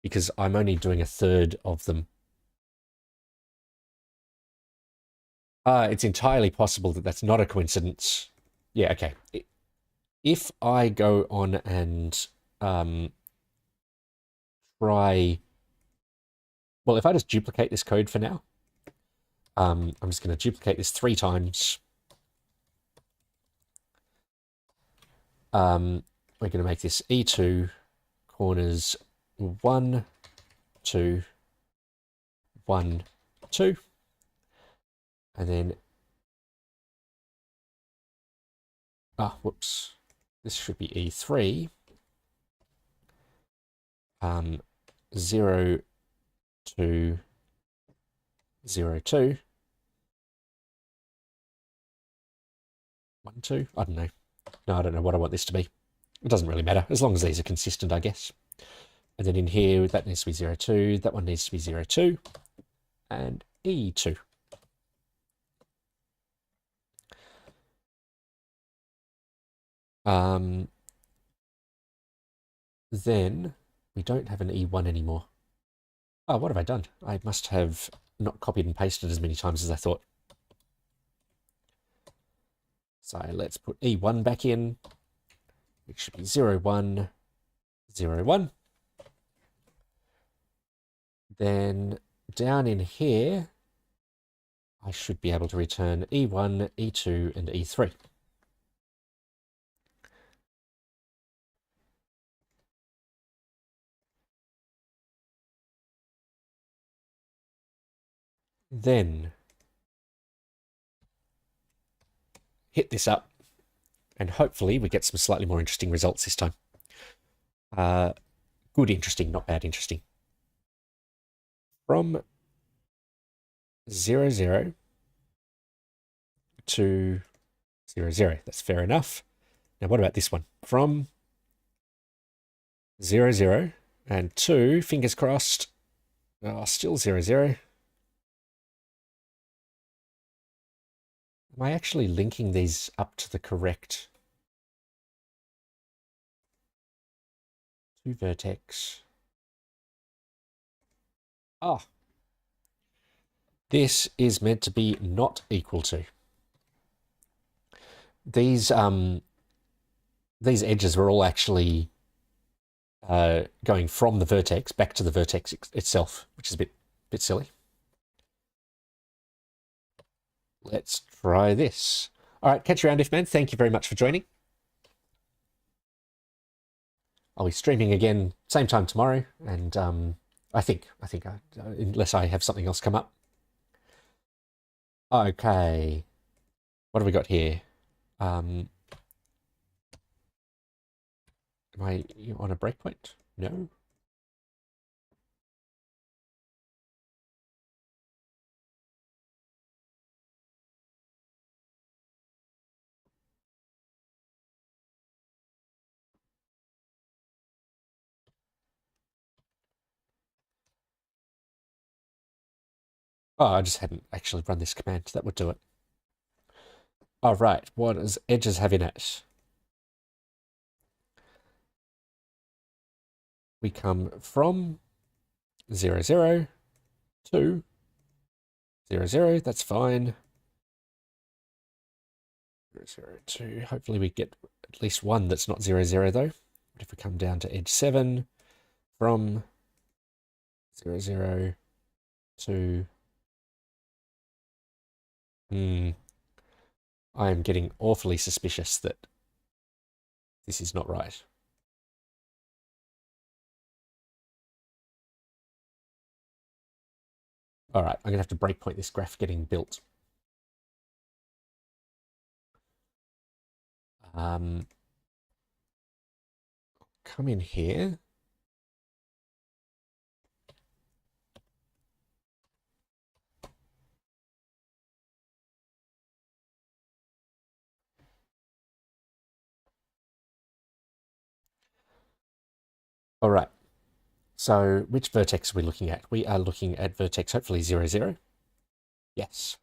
Because I'm only doing a third of them. It's entirely possible that that's not a coincidence. Yeah, okay. If I go on and try... Well, if I just duplicate this code for now, I'm just going to duplicate this 3 times. We're going to make this E2 corners 1, 2, 1, 2. And then, whoops, this should be E3. 0, 2, 0, 2. 1, 2, I don't know. No, I don't know what I want this to be. It doesn't really matter, as long as these are consistent, I guess. And then in here, that needs to be 0, 2. That one needs to be 0, 2. And E2. Then we don't have an E1 anymore. Oh, what have I done? I must have not copied and pasted as many times as I thought. So let's put E1 back in, which should be 0, 1, 0, 1. Then down in here, I should be able to return E1, E2, and E3. Then hit this up, and hopefully we get some slightly more interesting results this time. Good interesting, not bad interesting. From 0, 0 to 0, 0. That's fair enough. Now what about this one? From 0, 0 and 2, fingers crossed, still 0, 0. Am I actually linking these up to the correct to vertex? Ah, this is meant to be not equal to. These edges were all actually going from the vertex back to the vertex itself, which is a bit silly. Let's try this. All right, catch you around, Ifman. Thank you very much for joining. I'll be streaming again same time tomorrow, and I think unless I have something else come up. Okay, what have we got here? Am I on a breakpoint? No. Oh, I just hadn't actually run this command. That would do it. All right, what does edges have in it? We come from 0, 0 to 0, 0. That's fine. 0, 0 to. Hopefully we get at least one that's not 0, 0 though. But if we come down to edge 7, from 0, 0 to... I am getting awfully suspicious that this is not right. All right, I'm going to have to breakpoint this graph getting built. Come in here. All right. So which vertex are we looking at? We are looking at vertex, hopefully 0, 0. Yes.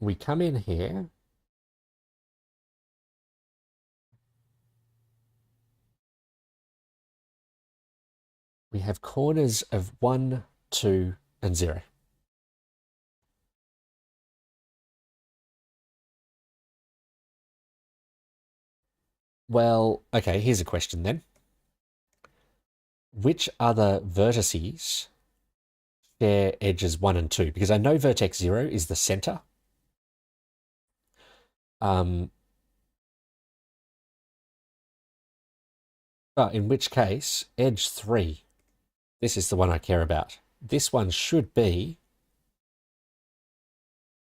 We come in here. We have corners of 1, 2, and 0. Well, okay, here's a question then. Which other vertices share edges 1 and 2? Because I know vertex 0 is the center. In which case, edge 3, this is the one I care about. This one should be...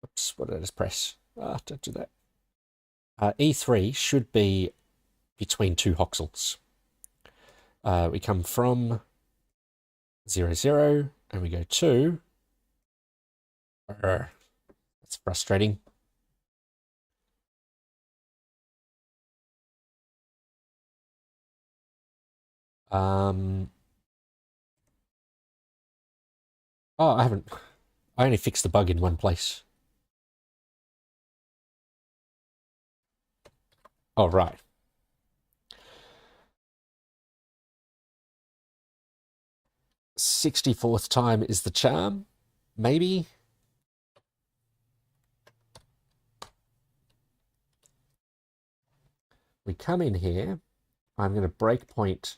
Oops, what did I just press? Don't do that. E3 should be between two voxels. We come from 0, 0, and we go to... That's frustrating. Oh, I only fixed the bug in one place. Oh, right. "64th time is the charm," maybe? We come in here. I'm going to breakpoint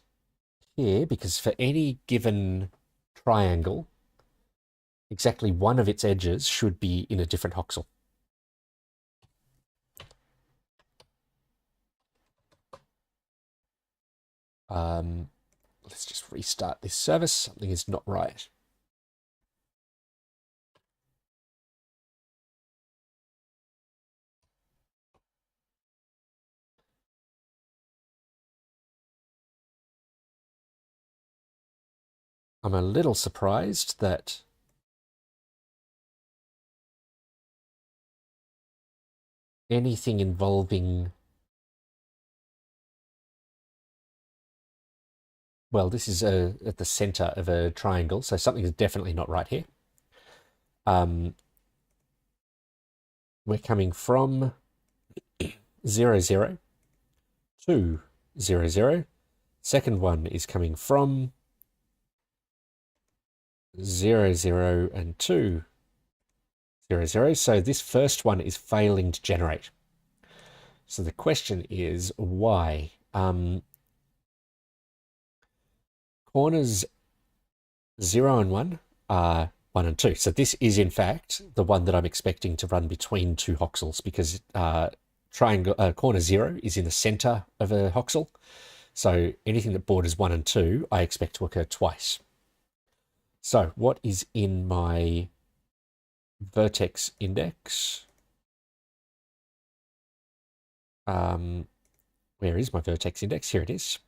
here because for any given triangle, exactly one of its edges should be in a different voxel. Let's just restart this service. Something is not right. I'm a little surprised that anything involving, well, this is at the center of a triangle, so something is definitely not right here. We're coming from 0, 0 to 0, 0. Second one is coming from 0, 0 and 2, 0, 0. So this first one is failing to generate. So the question is why? Corners 0 and 1 are 1 and 2. So this is in fact the one that I'm expecting to run between two voxels, because corner 0 is in the center of a voxel. So anything that borders 1 and 2, I expect to occur twice. So what is in my vertex index? Where is my vertex index? Here it is.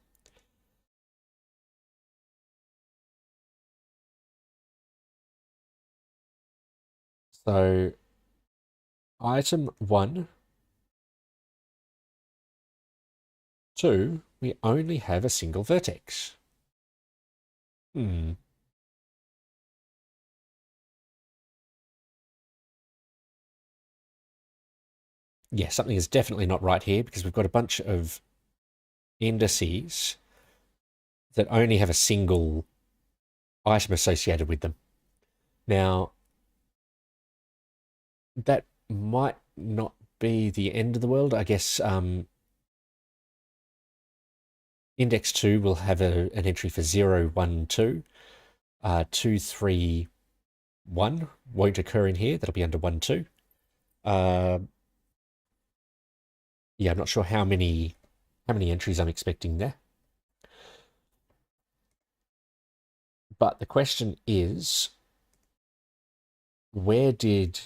So item 1, 2, we only have a single vertex. Yeah, something is definitely not right here, because we've got a bunch of indices that only have a single item associated with them. Now, that might not be the end of the world. I guess index 2 will have an entry for 0, 1, 2. 2, 3, 1 won't occur in here. That'll be under 1, 2. Yeah, I'm not sure how many entries I'm expecting there. But the question is, where did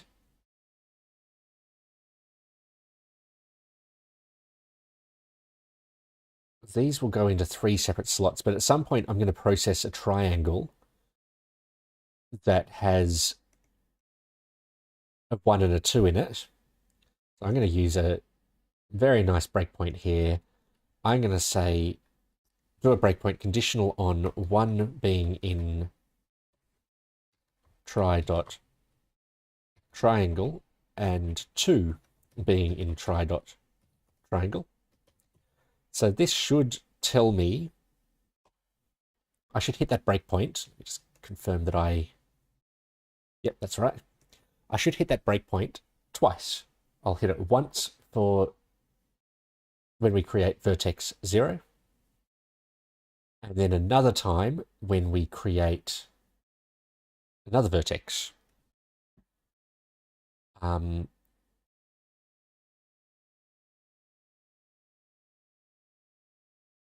these will go into 3 separate slots, but at some point I'm going to process a triangle that has a 1 and a 2 in it. So I'm going to use a very nice breakpoint here. I'm going to say, do a breakpoint conditional on 1 being in try.triangle and 2 being in try.triangle. So this should tell me, I should hit that breakpoint. Just confirm that yep, that's right. I should hit that breakpoint twice. I'll hit it once for when we create vertex 0, and then another time when we create another vertex. I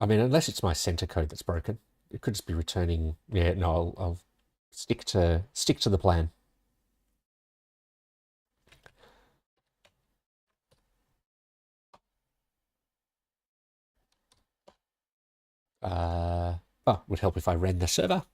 mean, unless it's my center code that's broken, it could just be returning. Yeah, no, I'll stick to the plan. Oh, would help if I ran the server.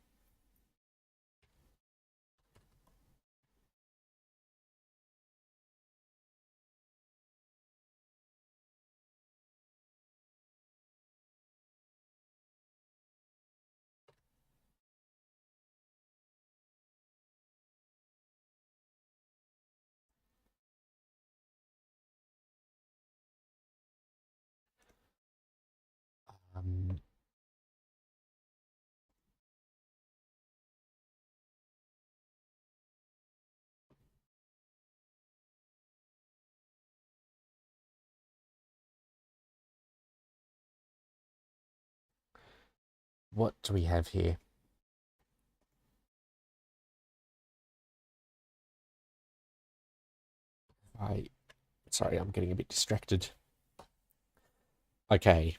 What do we have here? Sorry, I'm getting a bit distracted. Okay.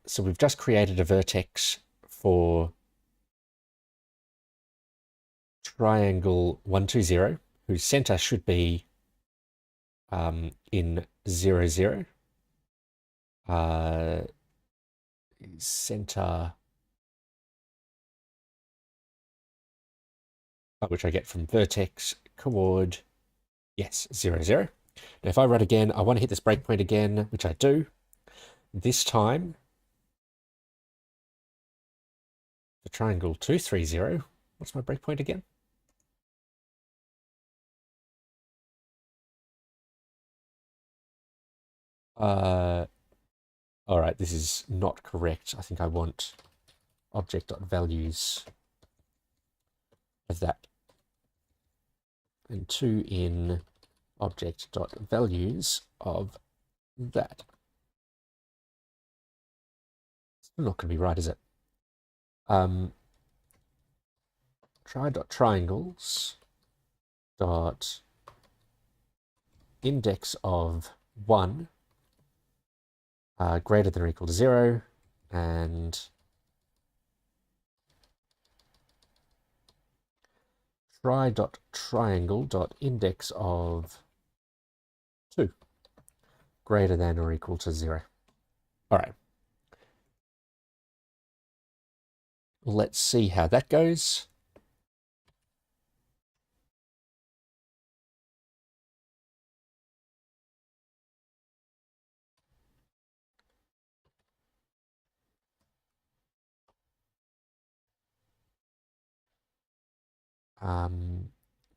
So we've just created a vertex for triangle 120, whose center should be in 0, 0. Center, which I get from vertex coord, yes, 0, 0. Now if I run again, I want to hit this breakpoint again, which I do. This time, the triangle 230, what's my breakpoint again? All right, this is not correct. I think I want object.values of that. And 2 in object.values of that. Still not going to be right, is it? Try.triangles dot index of 1 greater than or equal to 0, and try.triangle.index of 2 greater than or equal to 0. All right. Let's see how that goes.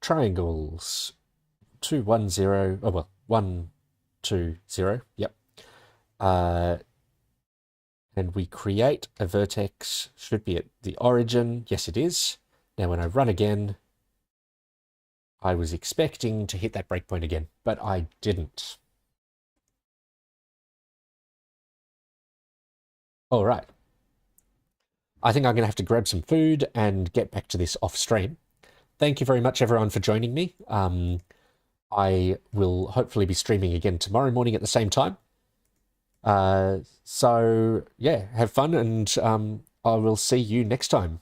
Triangles 2, 1, 0. Oh, well, 1, 2, 0. Yep. And we create a vertex, should be at the origin. Yes, it is. Now, when I run again, I was expecting to hit that breakpoint again, but I didn't. All right. I think I'm going to have to grab some food and get back to this off stream. Thank you very much, everyone, for joining me. I will hopefully be streaming again tomorrow morning at the same time. So, yeah, have fun, and I will see you next time.